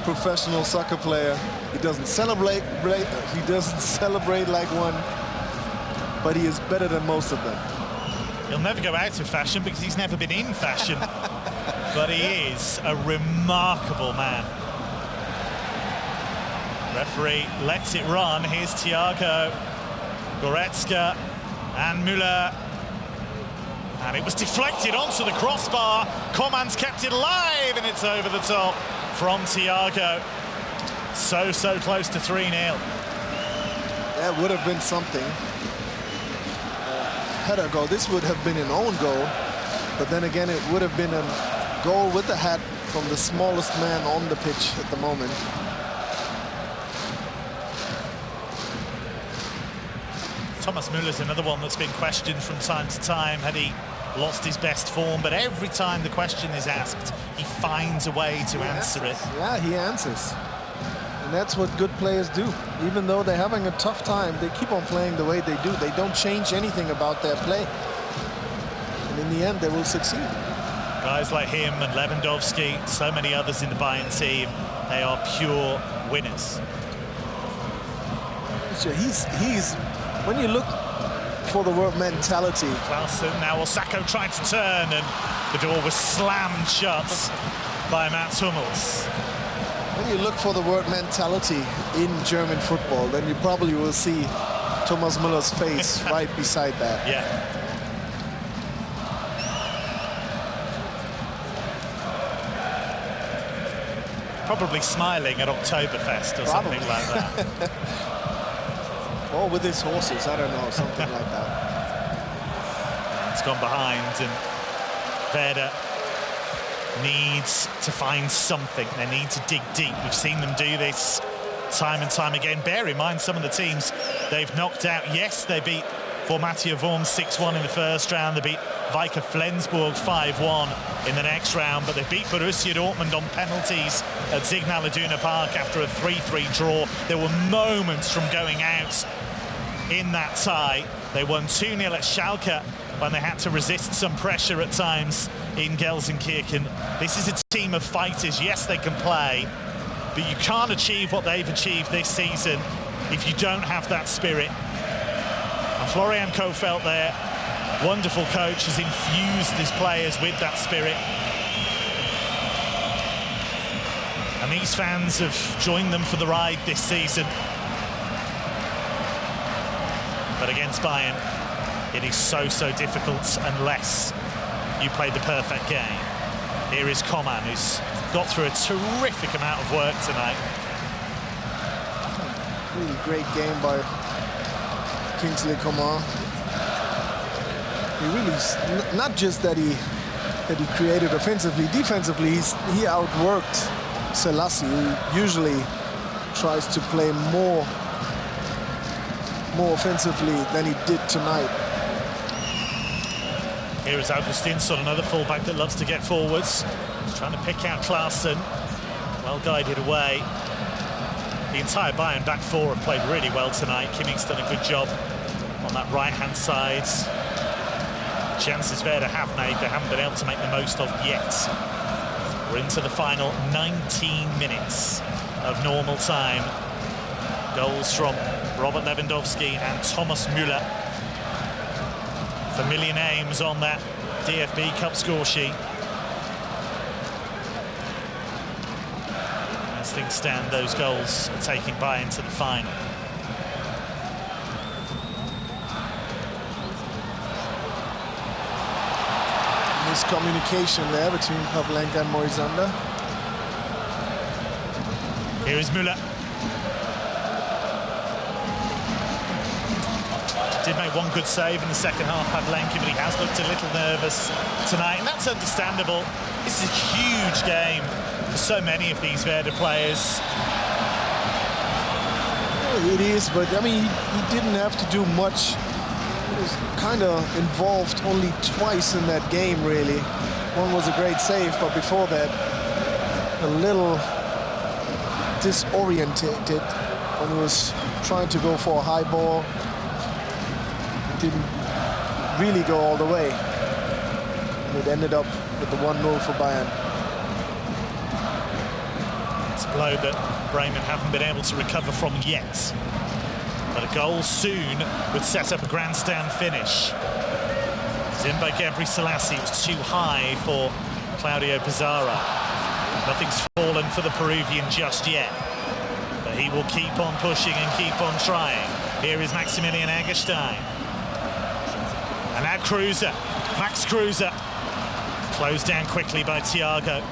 professional soccer player. He doesn't celebrate like one, but he is better than most of them. He'll never go out of fashion because he's never been in fashion. But he is a remarkable man. Referee lets it run. Here's Thiago, Goretzka and Müller. And it was deflected onto the crossbar. Coman's kept it alive, and it's over the top from Thiago. So close to 3-0. That would have been something. Header goal. This would have been an own goal. But then again, it would have been a goal with the hat from the smallest man on the pitch at the moment. Thomas Müller's another one that's been questioned from time to time. Had he lost his best form? But every time the question is asked, he finds a way to answer it. Yeah, he answers. And that's what good players do. Even though they're having a tough time, they keep on playing the way they do. They don't change anything about their play. And in the end, they will succeed. Guys like him and Lewandowski, so many others in the Bayern team, they are pure winners. He's when you look for the word mentality. Clausen, now Osako tried to turn, and the door was slammed shut by Mats Hummels. When you look for the word mentality in German football, then you probably will see Thomas Müller's face right beside that. Yeah. Probably smiling at Oktoberfest or something like that. Or with his horses, I don't know, something like that. It's gone behind, and Werder needs to find something. They need to dig deep. We've seen them do this time and time again. Bear in mind some of the teams they've knocked out. Yes, they beat Formatia Worms 6-1 in the first round. They beat Viker Flensburg 5-1 in the next round, but they beat Borussia Dortmund on penalties at Signal Iduna Park after a 3-3 draw. There were moments from going out in that tie. They won 2-0 at Schalke when they had to resist some pressure at times in Gelsenkirchen. This is a team of fighters. Yes, they can play, but you can't achieve what they've achieved this season if you don't have that spirit. And Florian Kohfeldt, their wonderful coach, has infused his players with that spirit. And these fans have joined them for the ride this season. But against Bayern, it is so difficult unless you play the perfect game. Here is Coman, who's got through a terrific amount of work tonight. Really great game by Kingsley Coman. He really, not just that he created offensively, defensively, he outworked Selassie, who usually tries to play more offensively than he did tonight. Here is Augustinsson, another fullback that loves to get forwards. He's trying to pick out Clausen. Well guided away. The entire Bayern back four have played really well tonight. Kimmich's done a good job on that right-hand side. Chances Werder have made, they haven't been able to make the most of yet. We're into the final 19 minutes of normal time. Goals from Robert Lewandowski and Thomas Müller. Familiar names on that DFB Cup score sheet. As things stand, those goals are taking Bayern to the final. Miscommunication there between Pavlenka and Moisander. Here is Müller. Did make one good save in the second half, Pavlenka, but he has looked a little nervous tonight, and that's understandable. This is a huge game for so many of these Werder players. It is, but I mean, he didn't have to do much. He was kind of involved only twice in that game, really. One was a great save, but before that, a little disorientated when he was trying to go for a high ball. Didn't really go all the way. And it ended up with the 1-0 for Bayern. It's a blow that Bremen haven't been able to recover from yet. But a goal soon would set up a grandstand finish. Zimba Gebri Selassie was too high for Claudio Pizarro. Nothing's fallen for the Peruvian just yet. But he will keep on pushing and keep on trying. Here is Maximilian Eggestein. And now Kruse, Max Kruse. Closed down quickly by Thiago.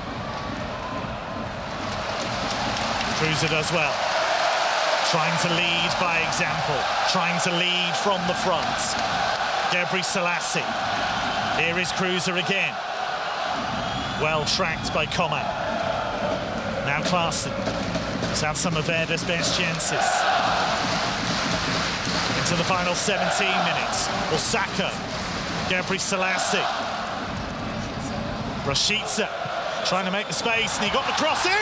Kruse does well. Trying to lead by example. Trying to lead from the front. Gebre Selassie. Here is Kruse again. Well tracked by Coman. Now Klaassen. He's had some of Werder's best chances. Into the final 17 minutes. Osako. Gebre Selassie. Rashica trying to make the space, and he got the cross in! And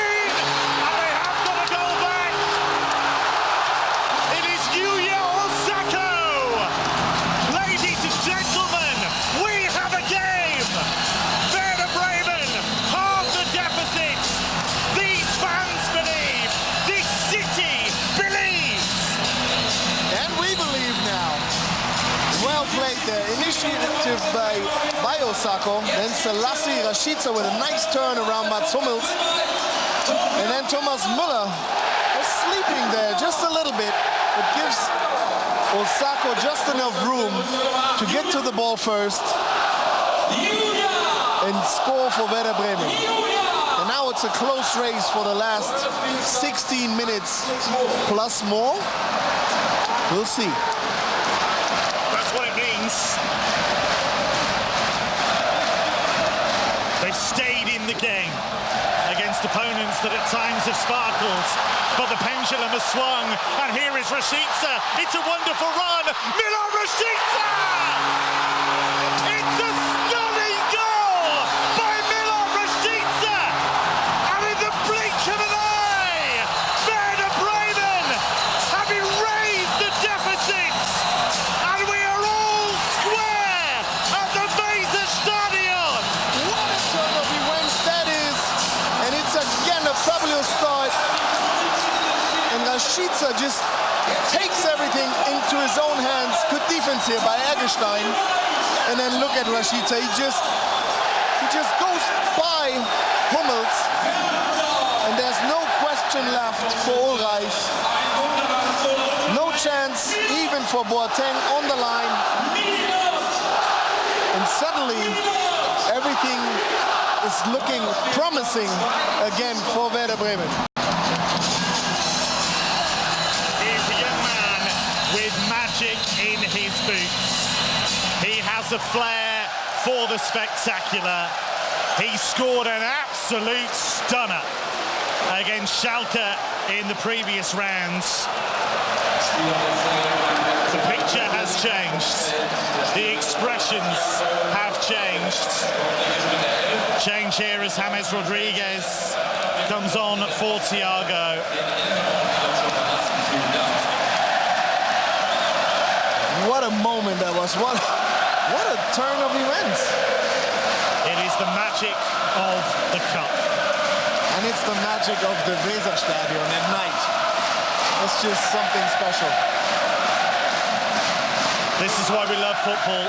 they have got a goal back! It is Yuya Osako! Ladies and gentlemen, we have a game! Werder Bremen, half the deficit! These fans believe! This city believes! And we believe now. Well played there. Initiative by Osako. Then Selassie, Rashica with a nice turn around Mats Hummels. And then Thomas Müller was sleeping there just a little bit. It gives Osako just enough room to get to the ball first and score for Werder Bremen. And now it's a close race for the last 16 minutes plus more. We'll see. That's what it means. They've stayed in the game against opponents that at times have sparkled, but the pendulum has swung, and here is Rashica. It's a wonderful run. Müller, Rashica! It's a stunning goal by Müller, Rashica! And in the blink of an eye, Werder Bremen have erased the deficit, and we are all square at the Weser Stadion. What a turn of events that is. And it's again a fabulous start. And Rashica just takes everything into his own hands. Good defense here by Eggestein. And then look at Rashica. He just goes by Hummels. And there's no question left for Ulreich. No chance even for Boateng on the line. And suddenly everything is looking promising again for Werder Bremen. Here's a young man with magic in his boots. He has a flair for the spectacular. He scored an absolute stunner against Schalke in the previous rounds. The picture has changed. The expressions have changed. Change here as James Rodriguez comes on for Thiago. What a moment that was. What a turn of events. It is the magic of the cup. And it's the magic of the Weser Stadion at night. It's just something special. This is why we love football.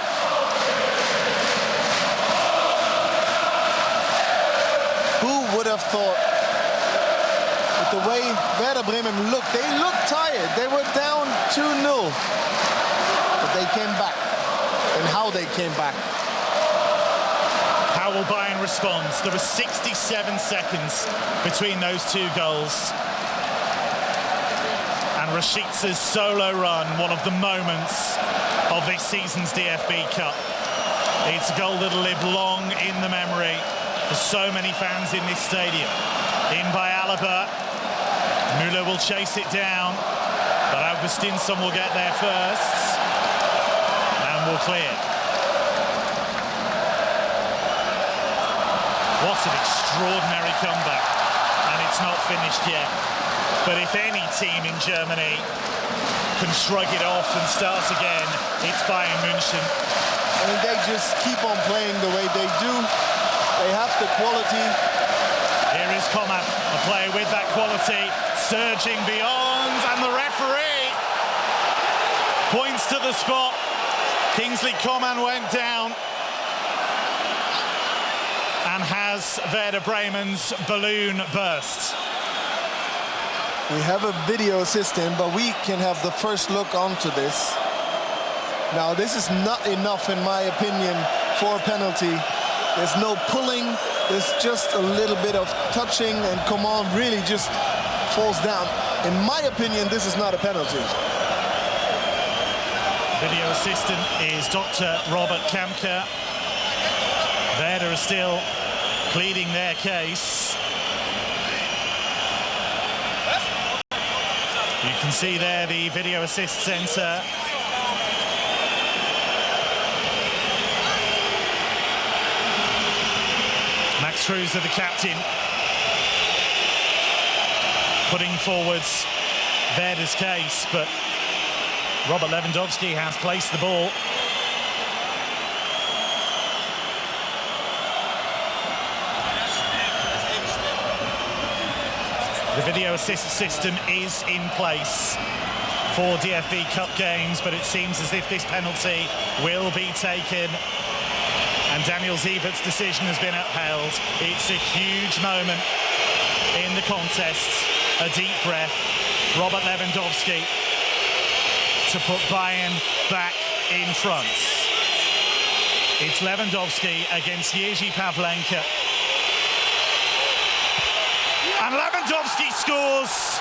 Who would have thought, with the way Werder Bremen looked, they looked tired. They were down 2-0. But they came back. And how they came back. How will Bayern respond? There were 67 seconds between those two goals. And Rashica's solo run, one of the moments of this season's DFB Cup. It's a goal that'll live long in the memory for so many fans in this stadium. In by Alaba. Müller will chase it down, but Augustinsson will get there first and will clear. What an extraordinary comeback, and it's not finished yet. But if any team in Germany can shrug it off and start again, it's Bayern München. I mean, they just keep on playing the way they do. They have the quality. Here is Coman, a player with that quality, surging beyond, and the referee points to the spot. Kingsley Coman went down and has Werder Bremen's balloon burst. We have a video assistant, but we can have the first look onto this. Now, this is not enough, in my opinion, for a penalty. There's no pulling. There's just a little bit of touching, and Coman really just falls down. In my opinion, this is not a penalty. Video assistant is Dr. Robert Kamke. Werder is still pleading their case. You can see there the video assist centre. Max Kruse, the captain, putting forwards Werder's case, but Robert Lewandowski has placed the ball. The video assist system is in place for DFB Cup games, but it seems as if this penalty will be taken. And Daniel Siebert's decision has been upheld. It's a huge moment in the contest. A deep breath. Robert Lewandowski to put Bayern back in front. It's Lewandowski against Jerzy Pavlenka. And Lewandowski scores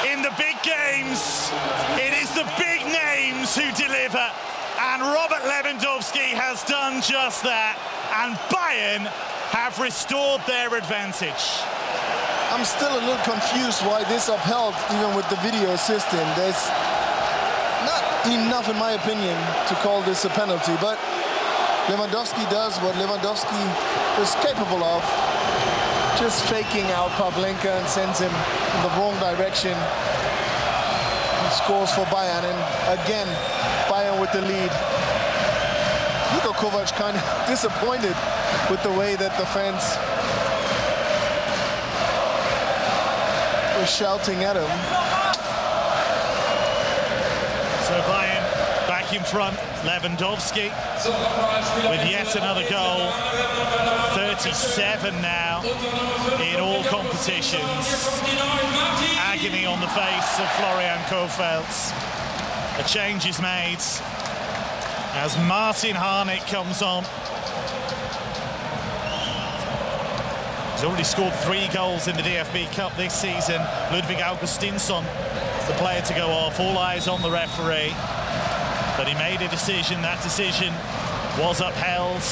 in the big games. It is the big names who deliver. And Robert Lewandowski has done just that. And Bayern have restored their advantage. I'm still a little confused why this upheld, even with the video assistant. There's not enough, in my opinion, to call this a penalty. But Lewandowski does what Lewandowski is capable of. Just faking out Pavlenka and sends him in the wrong direction. He scores for Bayern, and again, Bayern with the lead. Niko Kovac kind of disappointed with the way that the fans were shouting at him. So Bayern back in front. Lewandowski with yet another goal. 37 now in all competitions. Agony on the face of Florian Kohfeldt. A change is made as Martin Harnik comes on. He's already scored 3 goals in the DFB Cup this season. Ludwig Augustinsson is the player to go off. All eyes on the referee. But he made a decision. That decision was upheld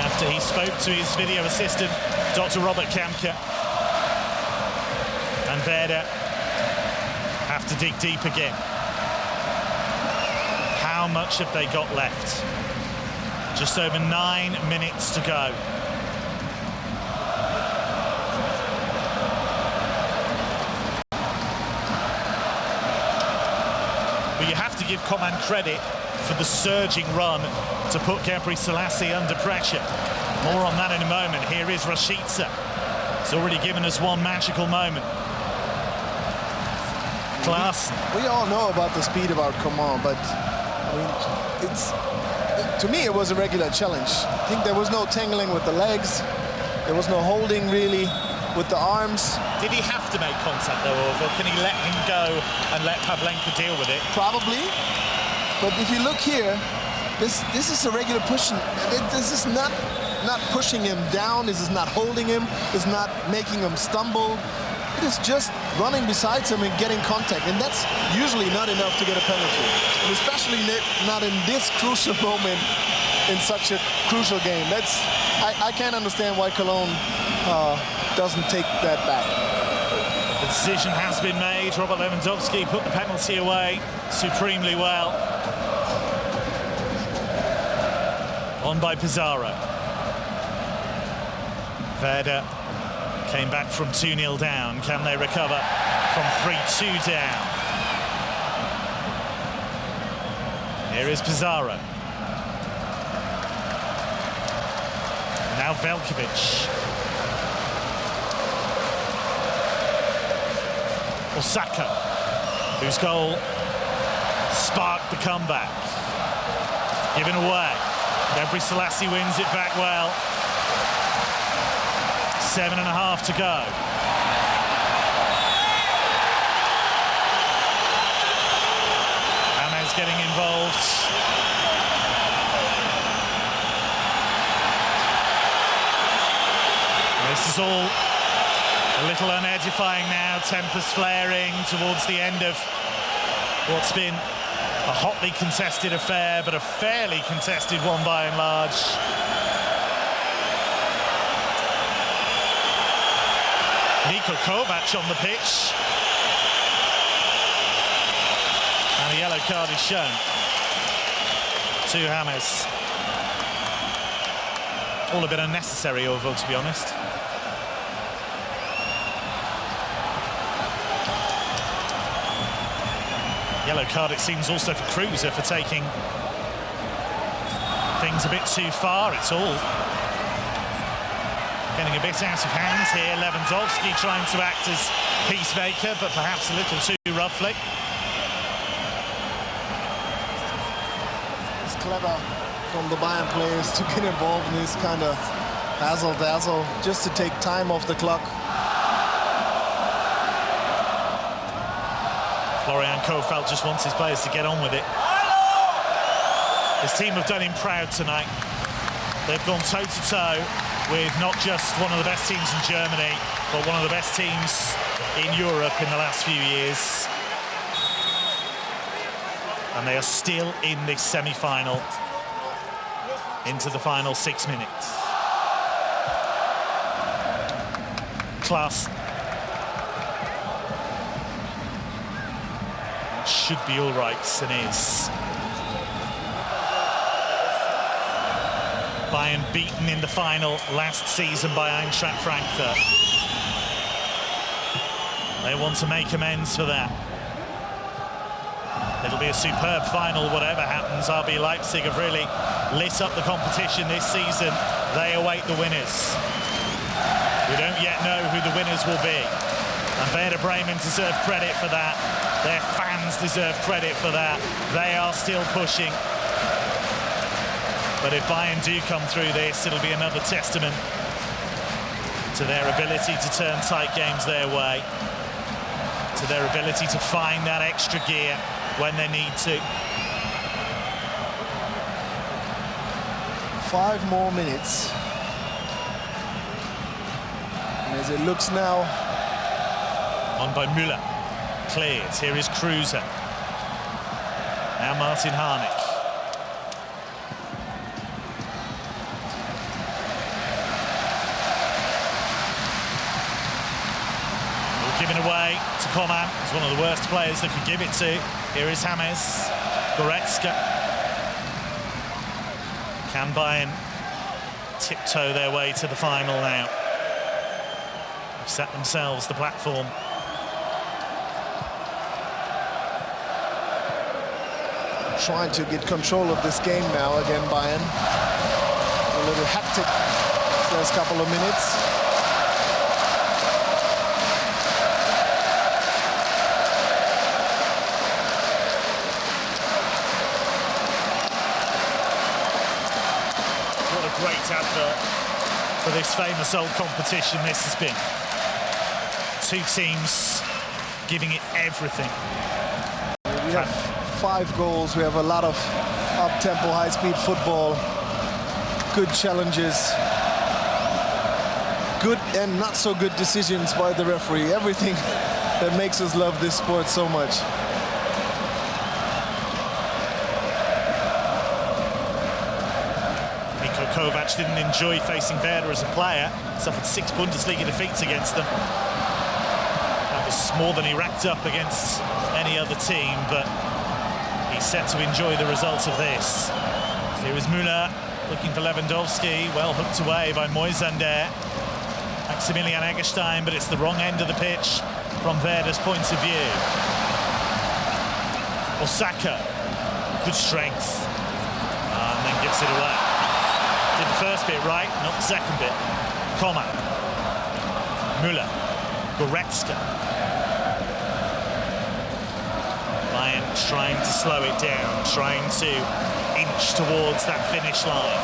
after he spoke to his video assistant, Dr. Robert Kamke. And Werder have to dig deep again. How much have they got left? Just over 9 minutes to go. But you have to give Coman credit for the surging run to put Gebre Selassie under pressure. More on that in a moment. Here is Rashica. It's already given us one magical moment. Class. We all know about the speed about Coman, but I mean, to me it was a regular challenge. I think there was no tangling with the legs. There was no holding really with the arms. Did he have to make contact though, or can he let him go and let Pavlenka deal with it? Probably. But if you look here, this is a regular pushing. This is not pushing him down. This is not holding him. It's not making him stumble. It is just running beside him and getting contact, and that's usually not enough to get a penalty, and especially not in this crucial moment in such a crucial game. I can't understand why Cologne doesn't take that back. The decision has been made. Robert Lewandowski put the penalty away supremely well. On by Pizarro. Werder came back from 2-0 down. Can they recover from 3-2 down? Here is Pizarro. Now Velkovic. Osako, whose goal sparked the comeback. Given away. Gebre Selassie wins it back well. 7.5 to go. fans getting involved. This is all a little unedifying now, tempers flaring towards the end of what's been a hotly contested affair, but a fairly contested one by and large. Niko Kovac on the pitch. And a yellow card is shown to James. All a bit unnecessary, Orville, to be honest. Yellow card, it seems, also for Kruse for taking things a bit too far. It's all getting a bit out of hand here. Lewandowski trying to act as peacemaker, but perhaps a little too roughly. It's clever from the Bayern players to get involved in this kind of dazzle-dazzle, just to take time off the clock. Florian Kohfeldt just wants his players to get on with it. His team have done him proud tonight. They've gone toe-to-toe with not just one of the best teams in Germany, but one of the best teams in Europe in the last few years. And they are still in this semi-final, into the final 6 minutes. Class. Should be all right, and is. Bayern beaten in the final last season by Eintracht Frankfurt. They want to make amends for that. It'll be a superb final, whatever happens. RB Leipzig have really lit up the competition this season. They await the winners. We don't yet know who the winners will be. And Werder Bremen deserve credit for that. Their fans deserve credit for that. They are still pushing. But if Bayern do come through this, it'll be another testament to their ability to turn tight games their way, to their ability to find that extra gear when they need to. 5 more minutes. And as it looks now, on by Müller. Cleared. Here is Kruse. Now Martin Harnik. All given away to Coman. He's one of the worst players that could give it to. Here is James. Goretzka. Can Bayern tiptoe their way to the final now? They've set themselves the platform. Trying to get control of this game now again, Bayern. A little hectic first couple of minutes. What a great advert for this famous old competition this has been. 2 teams giving it everything. We have 5 goals. We have a lot of up-tempo, high-speed football. Good challenges. Good and not so good decisions by the referee. Everything that makes us love this sport so much. Niko Kovac didn't enjoy facing Werder as a player. Suffered 6 Bundesliga defeats against them. That was more than he racked up against any other team, but he's set to enjoy the results of this. Here is Müller looking for Lewandowski, well hooked away by Moisander. Maximilian Eggestein, but it's the wrong end of the pitch from Werder's point of view. Osako, good strength, and then gives it away. Did the first bit right, not the second bit. Coman, Müller, Goretzka. Bayern trying to slow it down, trying to inch towards that finish line.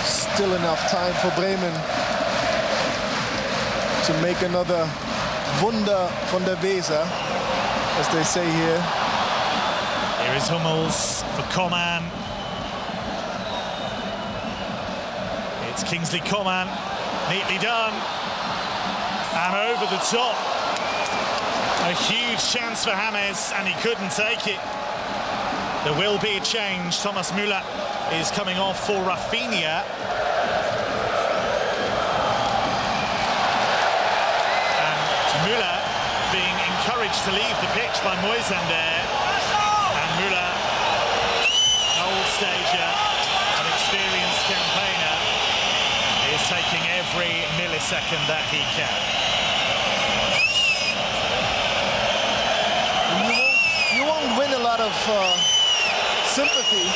Still enough time for Bremen to make another Wunder von der Weser. as they say here. Here is Hummels for Coman. It's Kingsley Coman, neatly done. And over the top. A huge chance for James, and he couldn't take it. There will be a change. Thomas Müller is coming off for Rafinha. And Müller being encouraged to leave the pitch by Moisander. And Müller, an old stager, an experienced campaigner, is taking every millisecond that he can. You won't win a lot of sympathy,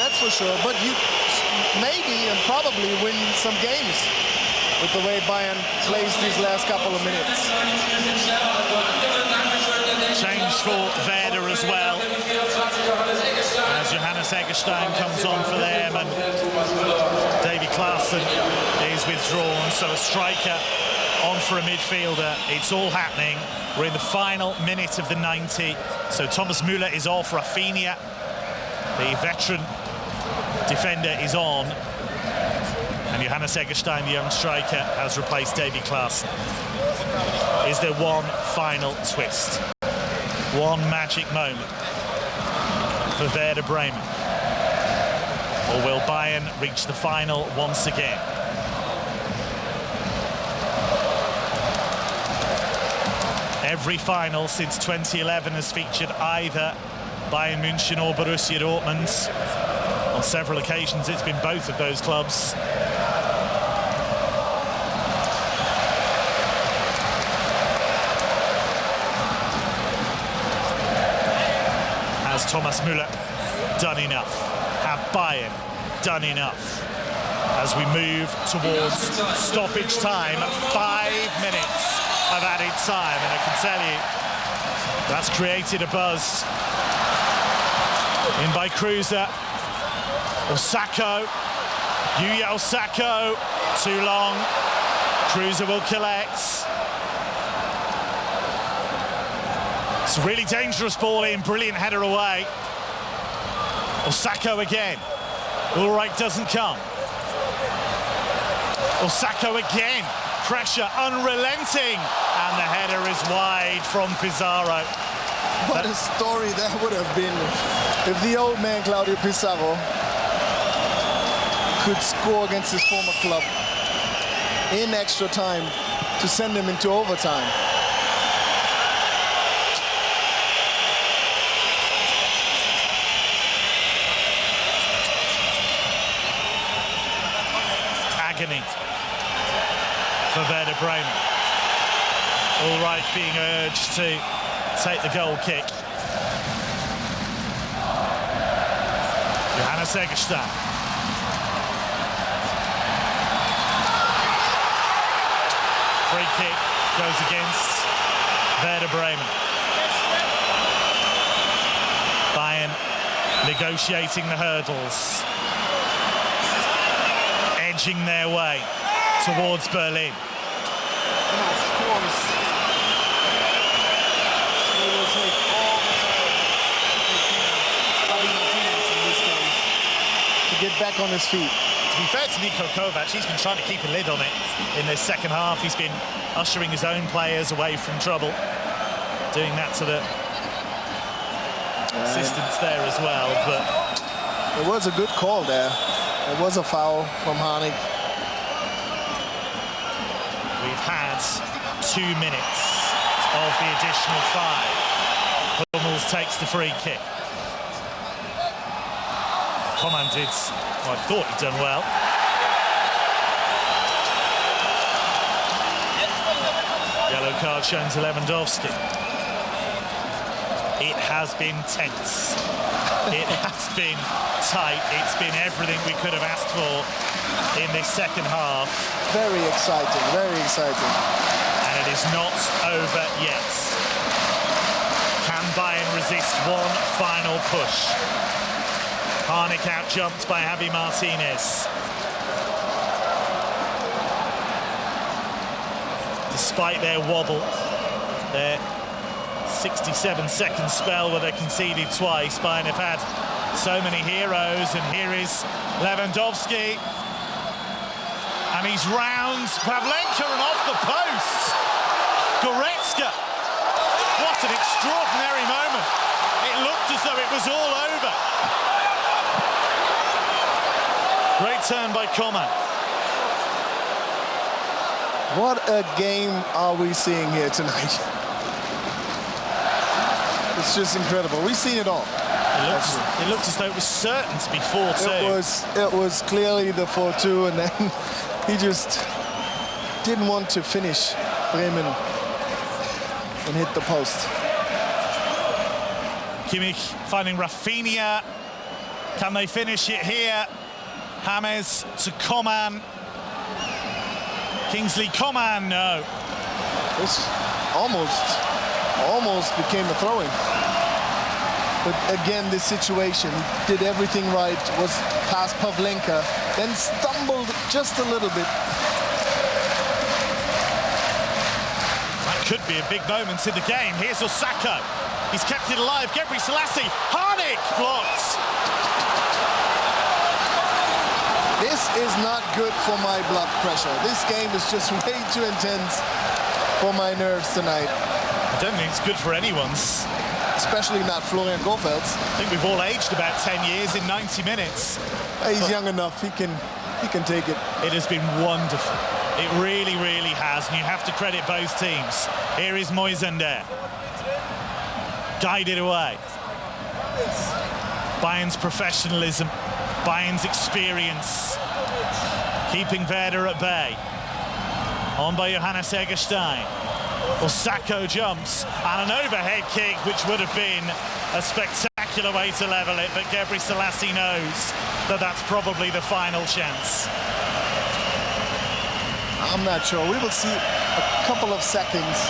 that's for sure, but you maybe and probably win some games with the way Bayern plays these last couple of minutes. Change for Werder as well, as Johannes Eggestein comes on for them, and Davy Klaassen is withdrawn, so a striker on for a midfielder. It's all happening. We're in the final minute of the 90, so Thomas Müller is off. Rafinha, the veteran defender, is on, and Johannes Eggestein, the young striker, has replaced Davy Klaassen. Is there one final twist? One magic moment for Werder Bremen? Or will Bayern reach the final once again? Every final since 2011 has featured either Bayern München or Borussia Dortmund. On several occasions it's been both of those clubs. Has Thomas Müller done enough? Have Bayern done enough? As we move towards stoppage time, 5 minutes of added time, and I can tell you that's created a buzz. In by Cruiser, Osako, Yuya Osako, too long. Cruiser will collect. It's a really dangerous ball in, brilliant header away. Osako again. Ulreich doesn't come. Osako again. Pressure unrelenting, and the header is wide from Pizarro. What a story that would have been if the old man Claudio Pizarro could score against his former club in extra time to send him into overtime. Agony for Werder Bremen. Ulreich being urged to take the goal kick. Johannes Eggestein. Free kick goes against Werder Bremen. Bayern negotiating the hurdles, edging their way towards Berlin. And of course, they will take all the time in this case to get back on his feet. To be fair to Niko Kovac, he's been trying to keep a lid on it in this second half. He's been ushering his own players away from trouble, doing that to the assistants there as well. But it was a good call there. It was a foul from Harnik. We've had 2 minutes of the additional 5. Hummels takes the free kick. Coman did, well, I thought he'd done well. Yellow card shown to Lewandowski. It has been tense. It has been tight. It's been everything we could have asked for in this second half. Very exciting, very exciting. And it is not over yet. Can Bayern resist one final push? Harnik out-jumped by Javi Martinez. Despite their wobble, their 67-second spell where they conceded twice. Bayern have had so many heroes, and here is Lewandowski. And he's round Pavlenka and off the post. Goretzka. What an extraordinary moment. It looked as though it was all over. Great turn by Coman. What a game are we seeing here tonight? It's just incredible. We've seen it all. It looked as though it was certain to be 4-2. It was clearly the 4-2, and then he just didn't want to finish Bremen and hit the post. Kimmich finding Rafinha. Can they finish it here? James to Coman. Kingsley Coman, no. This almost became a throw-in. But again, this situation, did everything right, was past Pavlenka, then stumbled just a little bit. That could be a big moment in the game. Here's Osako. He's kept it alive. Gebri Selassie. Harnik blocked. This is not good for my blood pressure. This game is just way too intense for my nerves tonight. I don't think it's good for anyone's. Especially not Florian Gofeld's. I think we've all aged about 10 years in 90 minutes. He's young enough, he can take it. It has been wonderful. It really, really has, and you have to credit both teams. Here is Moisander. Guided away. Bayern's professionalism, Bayern's experience, keeping Werder at bay. On by Johannes Eggestein. Osako jumps, and an overhead kick, which would have been a spectacular way to level it, but Gebri Selassie knows that that's probably the final chance. I'm not sure. We will see a couple of seconds.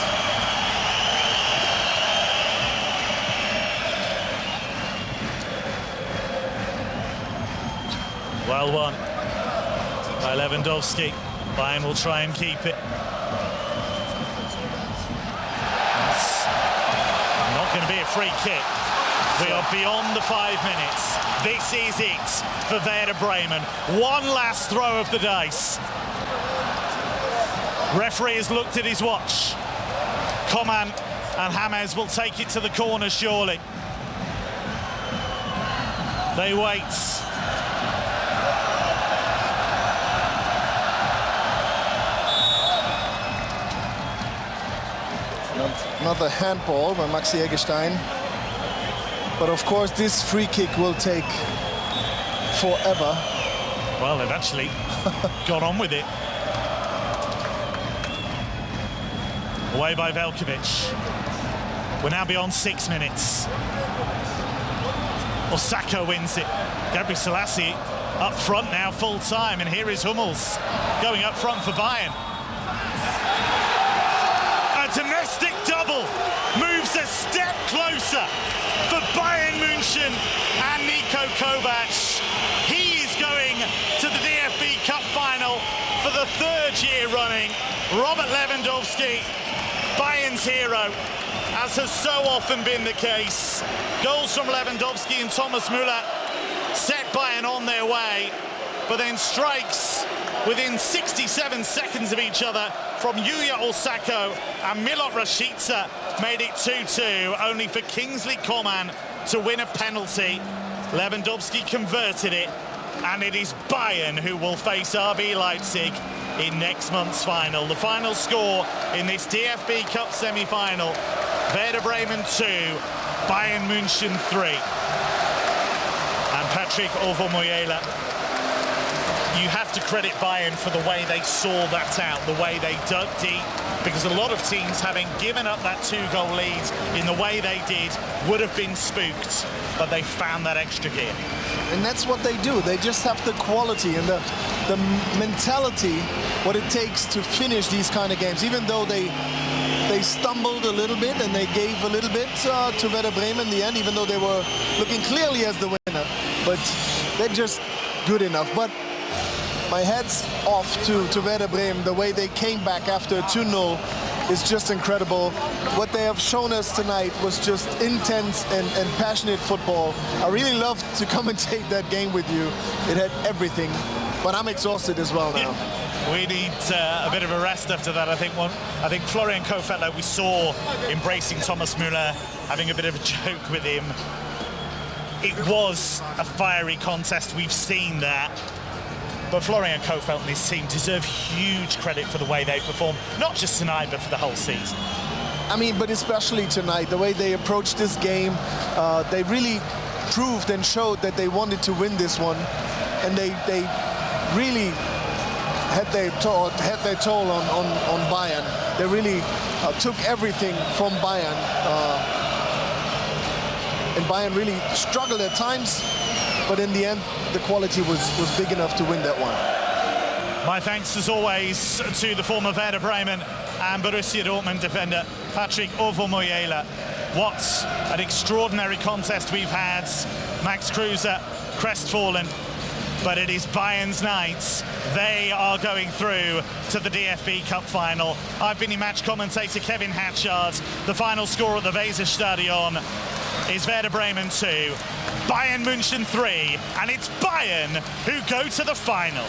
Well won by Lewandowski. Bayern will try and keep it. Not going to be a free kick. We are beyond the 5 minutes. This is it for Werder Bremen. One last throw of the dice. Referee has looked at his watch. Coman and James will take it to the corner, surely. They wait. Another handball by Maxi Eggestein. But of course, this free kick will take forever. Well, they've actually got on with it. Away by Velkovic. We're now beyond 6 minutes. Osako wins it. Gebri Selassie up front now, full time, and here is Hummels going up front for Bayern. Domestic double moves a step closer for Bayern München and Niko Kovac. He is going to the DFB Cup final for the 3rd year running. Robert Lewandowski, Bayern's hero, as has so often been the case. Goals from Lewandowski and Thomas Müller set Bayern on their way, but then strikes within 67 seconds of each other from Yuya Osako and Milot Rashica made it 2-2, only for Kingsley Coman to win a penalty. Lewandowski converted it, and it is Bayern who will face RB Leipzig in next month's final. The final score in this DFB Cup semi-final: Werder Bremen 2, Bayern München 3. And Patrick Ovomoyela, you have to credit Bayern for the way they saw that out, the way they dug deep, because a lot of teams, having given up that 2-goal lead in the way they did, would have been spooked, but they found that extra gear. And that's what they do. They just have the quality and the mentality, what it takes to finish these kind of games, even though they stumbled a little bit and they gave a little bit to Werder Bremen in the end, even though they were looking clearly as the winner. But they're just good enough. But My head's off to Werder Bremen. The way they came back after 2-0 is just incredible. What they have shown us tonight was just intense and passionate football. I really loved to commentate that game with you. It had everything, but I'm exhausted as well now. Yeah. We need a bit of a rest after that. I think Florian Kohfeldt, we saw embracing Thomas Müller, having a bit of a joke with him. It was a fiery contest. We've seen that. But Florian Kohfeldt and his team deserve huge credit for the way they performed, not just tonight, but for the whole season. I mean, but especially tonight, the way they approached this game, they really proved and showed that they wanted to win this one, and they really had their toll on Bayern. They really took everything from Bayern, and Bayern really struggled at times. But in the end, the quality was big enough to win that one. My thanks, as always, to the former Werder Bremen and Borussia Dortmund defender, Patrick Ovomoyela. What an extraordinary contest we've had. Max Kruse, crestfallen, but it is Bayern's night. They are going through to the DFB Cup final. I've been your match commentator, Kevin Hatchard. The final score at the Weserstadion is Werder Bremen 2, Bayern München 3, and it's Bayern who go to the final.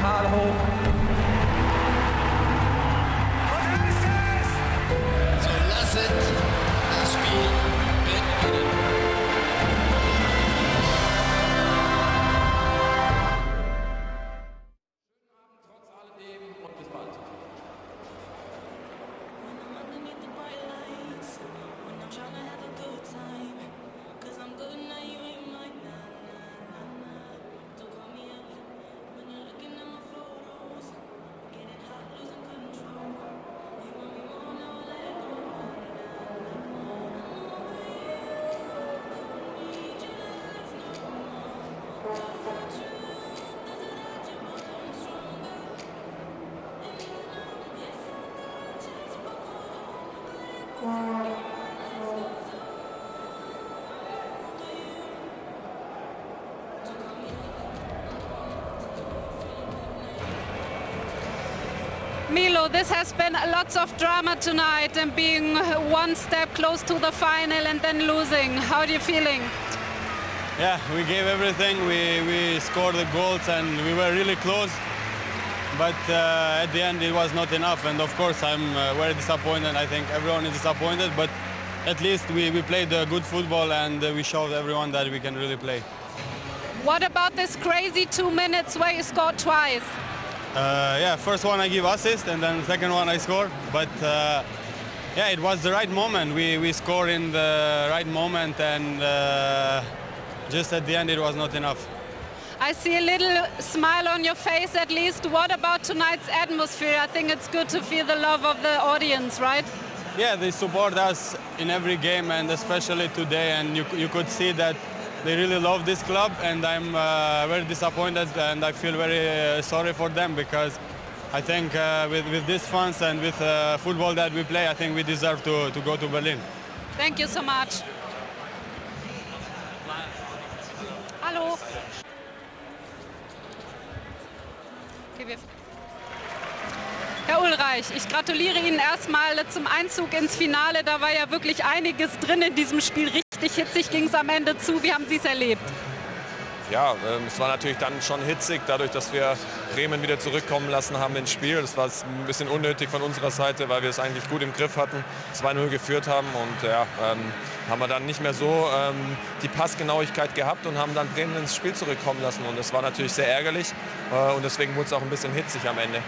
Pokal hoch. So lass das Spiel beginnen. Trotz alledem und bis bald. Milo, this has been lots of drama tonight and being one step close to the final and then losing. How are you feeling? Yeah, we gave everything. We scored the goals and we were really close. But at the end it was not enough. And of course I'm very disappointed. I think everyone is disappointed. But at least we played good football and we showed everyone that we can really play. What about this crazy 2 minutes where you scored twice? Yeah, first one I give assist and then second one I score. But yeah, it was the right moment. We scored in the right moment and just at the end it was not enough. I see a little smile on your face at least. What about tonight's atmosphere? I think it's good to feel the love of the audience, right? Yeah, they support us in every game and especially today, and you could see that they really love this club, and I'm very disappointed and I feel very sorry for them because I think with these fans and with football that we play, I think we deserve to go to Berlin. Thank you so much. Hallo. Okay, Herr Ulreich, ich gratuliere Ihnen erstmal zum Einzug ins Finale. Da war ja wirklich einiges drin in diesem Spiel. Richtig hitzig ging es am Ende zu. Wie haben Sie es erlebt? Ja, es war natürlich dann schon hitzig, dadurch, dass wir Bremen wieder zurückkommen lassen haben ins Spiel. Das war ein bisschen unnötig von unserer Seite, weil wir es eigentlich gut im Griff hatten, 2-0 geführt haben und ja, haben wir dann nicht mehr so die Passgenauigkeit gehabt und haben dann Bremen ins Spiel zurückkommen lassen. Und das war natürlich sehr ärgerlich und deswegen wurde es auch ein bisschen hitzig am Ende.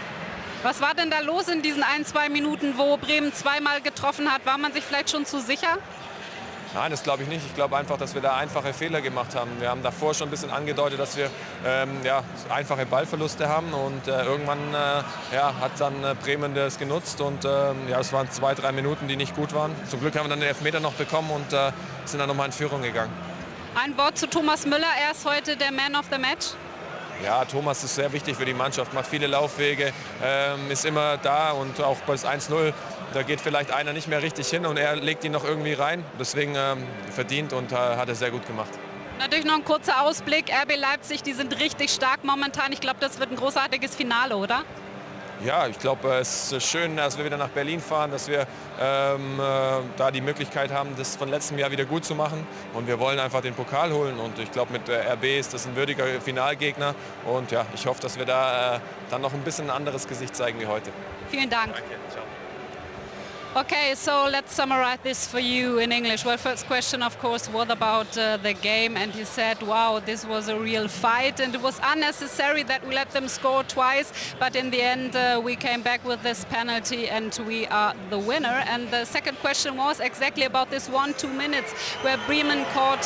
Was war denn da los in diesen 1-2 Minuten, wo Bremen zweimal getroffen hat? War man sich vielleicht schon zu sicher? Nein, das glaube ich nicht. Ich glaube einfach, dass wir da einfache Fehler gemacht haben. Wir haben davor schon ein bisschen angedeutet, dass wir ja, einfache Ballverluste haben und irgendwann ja, hat dann Bremen das genutzt und ja, es waren 2-3 Minuten, die nicht gut waren. Zum Glück haben wir dann den Elfmeter noch bekommen und sind dann nochmal in Führung gegangen. Ein Wort zu Thomas Müller, er ist heute der Man of the Match. Ja, Thomas ist sehr wichtig für die Mannschaft, macht viele Laufwege, ist immer da und auch bei 1-0, da geht vielleicht einer nicht mehr richtig hin und er legt ihn noch irgendwie rein. Deswegen verdient und hat er sehr gut gemacht. Natürlich noch ein kurzer Ausblick, RB Leipzig, die sind richtig stark momentan. Ich glaube, das wird ein großartiges Finale, oder? Ja, ich glaube, es ist schön, dass wir wieder nach Berlin fahren, dass wir da die Möglichkeit haben, das von letztem Jahr wieder gut zu machen. Und wir wollen einfach den Pokal holen. Und ich glaube, mit RB ist das ein würdiger Finalgegner. Und ja, ich hoffe, dass wir da dann noch ein bisschen ein anderes Gesicht zeigen wie heute. Vielen Dank. Danke, ciao. Okay, so let's summarize this for you in English. Well, first question, of course, what about the game? And he said, wow, this was a real fight and it was unnecessary that we let them score twice. But in the end, we came back with this penalty and we are the winner. And the second question was exactly about this 1-2 minutes where Bremen caught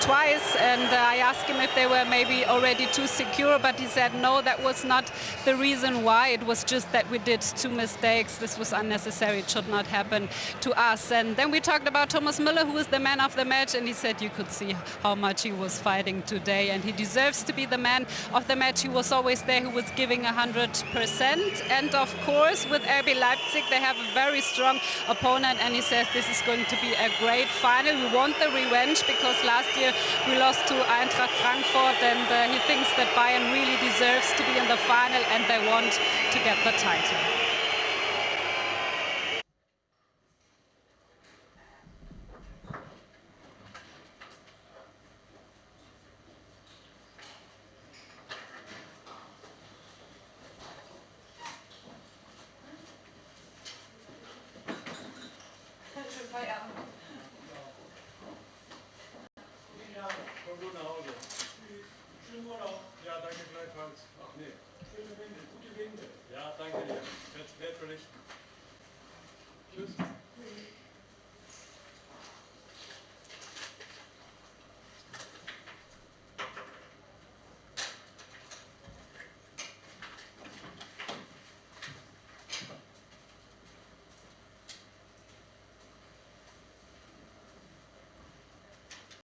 twice. And I asked him if they were maybe already too secure, but he said, no, that was not the reason why. It was just that we did 2 mistakes. This was unnecessary. Should not happen to us. And then we talked about Thomas Müller, who is the man of the match, and he said you could see how much he was fighting today and he deserves to be the man of the match. He was always there, he was giving 100%. And of course with RB Leipzig they have a very strong opponent and he says this is going to be a great final. We want the revenge because last year we lost to Eintracht Frankfurt and he thinks that Bayern really deserves to be in the final and they want to get the title.